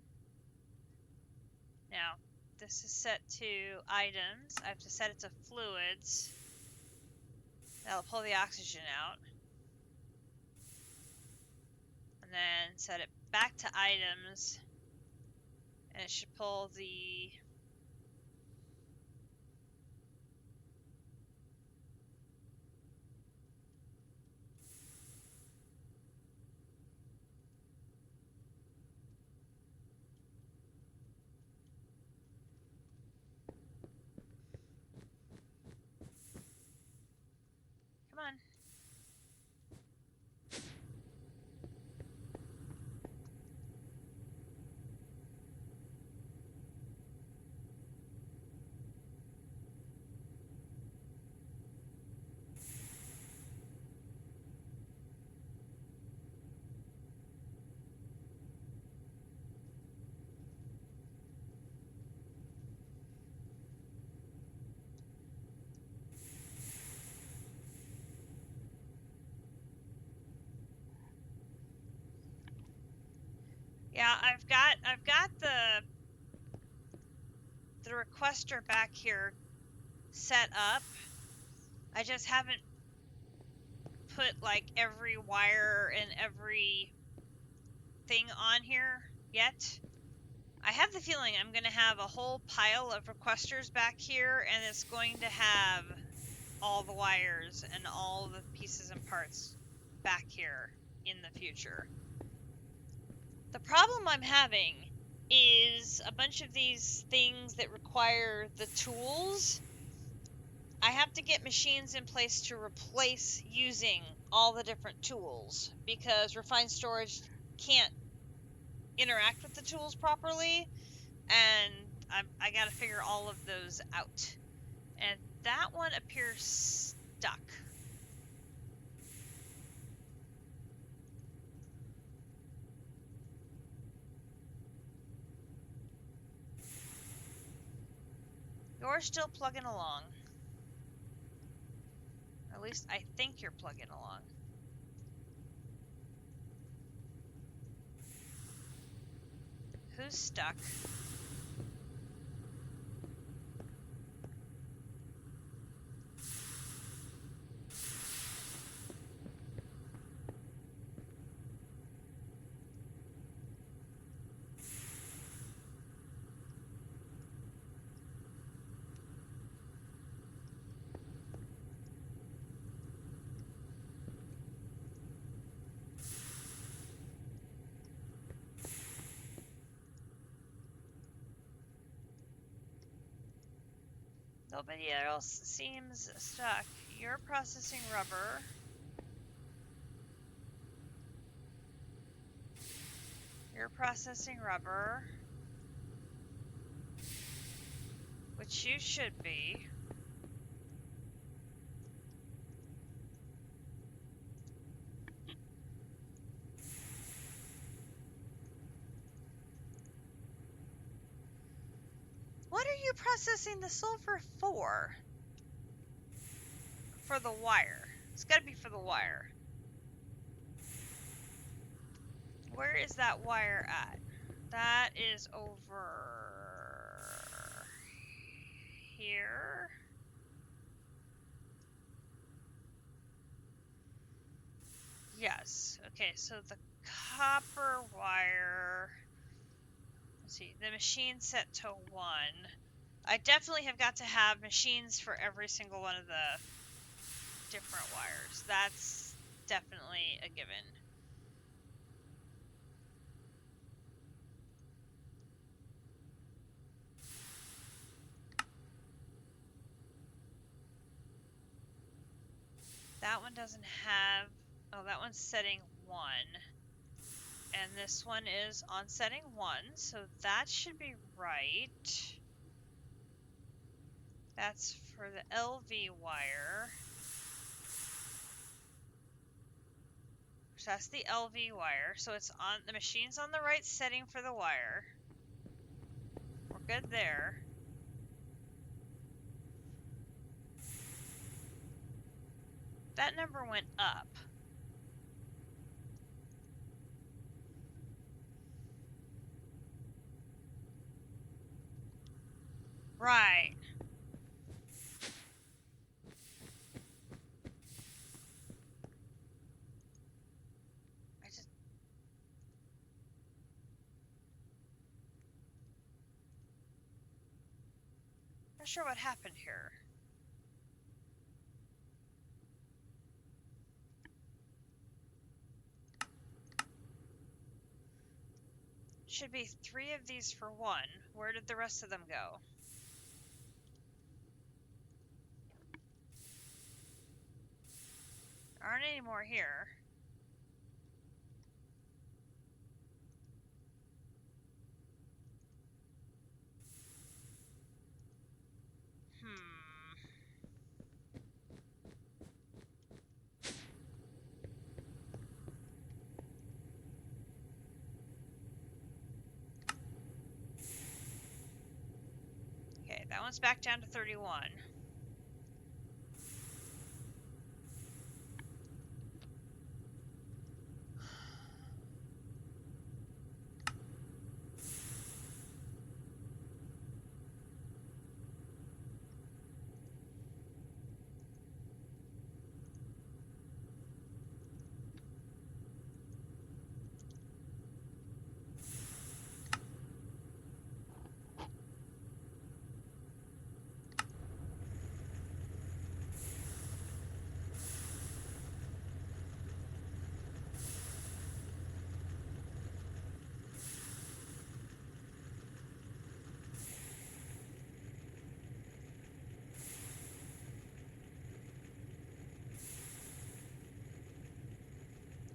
Now, this is set to items. I have to set it to fluids. That'll pull the oxygen out. And then set it back to items. And it should pull the... Come on. Yeah, I've got the requester back here set up. I just haven't put like every wire and every thing on here yet. I have the feeling I'm going to have a whole pile of requesters back here, and it's going to have all the wires and all the pieces and parts back here in the future. The problem I'm having is a bunch of these things that require the tools. I have to get machines in place to replace using all the different tools because refined storage can't interact with the tools properly, and I gotta figure all of those out. And that one appears stuck. You're still plugging along. Or at least I think you're plugging along. Who's stuck? Nobody else seems stuck. You're processing rubber. You're processing rubber. Which you should be. What are you processing the sulfur for? For the wire. It's gotta be for the wire. Where is that wire at? That is over here. Yes. Okay, so the copper wire. Let's see. The machine set to 1. I definitely have got to have machines for every single one of the different wires. That's definitely a given. That one doesn't have... Oh, that one's setting 1. And this one is on setting 1, so that should be right. That's for the LV wire. So that's the LV wire. So it's on... The machine's on the right setting for the wire. We're good there. That number went up. Right. I just... Not sure what happened here. Should be 3 of these for 1. Where did the rest of them go? Aren't any more here. Okay, that one's back down to 31.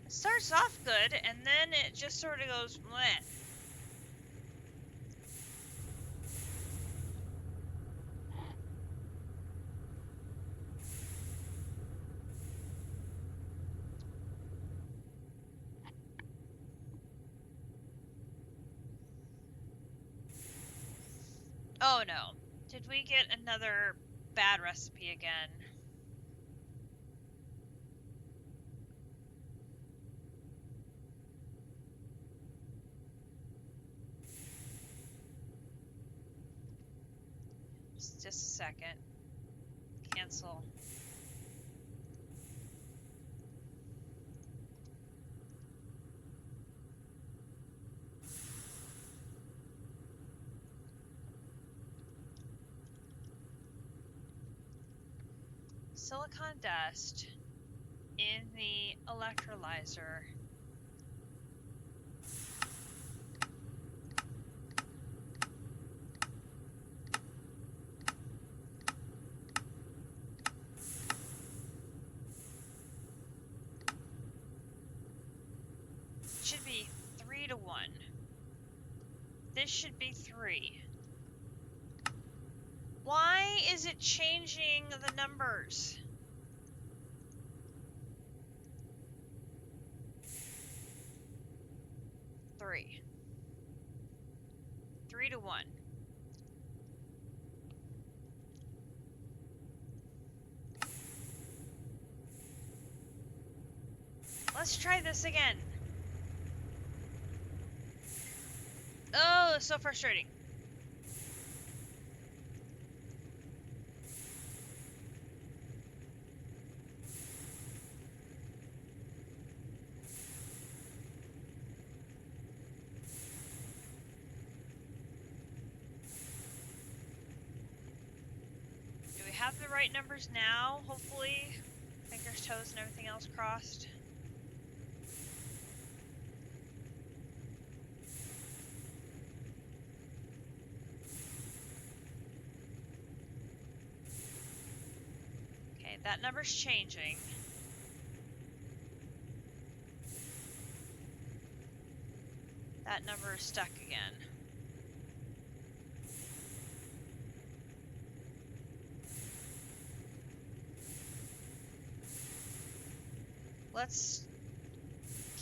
It starts off good, and then it just sort of goes bleh. Oh no. Did we get another bad recipe again? Just a second. Cancel. Silicon dust in the electrolyzer. Should be 3 to 1. This should be 3. Why is it changing the numbers? Three to 1. Let's try this again. Oh, it's so frustrating. have the right numbers now, hopefully. Fingers, toes, and everything else crossed. Okay, that number's changing. That number is stuck again. Let's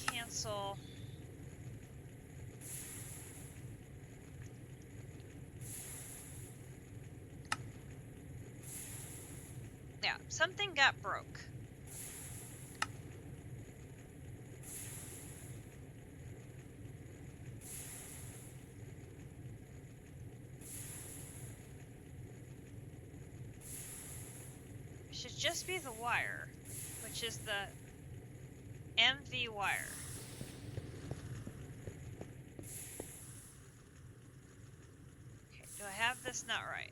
cancel. Yeah, something got broke. It should just be the wire, which is the MV wire. Okay, do I have this not right?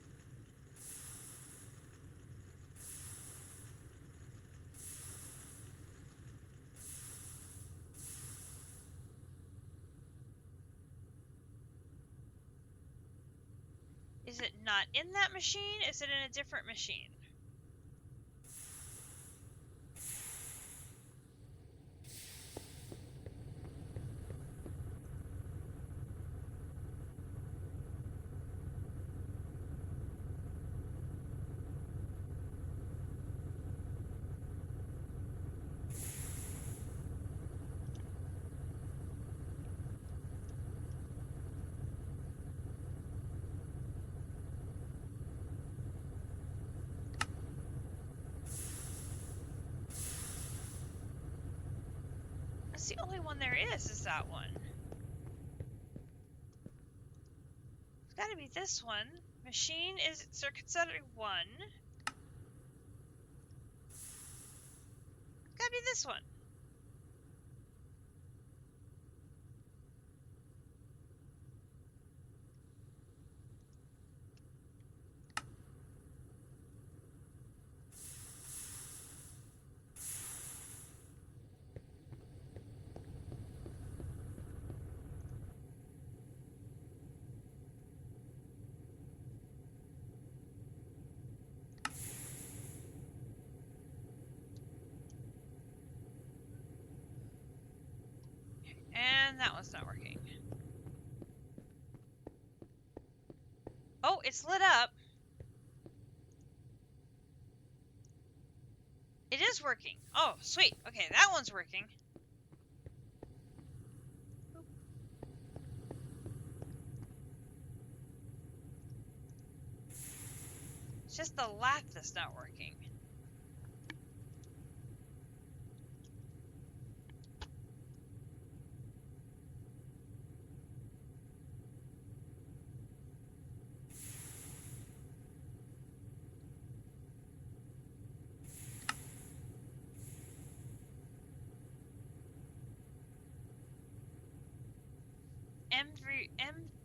Is it not in that machine? Is it in a different machine? That's the only one there is that one. It's gotta be this one. Machine is circuit setting 1. It's gotta be this one. And that one's not working. Oh, it's lit up. It is working. Oh, sweet. Okay, that one's working. It's just the latch that's not working.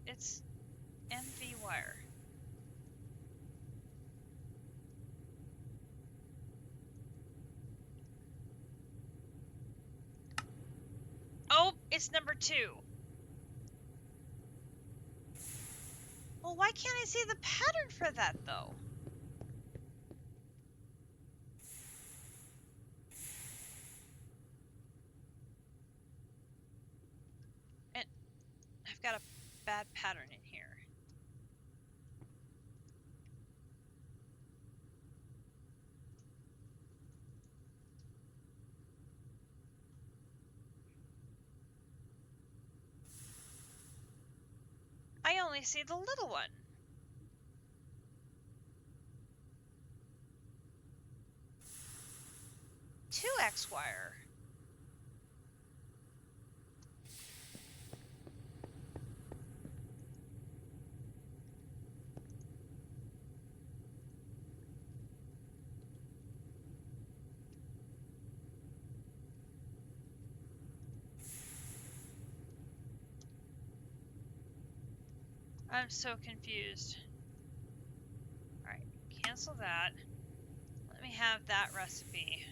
It's MV wire. Oh, it's number 2. Well, why can't I see the pattern for that, though? And I've got a bad pattern in here. I only see the little one. Two X wire. I'm so confused. Alright, cancel that. me have that recipe.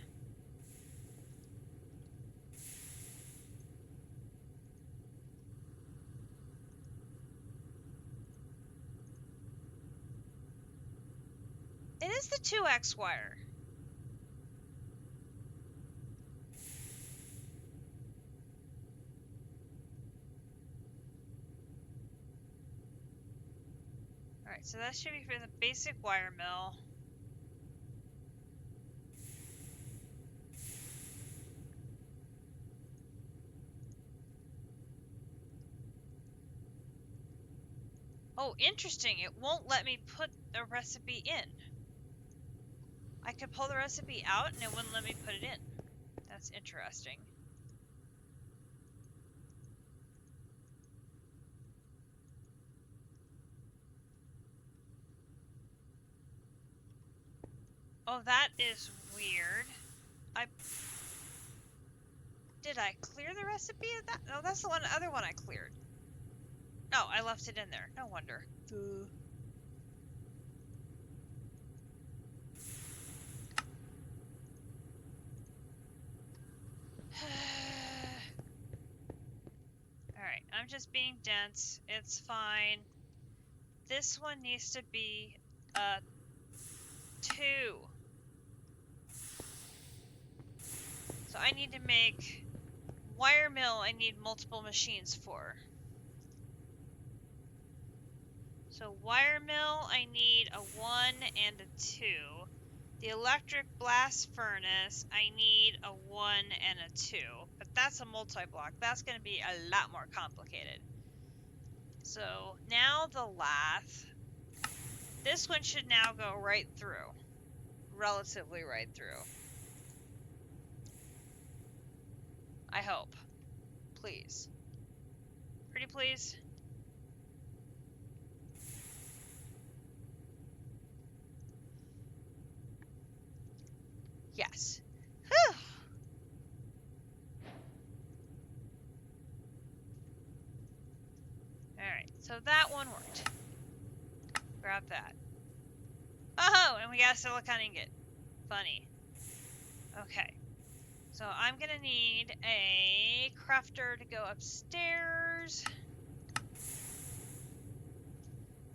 It is the 2x wire. Alright, so that should be for the basic wire mill. Oh, interesting. It won't let me put the recipe in. I could pull the recipe out and it wouldn't let me put it in. That's interesting. Oh, that is weird. Did I clear the recipe of that? No, that's the other one I cleared. Oh, I left it in there. No wonder. Alright, I'm just being dense. It's fine. This one needs to be a 2. So I need to make wire mill. I need multiple machines for. So wire mill, I need a 1 and a 2. The electric blast furnace, I need a 1 and a 2. But that's a multi-block. That's going to be a lot more complicated. So now the lath. This one should now go right through. Relatively right through. I hope. Please. Pretty please. Yes. Whew. Alright, so that one worked. Grab that. Oh, and we got a silicon ingot. Funny. Okay. So I'm gonna need a crafter to go upstairs.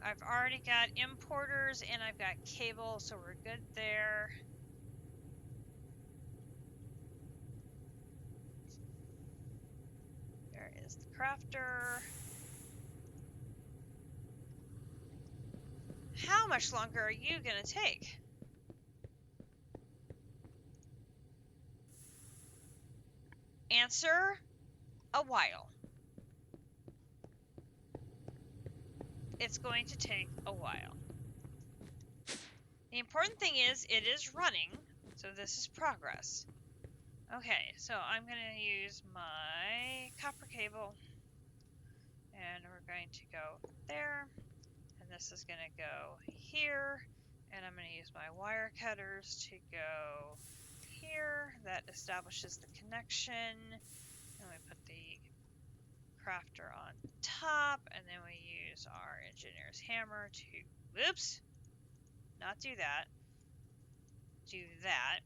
I've already got importers and I've got cable, so we're good there. There is the crafter. How much longer are you gonna take? Answer, a while. It's going to take a while. The important thing is it is running, so this is progress. Okay, so I'm going to use my copper cable, and we're going to go there, and this is going to go here, and I'm going to use my wire cutters to go here. That establishes the connection, and we put the crafter on top, and then we use our engineer's hammer to, oops, not do that, do that.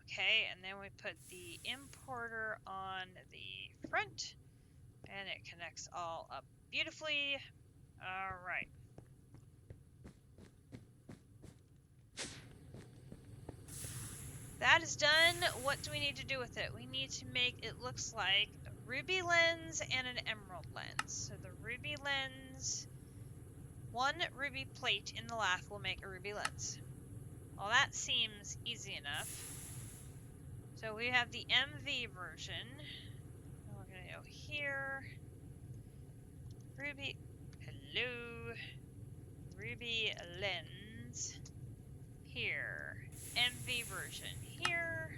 Okay, and then we put the importer on the front, and it connects all up beautifully. All right. That is done. What do we need to do with it? We need to make it looks like a ruby lens and an emerald lens. So the ruby lens, one ruby plate in the lathe will make a ruby lens. Well, that seems easy enough. So we have the MV version. We're going to go here. Ruby, hello. Ruby lens here. MV version here.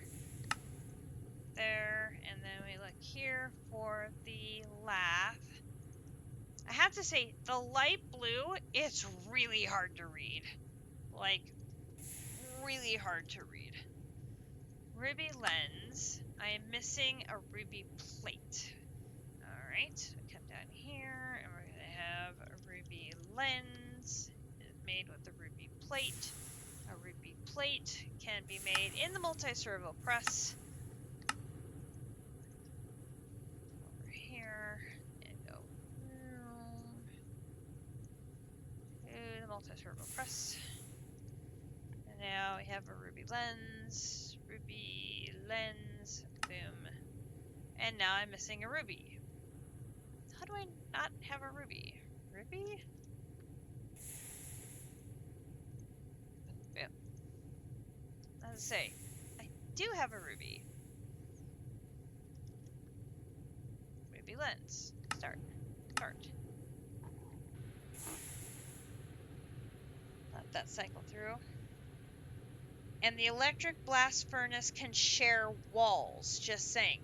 There. And then we look here for the lathe. I have to say, the light blue, it's really hard to read. Like, really hard to read. Ruby lens. I am missing a ruby plate. Alright, we come down here and we're going to have a ruby lens made with a ruby plate. A ruby plate can be made in the multi-servo press. Over here and go to the multi-servo press. And now we have a ruby lens, boom. And now I'm missing a ruby. How do I not have a ruby? Ruby? Boom. As I say, I do have a ruby. Ruby lens. Start. Let that cycle through. And the electric blast furnace can share walls, just saying.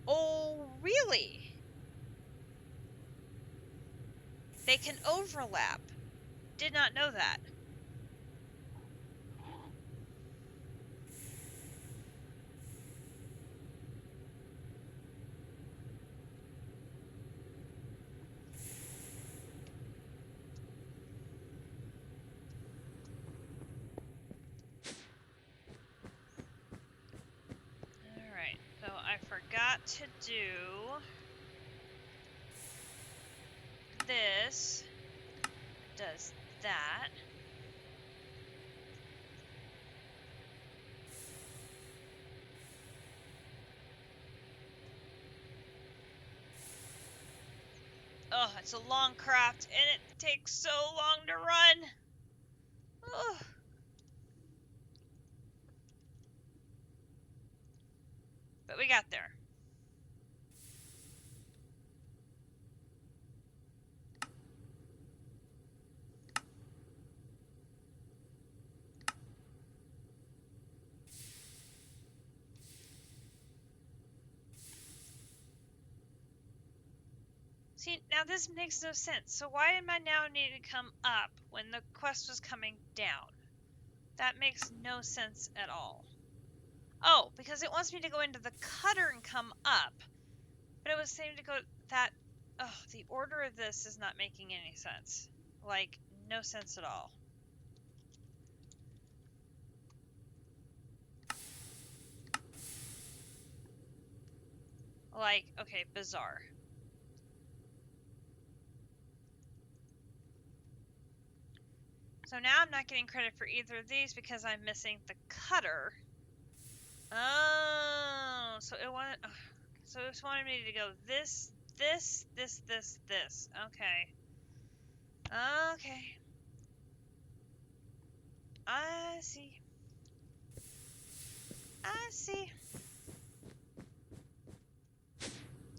Oh, really? They can overlap. Did not know that. Alright, so I forgot to do this. Does that. Oh, it's a long craft, and it takes so long to run. Ugh. But we got there. See, now this makes no sense. So why am I now needing to come up when the quest was coming down? That makes no sense at all. Oh, because it wants me to go into the cutter and come up. But it was saying to go that... Oh, the order of this is not making any sense. Like, no sense at all. Like, okay, bizarre. So now I'm not getting credit for either of these because I'm missing the cutter. Oh, so it wanted... So it just wanted me to go this. Okay. Okay. I see.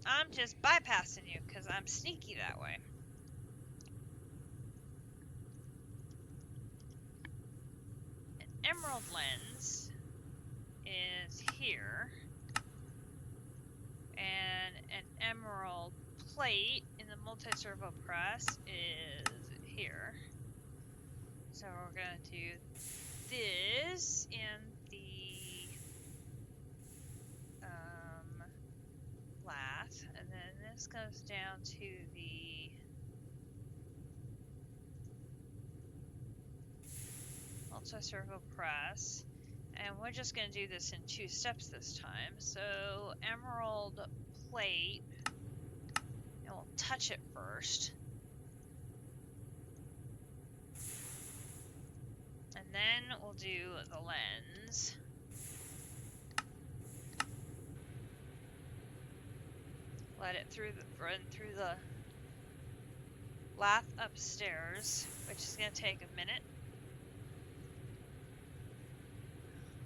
I'm just bypassing you because I'm sneaky that way. An emerald lens is here. And an emerald plate in the multi-servo press is here. So we're going to do this in the lathe, and then this goes down to the multi-servo press, and we're just going to do this in 2 steps this time. So emerald plate, and we'll touch it first. And then we'll do the lens. Let it run through the lathe upstairs, which is going to take a minute.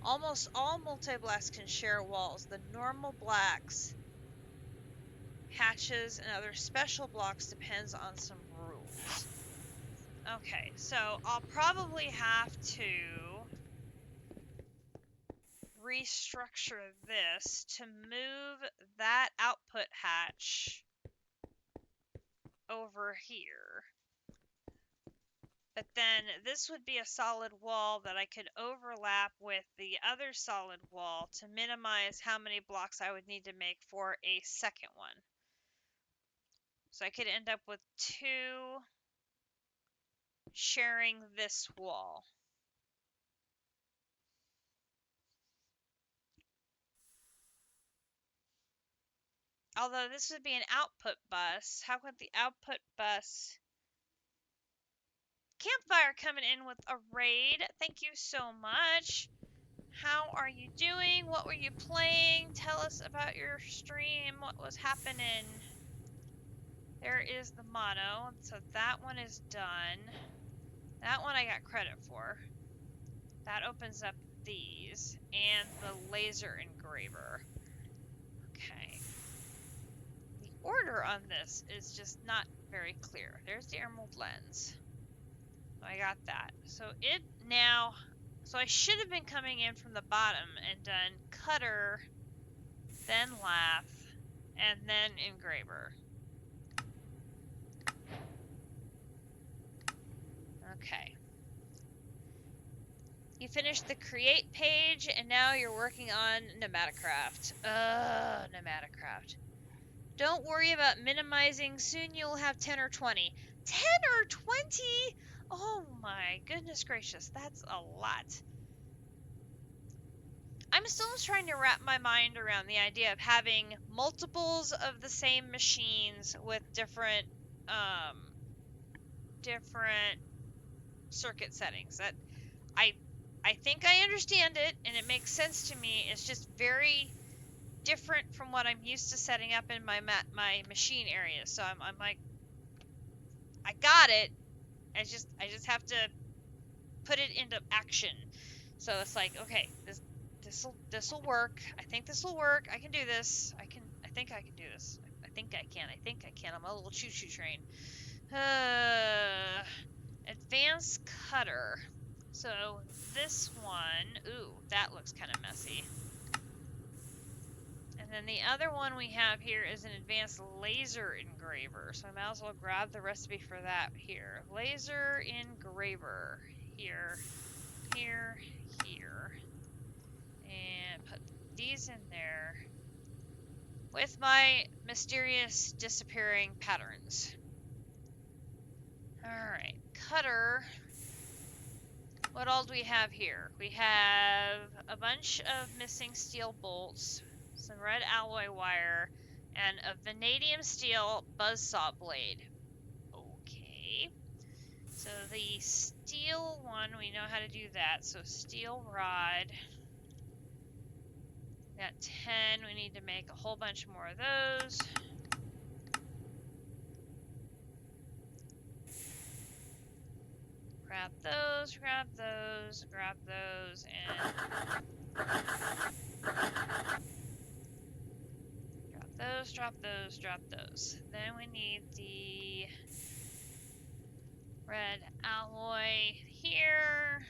Almost all multi-blacks can share walls. The normal blacks, hatches, and other special blocks depends on some rules. Okay, so I'll probably have to restructure this to move that output hatch over here. But then this would be a solid wall that I could overlap with the other solid wall to minimize how many blocks I would need to make for a second one. So I could end up with 2 sharing this wall. Although this would be an output bus. How could the output bus... Campfire coming in with a raid. Thank you so much. How are you doing? What were you playing? Tell us about your stream. What was happening? There is the motto. So that one is done. That one I got credit for. That opens up these. And the laser engraver. Okay. The order on this is just not very clear. There's the emerald lens. I got that. So it now... So I should have been coming in from the bottom and done cutter, then lath, and then engraver. Okay. You finished the create page, and now you're working on Pneumaticraft. Pneumaticraft. Don't worry about minimizing. Soon you'll have 10 or 20. 10 or 20? Oh my goodness gracious, that's a lot. I'm still trying to wrap my mind around the idea of having multiples of the same machines with different circuit settings. That I think I understand it and it makes sense to me. It's just very different from what I'm used to setting up in my machine area. So I'm like, I got it. I just have to put it into action. So it's like, okay, this'll work. I think this will work. I can do this. I think I can do this. I think I can. I'm a little choo-choo train. Advanced cutter. So this one, ooh, that looks kind of messy. And then the other one we have here is an advanced laser engraver. So I might as well grab the recipe for that here. Laser engraver. Here. And put these in there with my mysterious disappearing patterns. Alright, cutter. What all do we have here? We have a bunch of missing steel bolts, some red alloy wire, and a vanadium steel buzzsaw blade. Okay. So the steel one, we know how to do that. So steel rod. Got 10. We need to make a whole bunch more of those. Grab those, and drop those. Then we need the red alloy here.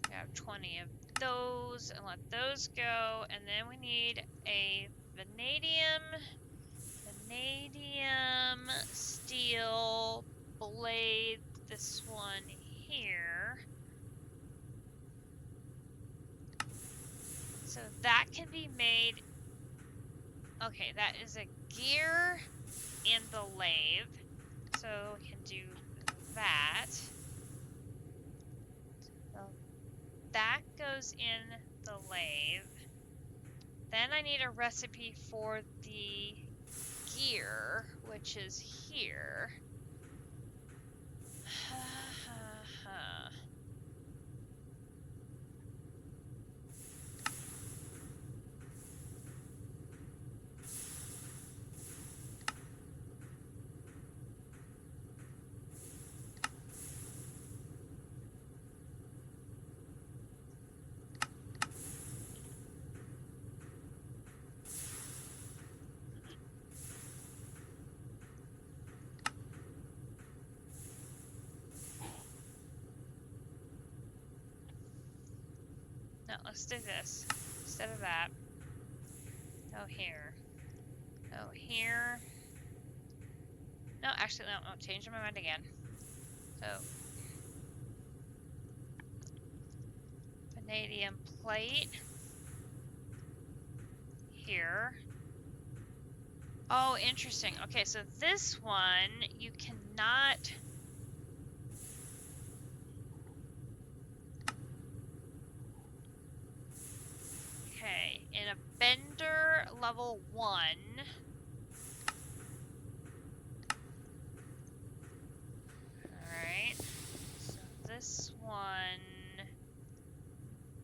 Grab 20 of those and let those go. And then we need a vanadium steel blade. This one here. So that can be made. Okay, that is a gear in the lathe. So we can do that. So that goes in the lathe. Then I need a recipe for the gear, which is here. No, let's do this instead of that. Go here. Go here. No, actually, no, I'll change my mind again. So, vanadium plate. Here. Oh, interesting. Okay, so this one, you cannot... Okay, in a bender level 1, this one,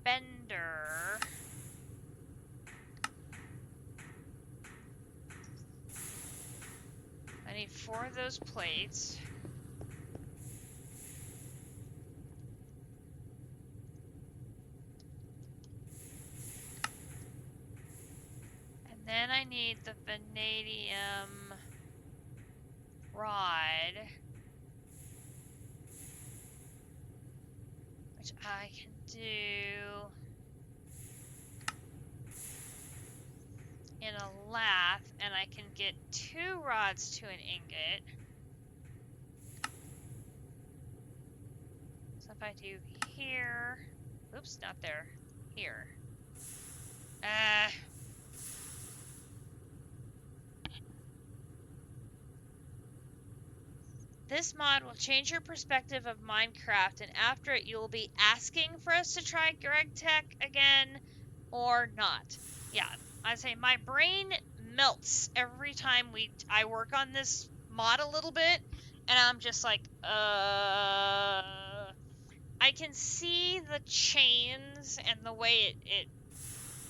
bender. I need 4 of those plates. And then I need the vanadium rod, which I can do in a lathe, and I can get 2 rods to an ingot. So if I do here, oops, not there, here. This mod will change your perspective of Minecraft, and after it, you will be asking for us to try GregTech again or not. Yeah, I say my brain melts every time I work on this mod a little bit, and I'm just like, I can see the chains and the way it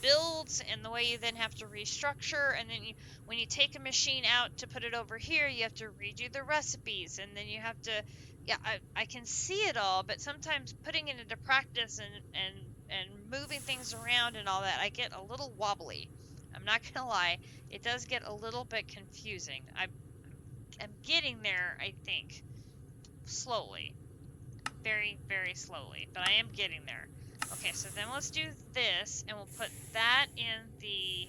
builds and the way you then have to restructure, and then when you take a machine out to put it over here, you have to redo the recipes, and then you have to, yeah, I can see it all, but sometimes putting it into practice and moving things around and all that, I get a little wobbly. I'm not gonna lie, it does get a little bit confusing. I'm getting there, I think, slowly, very, very slowly, but I am getting there. Okay, so then let's do this, and we'll put that in the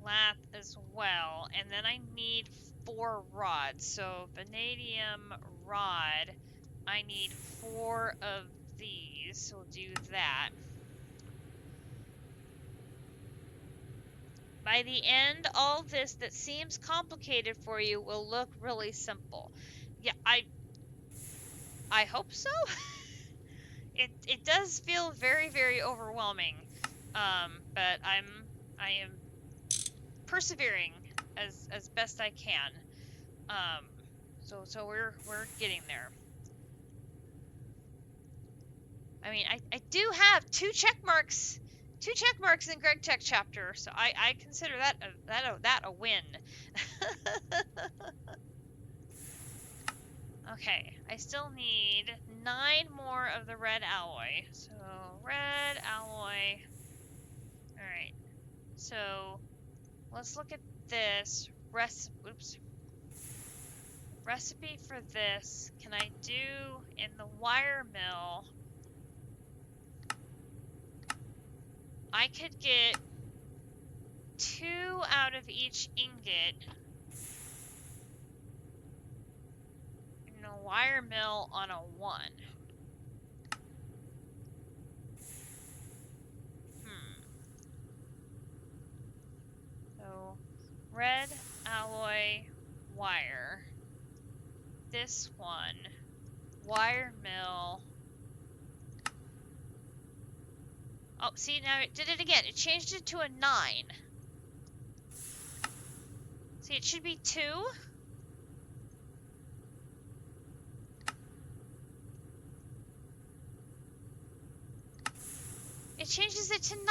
lathe as well, and then I need 4 rods. So vanadium rod, I need 4 of these, so we'll do that. By the end, all this that seems complicated for you will look really simple. Yeah, I hope so. It does feel very, very overwhelming, but I am persevering as best I can. So we're getting there. I mean, I do have 2 check marks in GregTech chapter, so I consider that a win. Okay, I still need 9 more of the red alloy. So red alloy. All right. So let's look at this recipe for this. Can I do in the wire mill? I could get 2 out of each ingot in a wire mill on a 1. So red alloy wire. This one, wire mill. Oh, see, now it did it again. It changed it to a 9. See, it should be 2. It changes it to 9.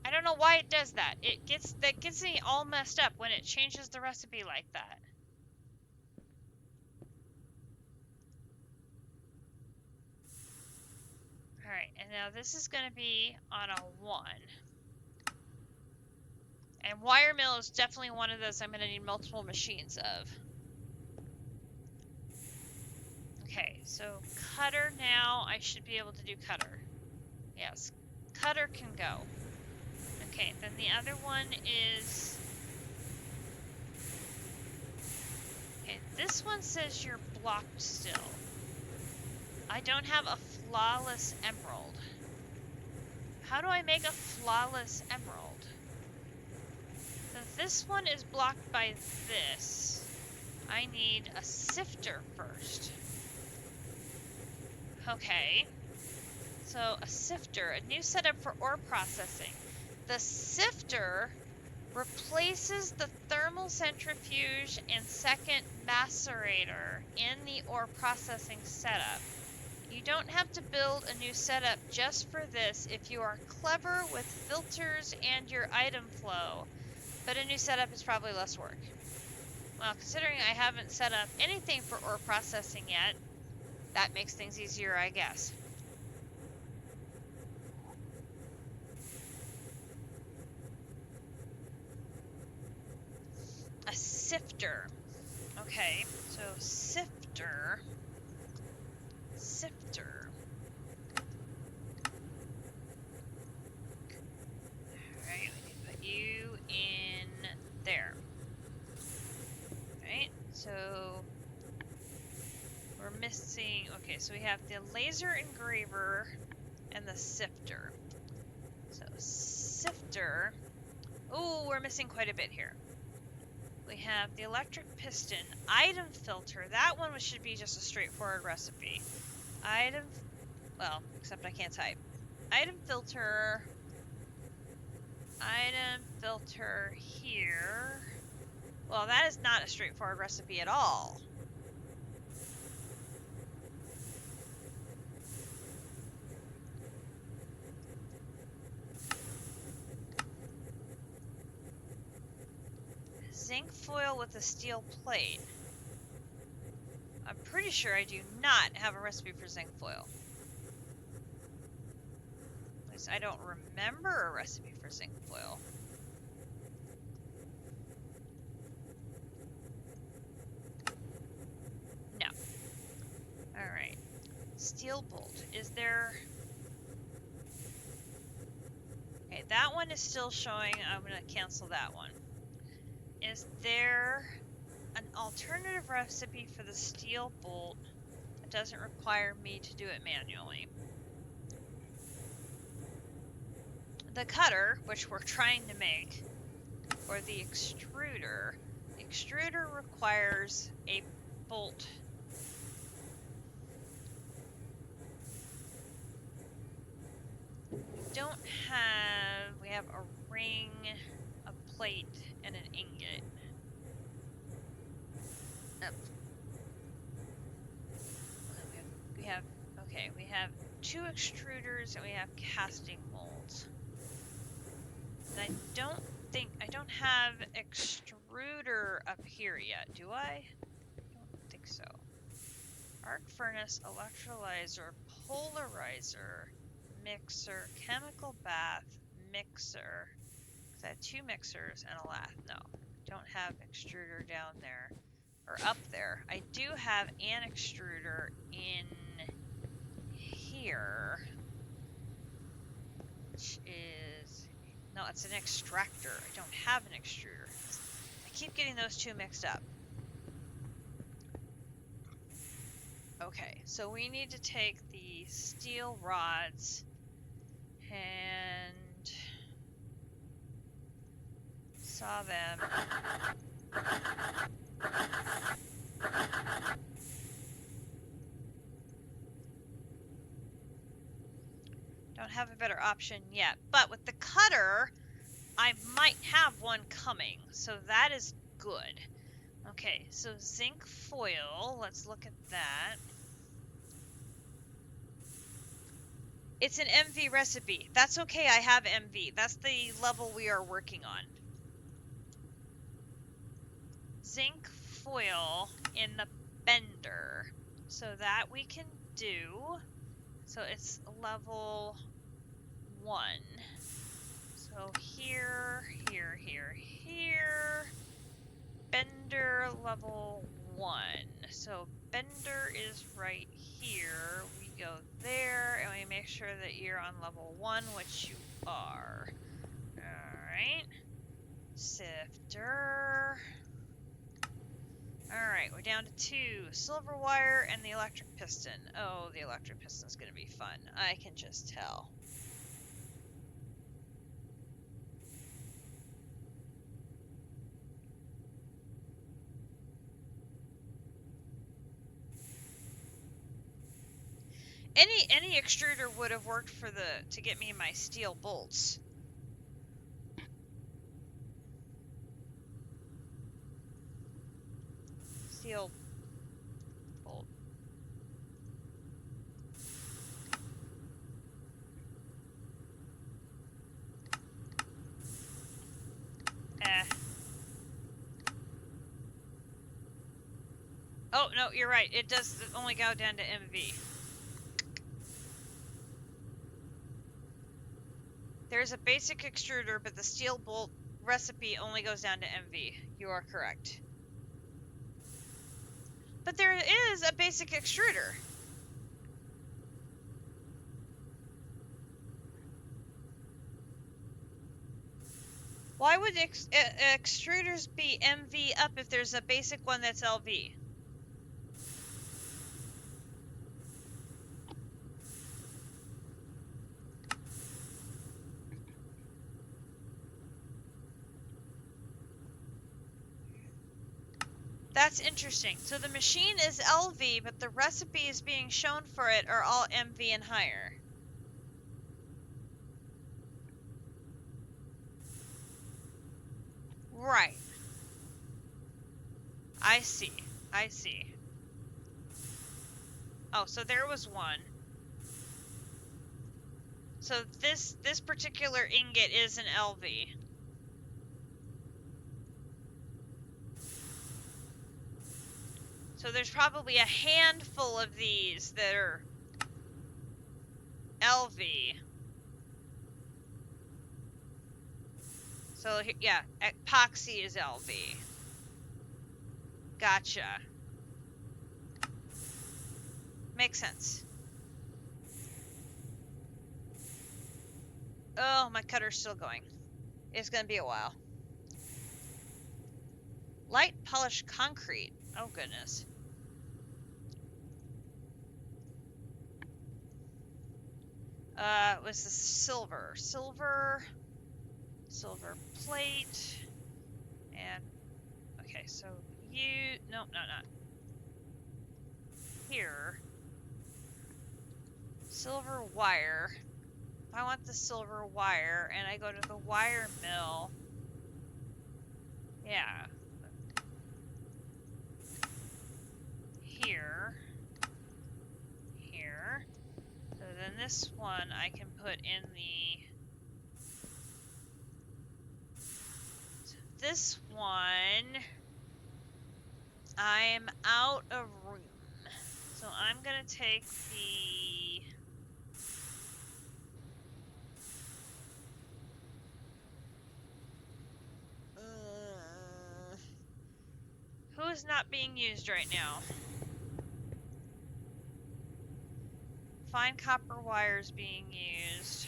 I don't know why it does that. That gets me all messed up when it changes the recipe like that. Alright, and now this is going to be on a 1. And wire mill is definitely one of those I'm going to need multiple machines of. Okay, so cutter now, I should be able to do cutter. Yes, cutter can go. Okay, then the other one is... Okay, this one says you're blocked still. I don't have a flawless emerald. How do I make a flawless emerald? So this one is blocked by this. I need a sifter first. Okay. So a sifter, a new setup for ore processing. The sifter replaces the thermal centrifuge and second macerator in the ore processing setup. You don't have to build a new setup just for this if you are clever with filters and your item flow, but a new setup is probably less work. Well, considering I haven't set up anything for ore processing yet, that makes things easier, I guess. A sifter. Okay, so sifter. Alright, we can put you in there. Alright, so we're missing, okay, so we have the laser engraver and the sifter. So sifter, oh, we're missing quite a bit here. We have the electric piston, item filter, that one should be just a straightforward recipe. Item, well, except I can't type. Item filter here. Well, that is not a straightforward recipe at all. Zinc foil with a steel plate. I'm pretty sure I do not have a recipe for zinc foil. At least I don't remember a recipe for zinc foil. No. Alright. Steel bolt. Is there... Okay, that one is still showing. I'm going to cancel that one. Is there an alternative recipe for the steel bolt that doesn't require me to do it manually? The cutter, which we're trying to make, or the extruder. The extruder requires a bolt. We have a ring, a plate, and an ingot. We have 2 extruders and we have casting molds. And I don't have extruder up here yet, do I? I don't think so. Arc furnace, electrolyzer, polarizer, mixer, chemical bath, mixer. I have 2 mixers and a lathe. No, don't have extruder down there or up there. I do have an extruder in here, which is, no, it's an extractor. I don't have an extruder. I keep getting those 2 mixed up. Okay, so we need to take the steel rods and saw them. Don't have a better option yet, but with the cutter, I might have one coming, so that is good. Okay, so zinc foil, let's look at that. It's an MV recipe. That's okay, I have MV. That's the level we are working on. Zinc foil in the bender. So that we can do. So it's level 1. So here. Bender level 1. So bender is right here. We go there and we make sure that you're on level 1, which you are. Alright. Sifter. Alright, we're down to 2. Silver wire and the electric piston. Oh, the electric piston's gonna be fun. I can just tell. Any extruder would have worked for to get me my steel bolts. steel bolt. Oh, no, you're right. It does only go down to MV. There's a basic extruder, but the steel bolt recipe only goes down to MV. You are correct. But there is a basic extruder. Why would extruders be MV up if there's a basic one that's LV? That's interesting. So the machine is LV, but the recipes being shown for it are all MV and higher. Right. I see. I see. Oh, so there was one. So this particular ingot is an LV. So there's probably a handful of these that are LV. So yeah, epoxy is LV. Gotcha. Makes sense. Oh, my cutter's still going. It's gonna be a while. Light polished concrete. Oh goodness. It was the silver plate, and okay, so no, not here. Silver wire. If I want the silver wire, and I go to the wire mill, yeah, here. So then this one I can put in the. So this one, I'm out of room. So I'm gonna take the. Who is not being used right now? Fine copper wires being used.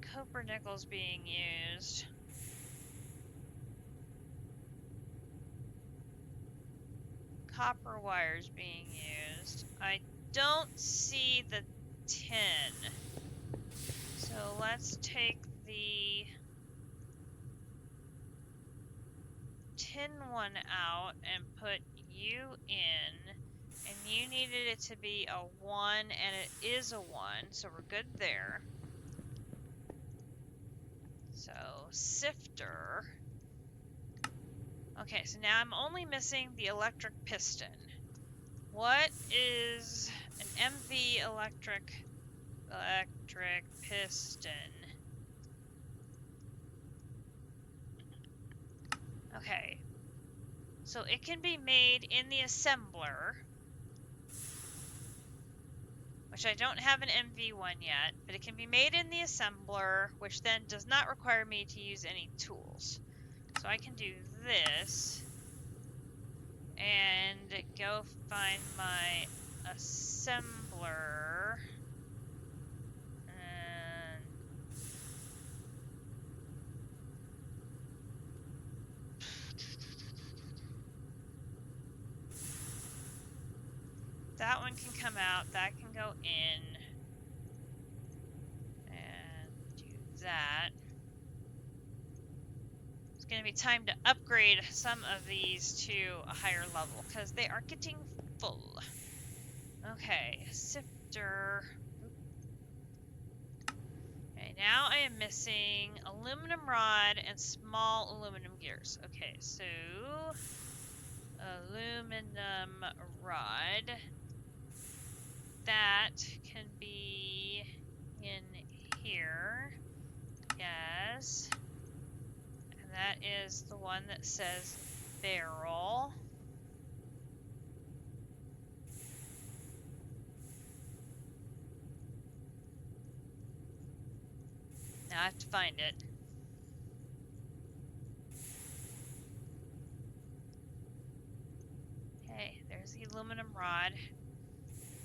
Copper nickels being used. Copper wires being used. I don't see the tin. So let's take the tin one out and put you in. And you needed it to be a 1, and it is a 1, so we're good there. So, sifter. Okay, so now I'm only missing the electric piston. What is an MV electric piston? Okay, so it can be made in the assembler, which I don't have an MV one yet, but it can be made in the assembler, which then does not require me to use any tools. So I can do this and go find my assembler. And that one can come out, that can go in. And do that. It's going to be time to upgrade some of these to a higher level, because they are getting full. Okay, sifter. Okay, now I am missing aluminum rod and small aluminum gears. Okay, so aluminum rod. That can be in here. Yes. And that is the one that says barrel. Now I have to find it. Okay, there's the aluminum rod.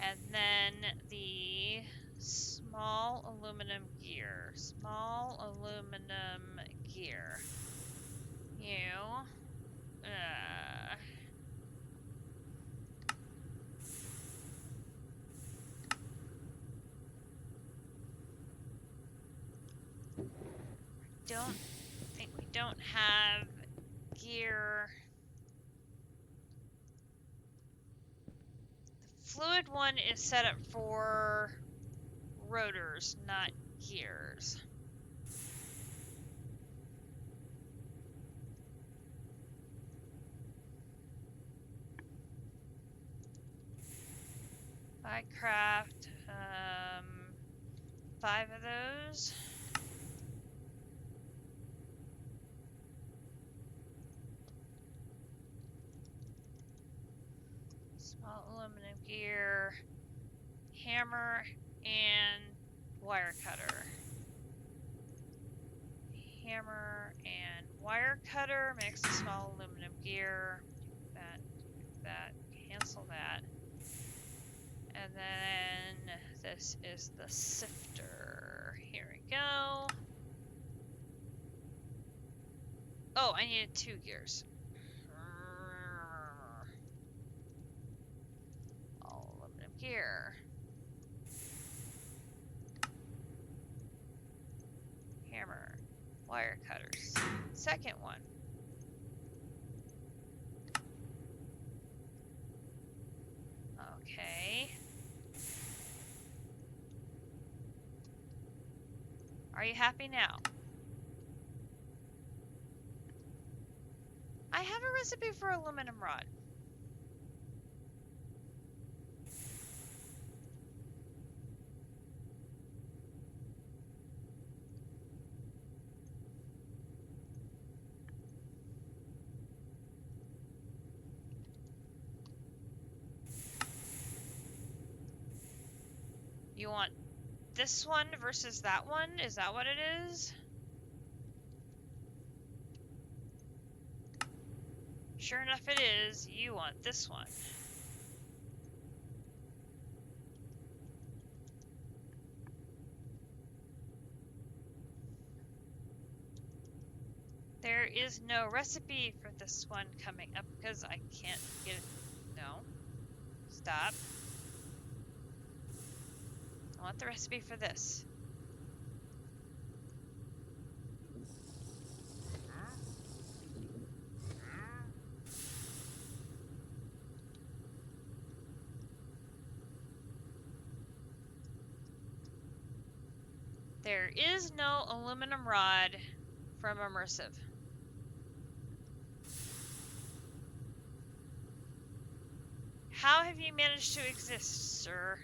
And then the small aluminum gear. Small aluminum gear. You. Don't think we don't have gear. The fluid one is set up for rotors, not gears. I craft 5 of those. Small aluminum gear, hammer, and wire cutter. Hammer and wire cutter makes a small aluminum gear. That, cancel that. And then this is the sifter. Here we go. Oh, I needed 2 gears. All aluminum gear. Hammer. Wire cutters. Second one. Okay. Are you happy now? I have a recipe for aluminum rod. You want this one versus that one? Is that what it is? Sure enough it is. You want this one. There is no recipe for this one coming up because I can't get it. No. Stop. I want the recipe for this. There is no aluminum rod from Immersive. How have you managed to exist, sir?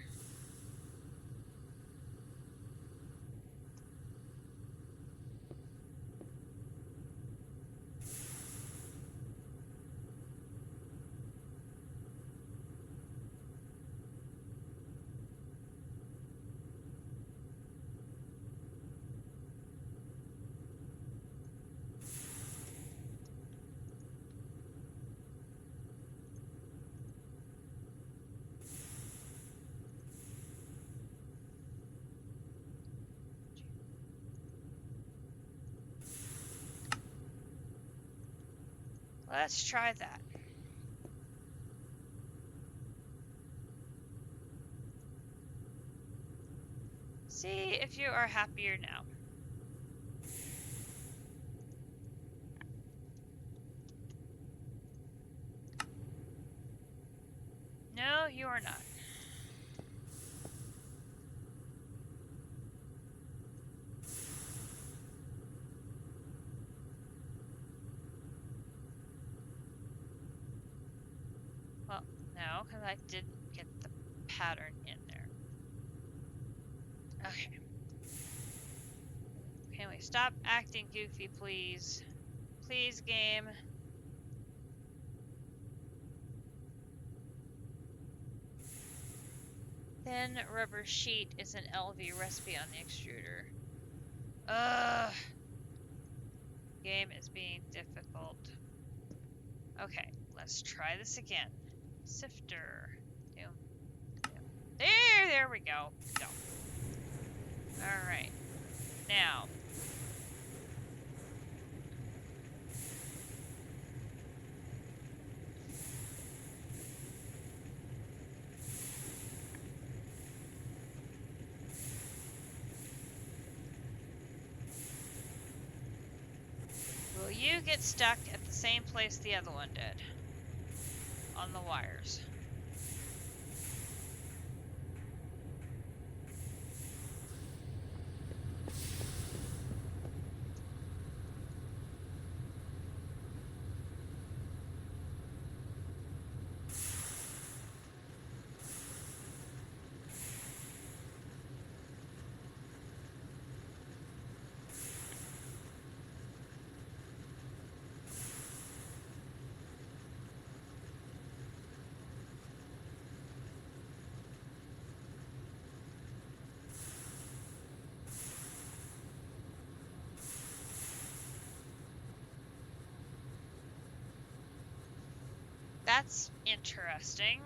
Let's try that. See if you are happier now. No, you are not. No, because I didn't get the pattern in there. Okay. Can we stop acting goofy, please? Please, game. Thin rubber sheet is an LV recipe on the extruder. Ugh. Game is being difficult. Okay, let's try this again. Sifter. Doom. Doom. There we go. Go. Alright. Now. Will you get stuck at the same place the other one did? On the wires. That's interesting.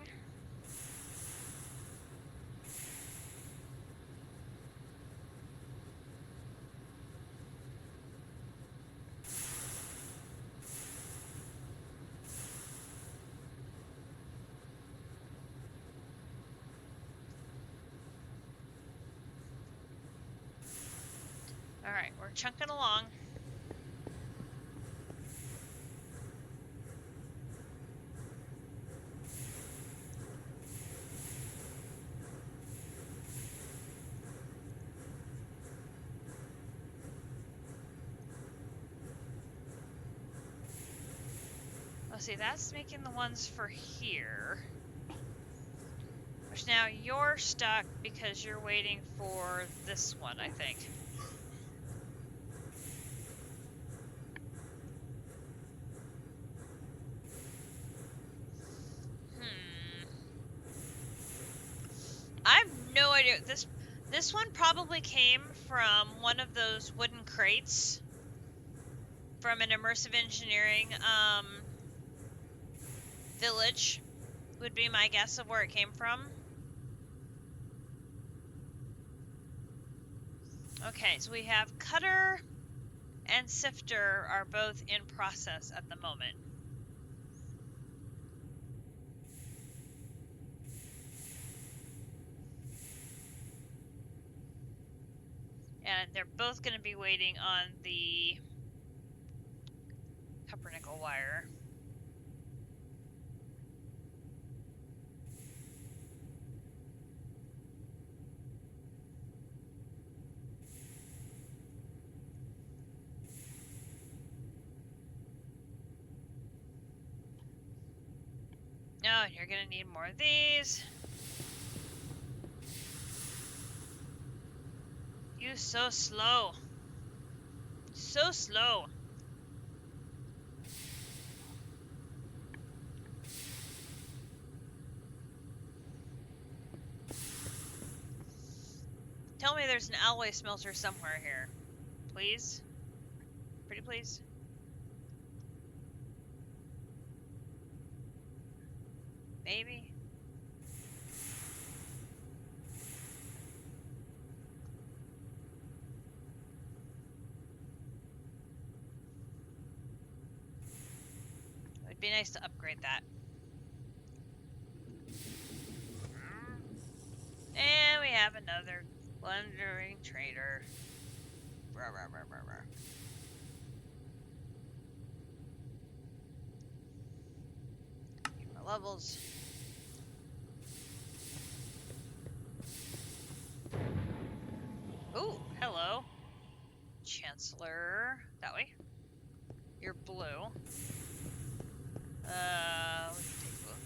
Alright, we're chunking along. Oh, see, that's making the ones for here. Which now you're stuck because you're waiting for this one, I think. I have no idea. This one probably came from one of those wooden crates from an immersive engineering village, would be my guess of where it came from. Okay, so we have cutter and sifter are both in process at the moment. And they're both going to be waiting on the copper nickel wire. Oh, and you're going to need more of these. You so slow. So slow. Tell me there's an alloy smelter somewhere here. Please? Pretty please? Maybe? It would be nice to upgrade that. And we have another wandering trader. Rawr, rawr, rawr, rawr, rawr. Need more levels. Ooh, hello. Chancellor. That way. You're blue. We can take blue.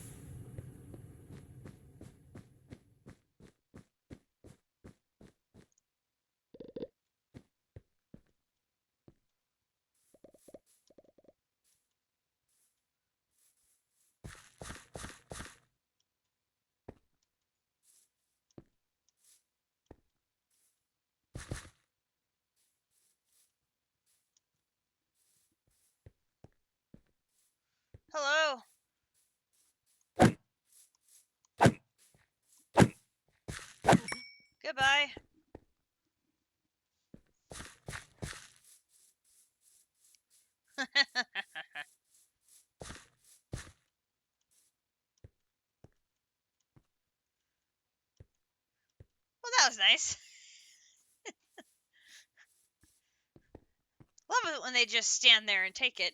Hello. Goodbye. Well, that was nice. Love it when they just stand there and take it.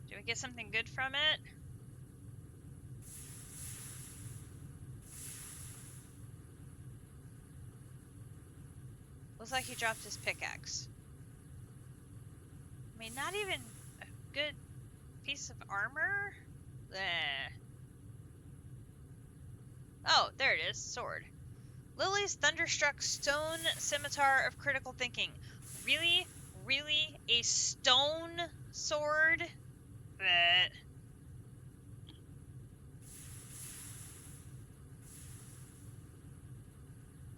Do we get something good from it? Looks like he dropped his pickaxe. I mean, not even a good piece of armor? Oh, there it is. Sword. Lily's Thunderstruck Stone Scimitar of Critical Thinking. Really? Really? A stone sword? Bleh.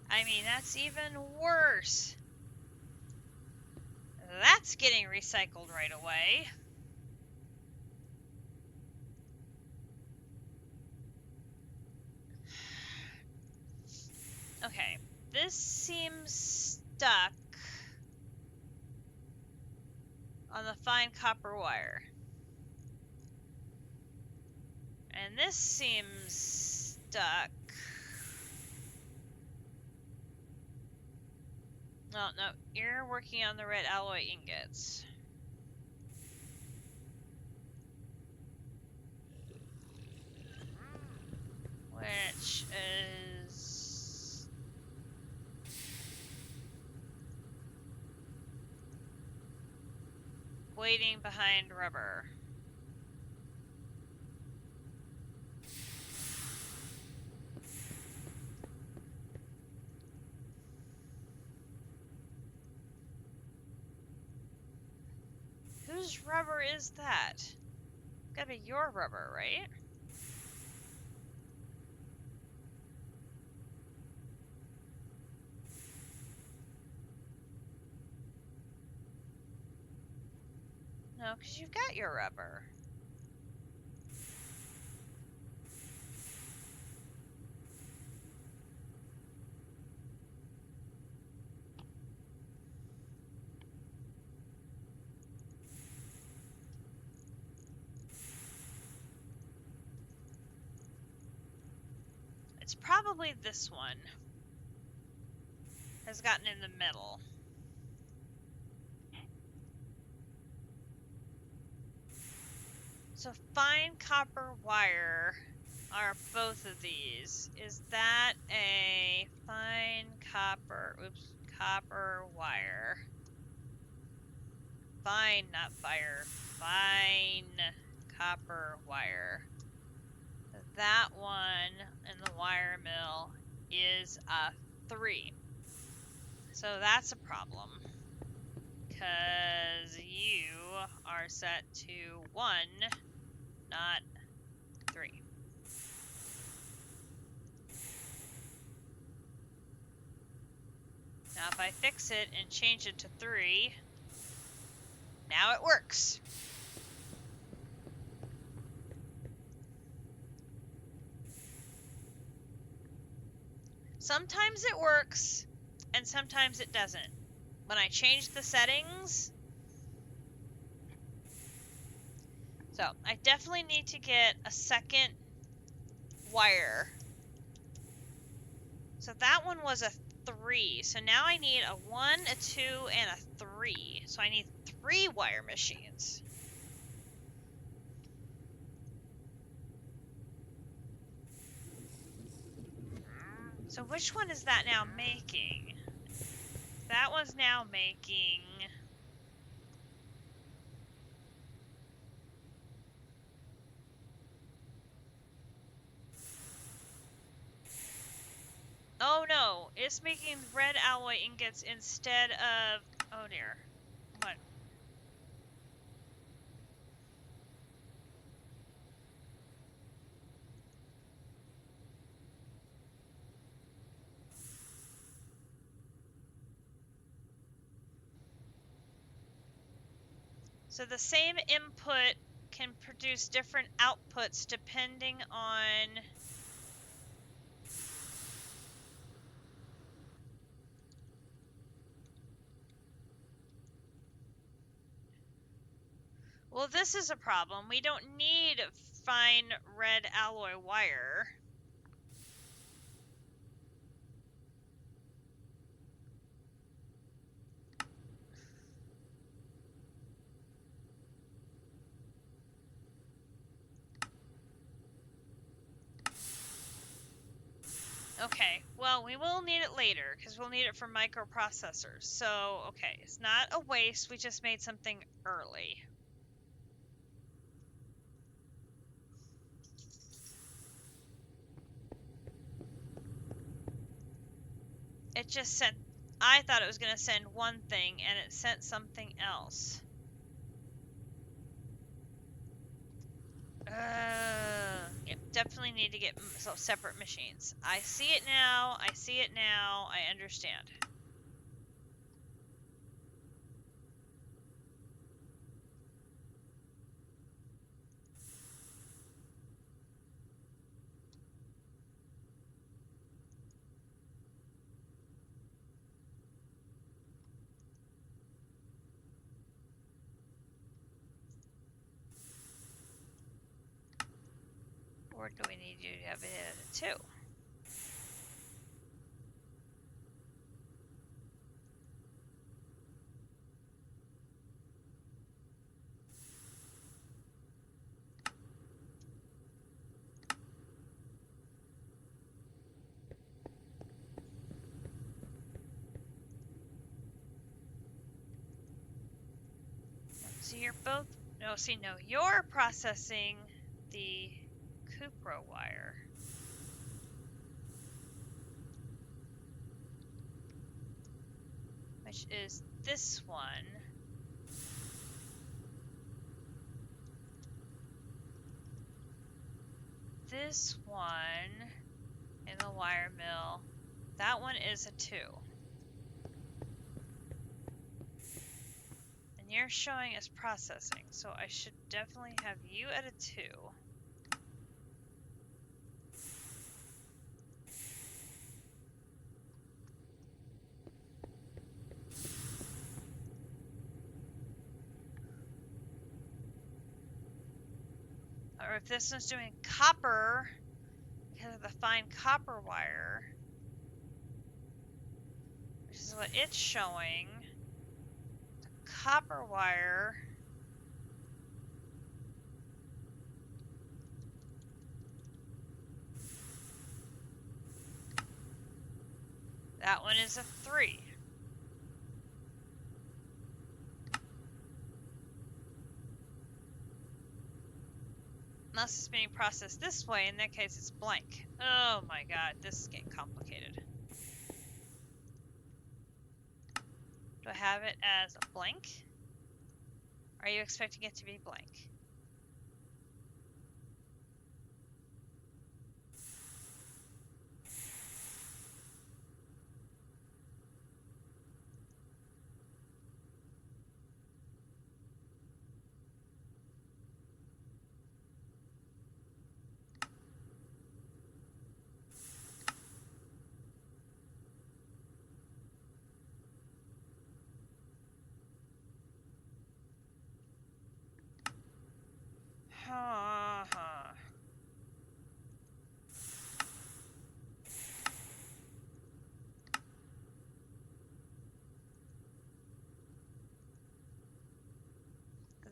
I mean, that's even worse. That's getting recycled right away. Okay, this seems stuck on the fine copper wire. And this seems stuck. No, no, you're working on the red alloy ingots. Which is... waiting behind rubber. Whose rubber is that? Gotta be your rubber, right? No, because you've got your rubber. It's probably this one. Has gotten in the middle. So fine copper wire are both of these. Is that a fine copper, copper wire? Fine, not fire. Fine copper wire. That one in the wire mill is a 3. So that's a problem. Because you are set to 1, not 3. Now if I fix it and change it to 3, now it works. Sometimes it works, and sometimes it doesn't. When I change the settings... So, I definitely need to get a second wire. So that one was a 3. So now I need a 1, a 2, and a 3. So I need 3 wire machines. So which one is that now making? That one's now making... Oh no, it's making red alloy ingots instead of... Oh dear. What? So the same input can produce different outputs depending on... Well, this is a problem. We don't need fine red alloy wire. Okay, well, we will need it later, because we'll need it for microprocessors. So, okay, it's not a waste, we just made something early. It just sent... I thought it was going to send one thing, and it sent something else. Yep, definitely need to get separate machines. I see it now, I see it now, I understand. Or do we need you to have it at a 2? So you're both... No, see, no, you're processing the Cupro wire. Which is this one. This one in the wire mill. That one is a 2. And you're showing as processing, so I should definitely have you at a 2. Or if this one's doing copper, because of the fine copper wire, which is what it's showing, the copper wire that one is a 3. Unless it's being processed this way, in that case it's blank. Oh my god, this is getting complicated. Do I have it as a blank? Are you expecting it to be blank?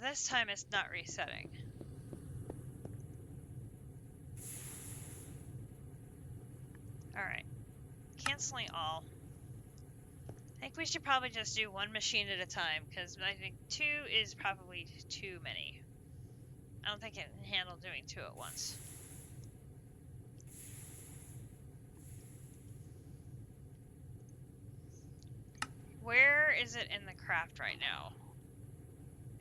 This time it's not resetting. Alright. Canceling all. I think we should probably just do one machine at a time, because I think 2 is probably too many. I don't think it can handle doing 2 at once. Where is it in the craft right now?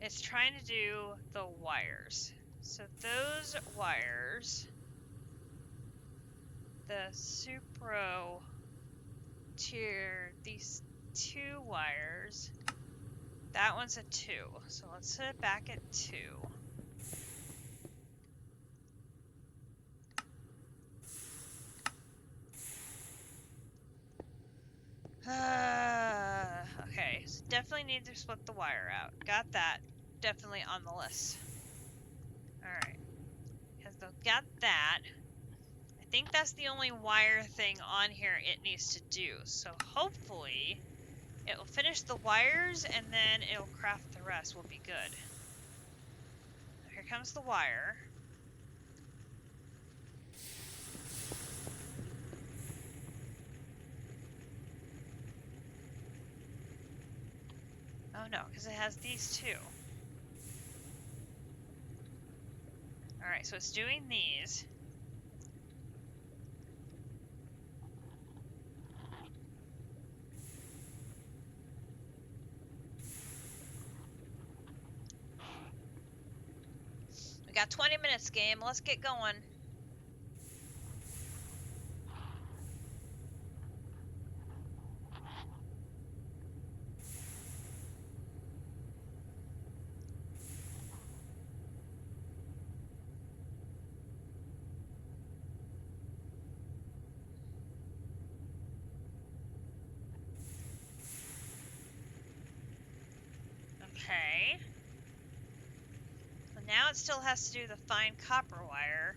It's trying to do the wires. So those wires, the Supro tier, these 2 wires, that one's a 2. So let's set it back at 2. Okay, so definitely need to split the wire out. Got that. Definitely on the list. Alright. Got that. I think that's the only wire thing on here it needs to do. So hopefully it will finish the wires and then it'll craft the rest. Will be good. Here comes the wire. Oh no, because it has these 2. Alright, so it's doing these. We got 20 minutes, game. Let's get going. Okay. So now it still has to do the fine copper wire.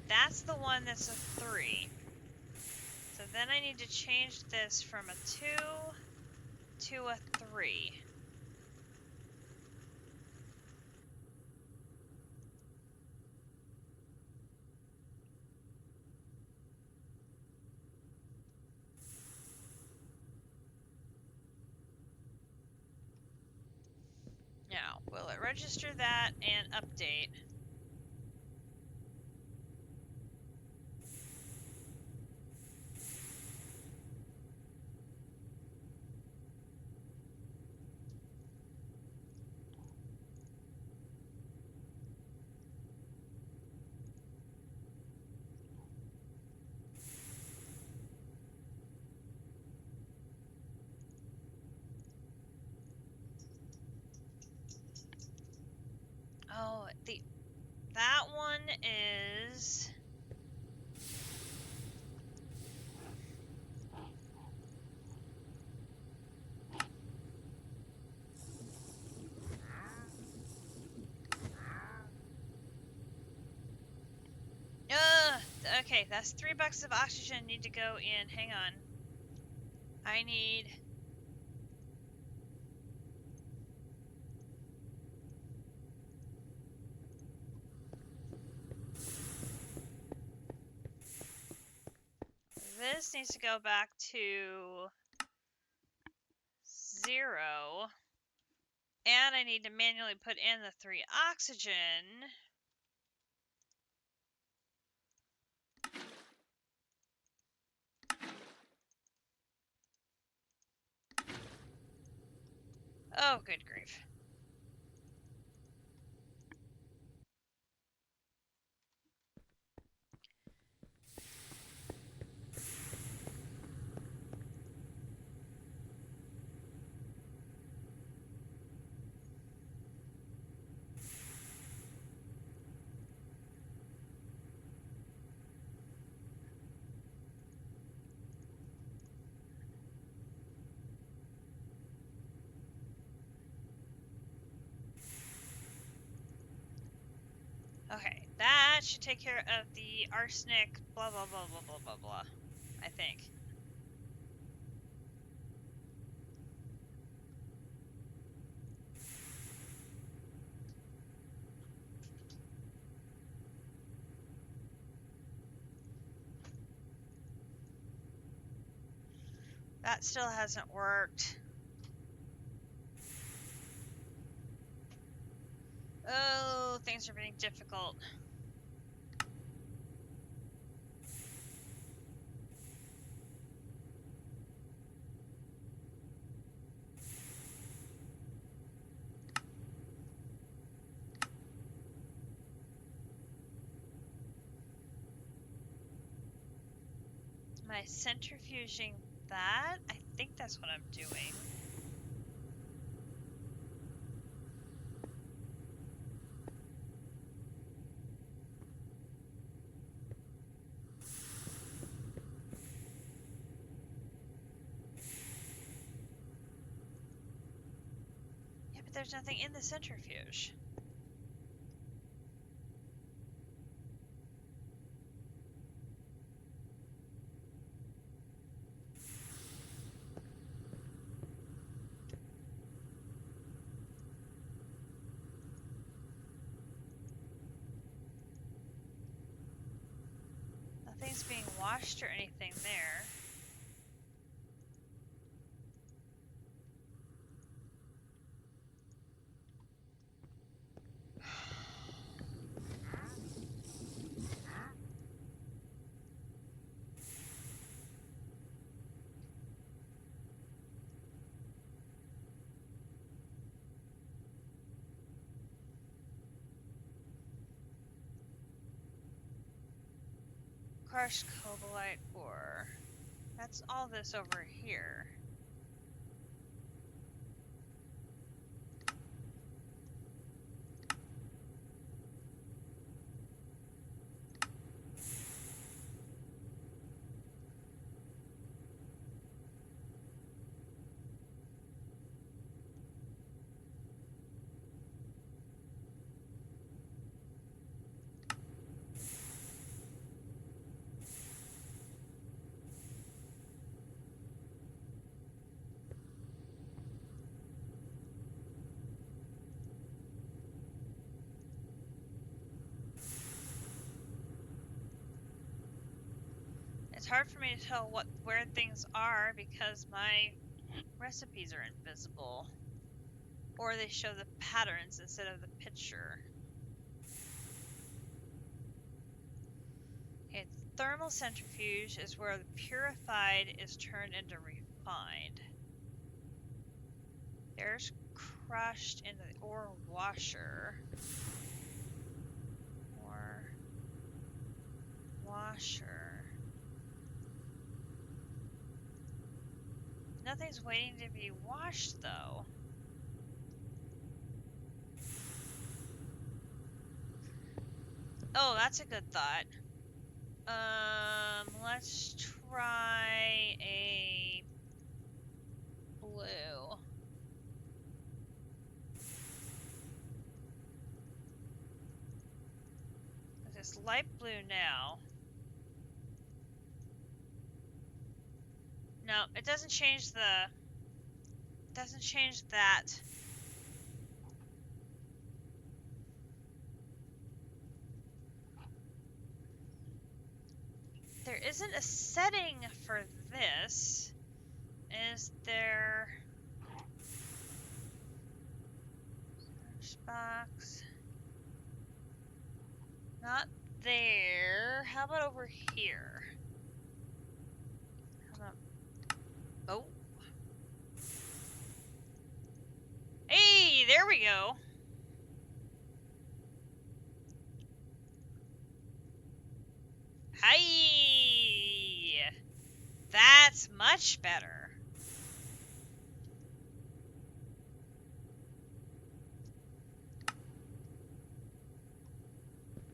That's the one that's a 3. So then I need to change this from a 2 to a 3. Now, will it register that and update? Oh, that one is... okay, that's 3 bucks of oxygen need to go in. Hang on. I need... This needs to go back to 0. And I need to manually put in the 3 oxygen. Oh, good grief. Okay, that should take care of the arsenic, blah, blah, blah, blah, blah, blah, blah, I think. That still hasn't worked. Oh, things are getting difficult. Am I centrifuging that? I think that's what I'm doing. Yeah, but there's nothing in the centrifuge. Nothing's being washed or anything there. Crushed cobalite ore. That's all this over here. It's hard for me to tell where things are because my recipes are invisible. Or they show the patterns instead of the picture. Okay, thermal centrifuge is where the purified is turned into refined. There's crushed into the ore washer. Ore washer. Nothing's waiting to be washed though. Oh, that's a good thought. Let's try a blue. It's light blue now. No, it doesn't change the... doesn't change that. There isn't a setting for this. Is there... search box. Not there. How about over here? How about... oh. Hey, there we go. Hi. That's much better.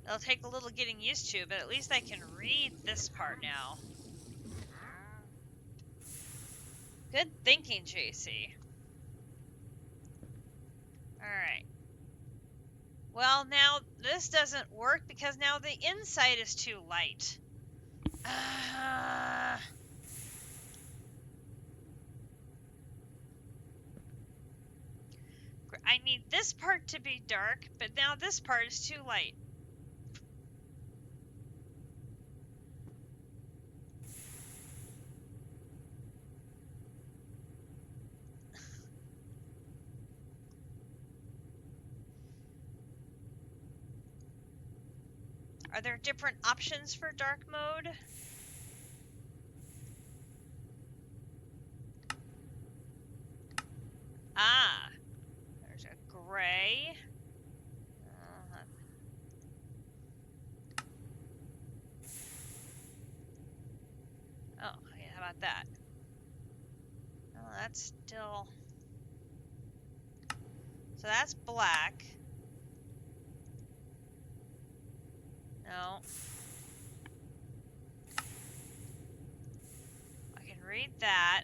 It'll take a little getting used to, but at least I can read this part now. Good thinking, JC. Alright. Well, now this doesn't work because now the inside is too light. I need this part to be dark, but now this part is too light. Are there different options for dark mode? Ah, there's a gray. Oh, that's still... So that's black. No. I can read that.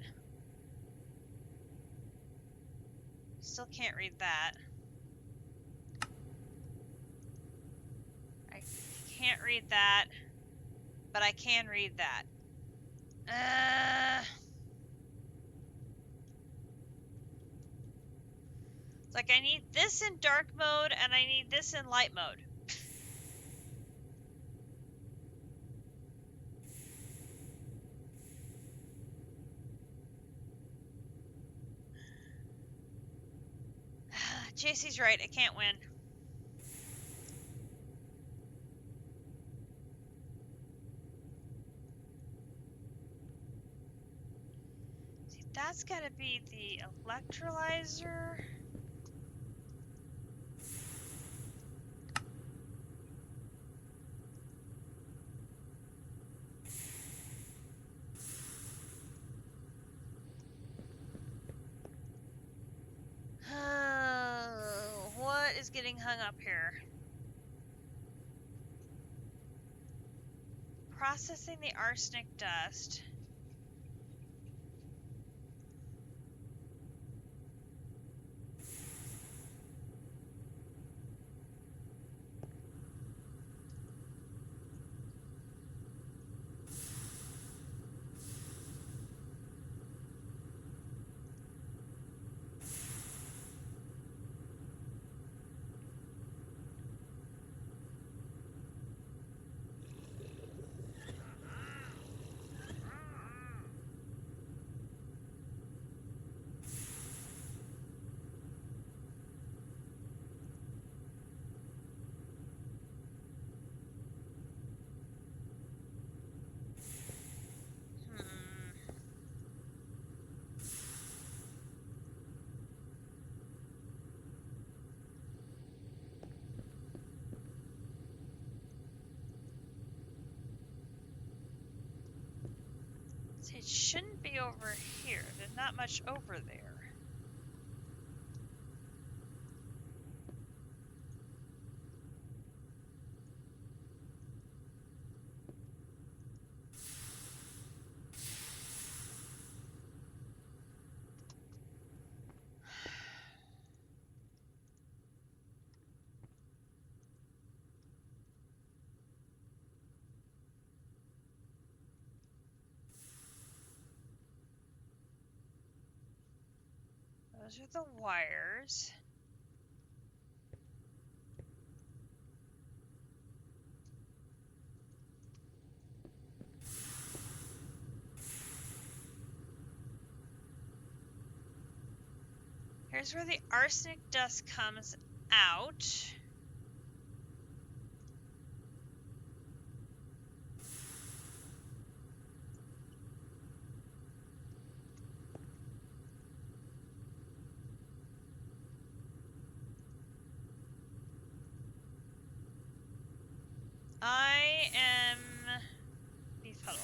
Still can't read that. I can't read that, but I can read that. It's like I need this in dark mode and I need this in light mode. JC's right, I can't win. See, that's gotta be the electrolyzer. What is getting hung up here? Processing the arsenic dust. See, it shouldn't be over here. There's not much over there. Those are the wires. Here's where the arsenic dust comes out. I am befuddled.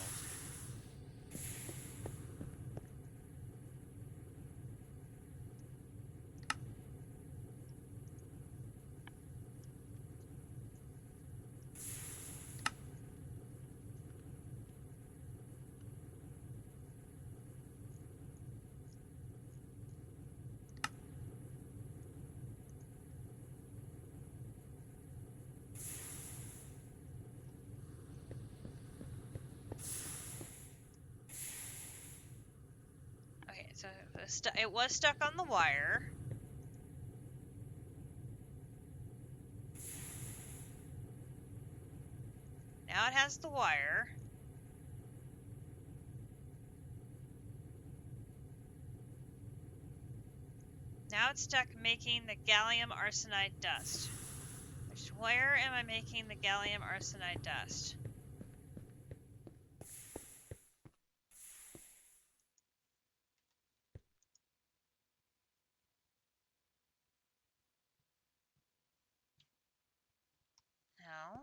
Okay, so it was stuck on the wire. Now it has the wire. Now it's stuck making the gallium arsenide dust. Where am I making the gallium arsenide dust? No.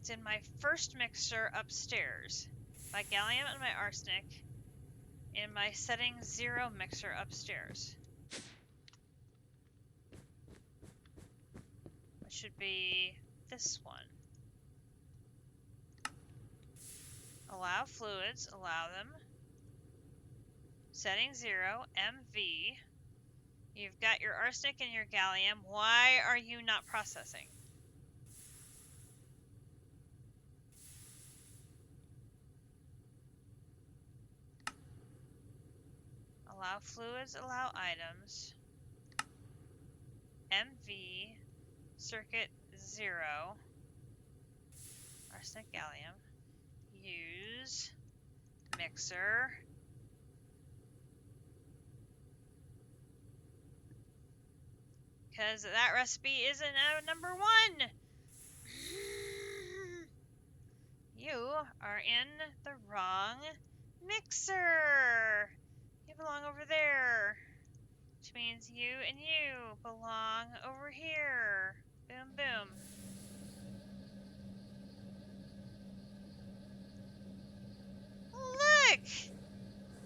It's in my first mixer upstairs. My gallium and my arsenic in my setting 0 mixer upstairs. Which should be this one. Allow fluids, allow them. Setting 0, MV. You've got your arsenic and your gallium. Why are you not processing? Allow fluids, allow items. MV, circuit 0, arsenic, gallium. Use mixer. Because that recipe isn't number 1. You are in the wrong mixer. You belong over there. Which means you and you belong over here. Boom, boom. Look!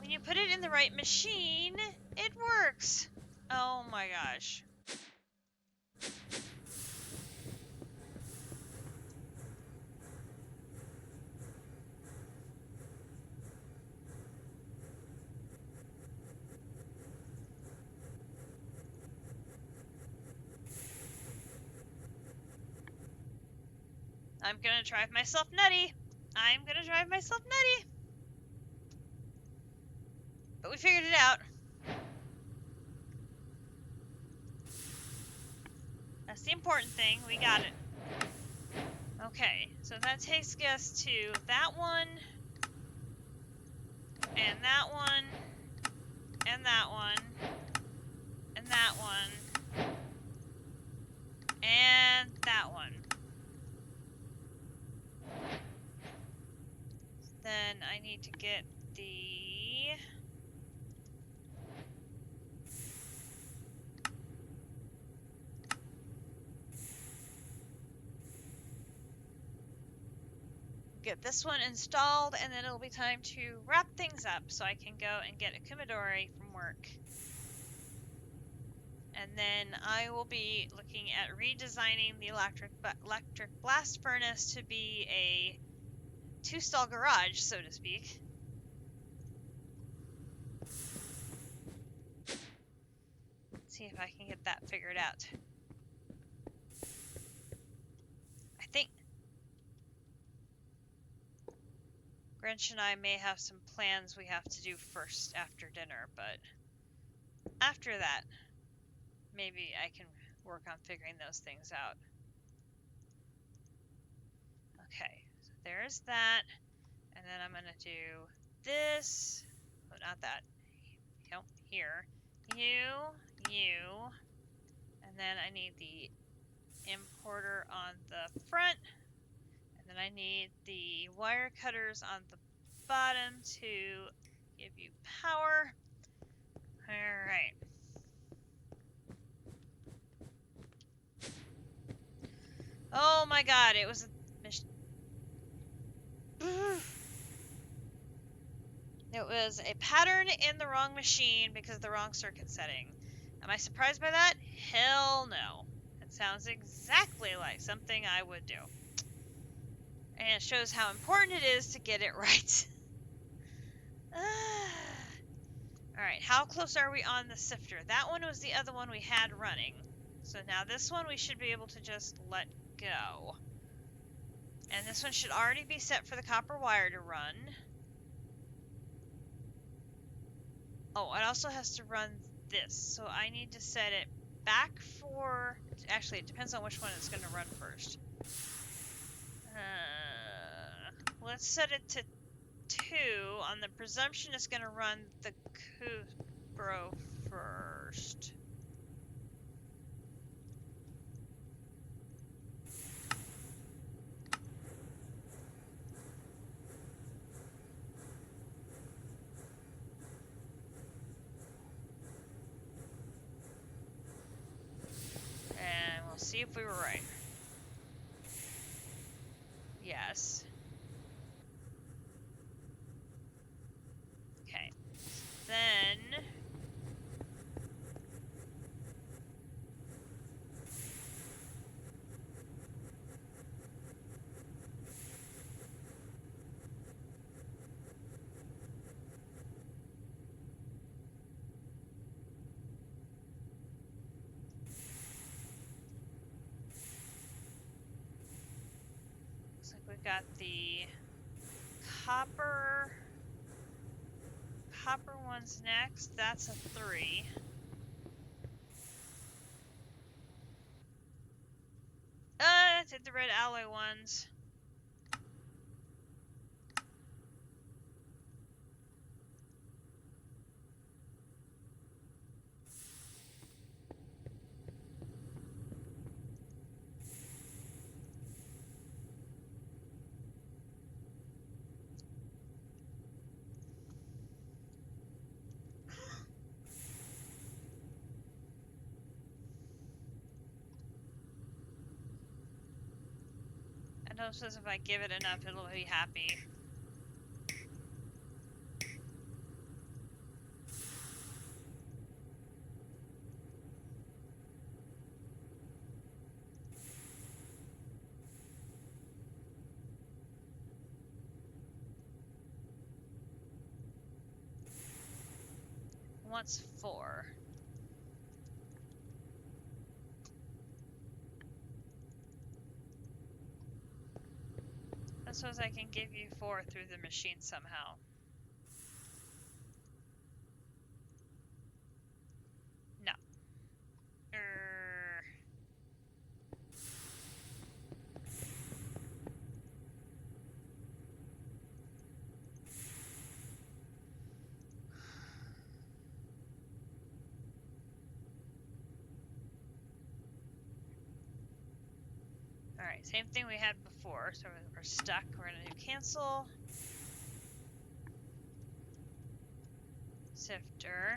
When you put it in the right machine, it works. Oh my gosh. I'm gonna drive myself nutty. I'm gonna drive myself nutty. But we figured it out. That's the important thing. We got it. Okay, so that takes us to that one, and that one, and that one, and that one, and that one. Then I need to get the... get this one installed, and then it'll be time to wrap things up so I can go and get a Kumidori from work. And then I will be looking at redesigning the electric blast furnace to be a 2-stall garage, so to speak. Let's see if I can get that figured out. I think Grinch and I may have some plans we have to do first after dinner, but after that, maybe I can work on figuring those things out. Okay, so there's that, and then I'm gonna do this, oh, not that, nope, here, you, and then I need the importer on the front, and then I need the wire cutters on the bottom to give you power. Alright. Oh my god, it was a it was a pattern in the wrong machine because of the wrong circuit setting. Am I surprised by that? Hell no. It sounds exactly like something I would do. And it shows how important it is to get it right. Alright, how close are we on the sifter? That one was the other one we had running. So now this one we should be able to just let go. And this one should already be set for the copper wire to run. Oh, it also has to run this. So I need to set it back for... Actually, it depends on which one it's going to run first. Let's set it to 2 on the presumption it's going to run the Kubro first. And we'll see if we were right. Yeah, Yes. Okay. Then... looks like we've got the copper one's next. That's a 3. I did the red alloy ones. I know it says if I give it enough, it'll be happy. What's 4? I suppose I can give you 4 through the machine somehow. No. Alright, same thing we had before. So we're stuck. We're going to do cancel. Sifter.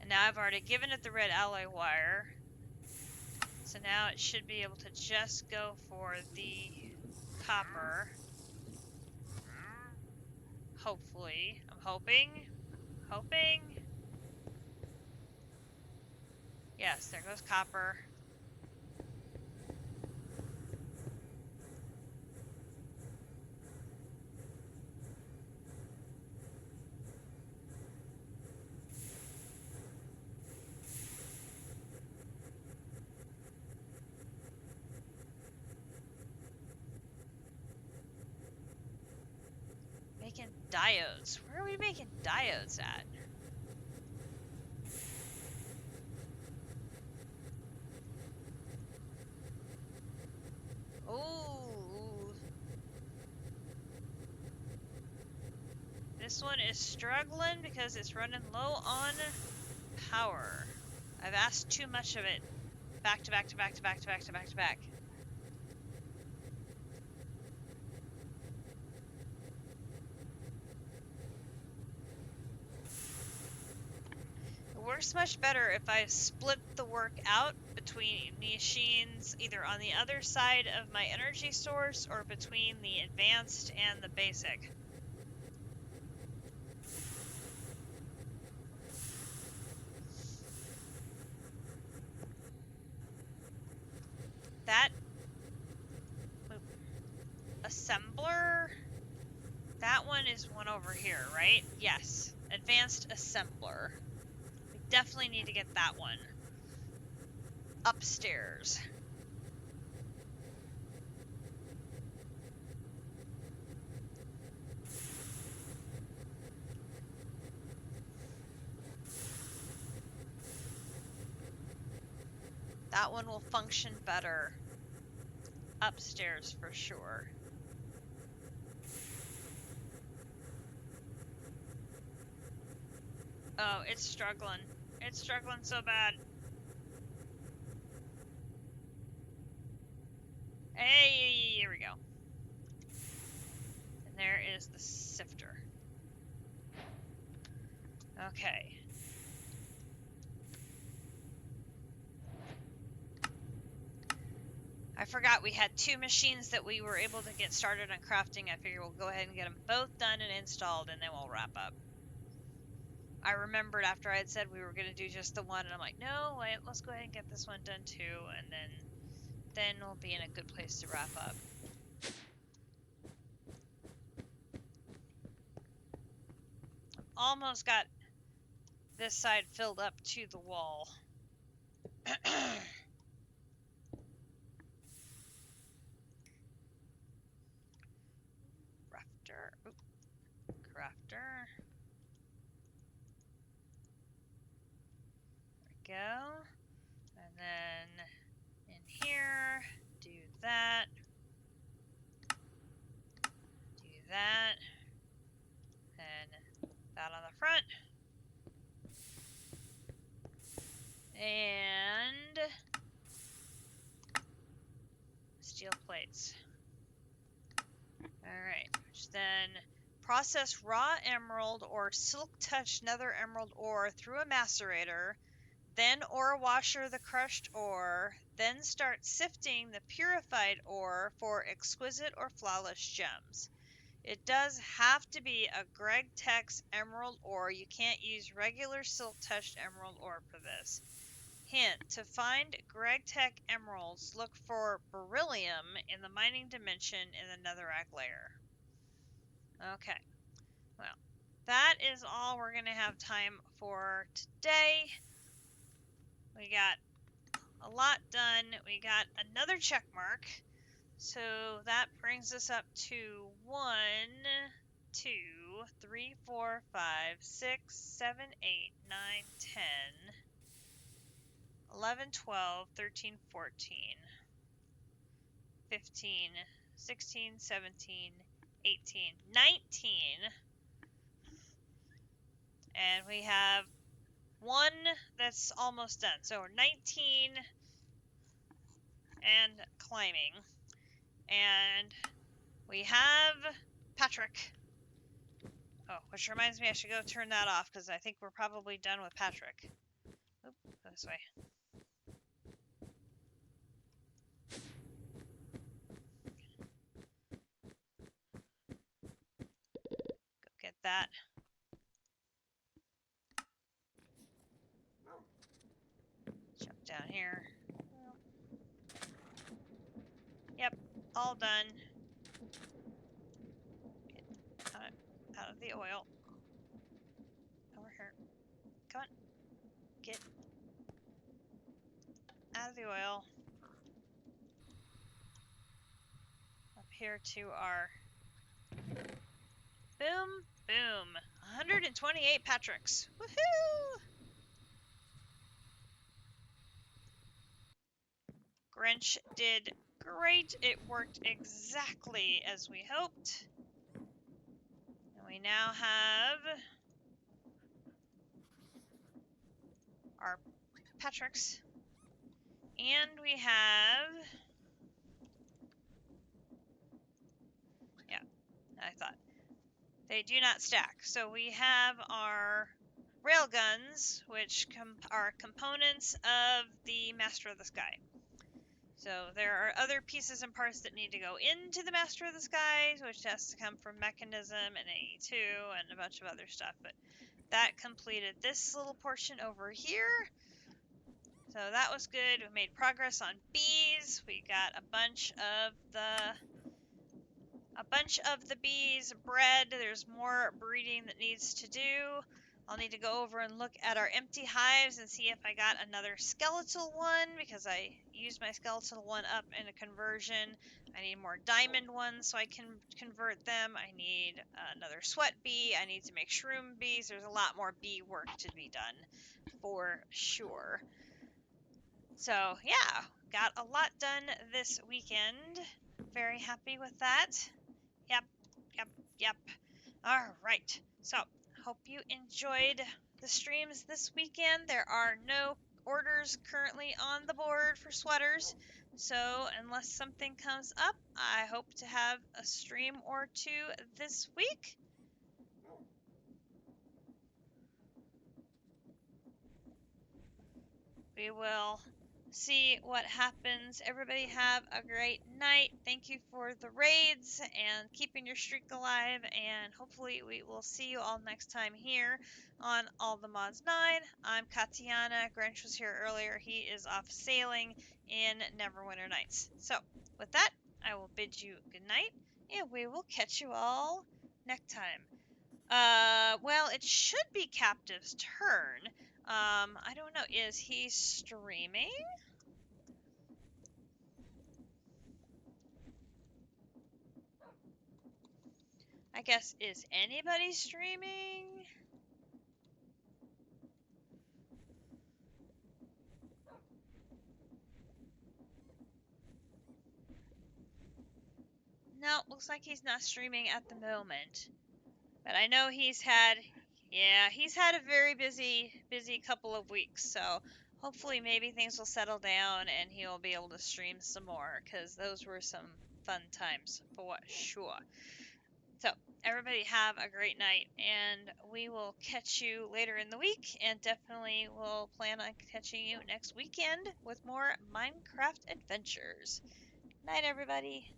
And now I've already given it the red alloy wire. So now it should be able to just go for the copper. Hopefully. I'm hoping. Hoping. Yes, there goes copper. Making diodes. Where are we making diodes at? Ooh. This one is struggling because it's running low on power. I've asked too much of it. Back to back to back to back to back to back to back. It works much better if I split the work out between machines either on the other side of my energy source or between the advanced and the basic. That assembler, that one is one over here, right? Yes, advanced assembler. We definitely need to get that one upstairs. That one will function better upstairs for sure. Oh, it's struggling. It's struggling so bad. Hey, here we go. And there is the sifter. Okay. I forgot we had 2 machines that we were able to get started on crafting. I figure we'll go ahead and get them both done and installed, and then we'll wrap up. I remembered after I had said we were going to do just the one, and I'm like, no, wait, let's go ahead and get this one done too, and then we'll be in a good place to wrap up. Almost got this side filled up to the wall. Crafter. There we go. And then in here, do that. Do that. And that on the front. And steel plates. Alright, which then process raw emerald or silk touch nether emerald ore through a macerator, then ore washer the crushed ore, then start sifting the purified ore for exquisite or flawless gems. It does have to be a GregTech emerald ore. You can't use regular silk touched emerald ore for this. Hint, to find GregTech emeralds, look for beryllium in the mining dimension in the netherrack layer. Okay, well, that is all we're going to have time for today. We got a lot done. We got another check mark. So that brings us up to 1, 2, 3, 4, 5, 6, 7, 8, 9, 10, 11, 12, 13, 14, 15, 16, 17, 18, 19. And we have one that's almost done. So we're 19 and climbing. And we have Patrick. Oh, which reminds me I should go turn that off because I think we're probably done with Patrick. Oop, go this way. Go get that. Jump down here. Yep, all done. Get out of the oil. Over here. Come on. Get out of the oil. Up here to our boom, boom. 128 Patricks. Woohoo! Grinch did great. It worked exactly as we hoped. And we now have our Patricks. And we have... Yeah, I thought. They do not stack. So we have our railguns, which are components of the Master of the Sky. So there are other pieces and parts that need to go into the Master of the Skies, which has to come from Mechanism and AE2 and a bunch of other stuff. But that completed this little portion over here. So that was good. We made progress on bees. We got a bunch of the bees bred. There's more breeding that needs to do. I'll need to go over and look at our empty hives and see if I got another skeletal one, because I used my skeletal one up in a conversion. I need more diamond ones so I can convert them. I need another sweat bee. I need to make shroom bees. There's a lot more bee work to be done for sure. So yeah, got a lot done this weekend. Very happy with that. Yep. All right. So, hope you enjoyed the streams this weekend. There are no orders currently on the board for sweaters. So, unless something comes up, I hope to have a stream or two this week. We will see what happens. Everybody have a great night. Thank you for the raids and keeping your streak alive. And hopefully we will see you all next time here on All the Mods 9. I'm Katiana. Grinch was here earlier. He is off sailing in Neverwinter Nights. So with that, I will bid you good night, and we will catch you all next time. Well, it should be Captive's turn. I don't know. Is he streaming? I guess, is anybody streaming? No, looks like he's not streaming at the moment. But I know he's had a very busy couple of weeks. So hopefully maybe things will settle down and he'll be able to stream some more, because those were some fun times for sure. So everybody have a great night, and we will catch you later in the week, and definitely will plan on catching you next weekend with more Minecraft adventures. Night, everybody.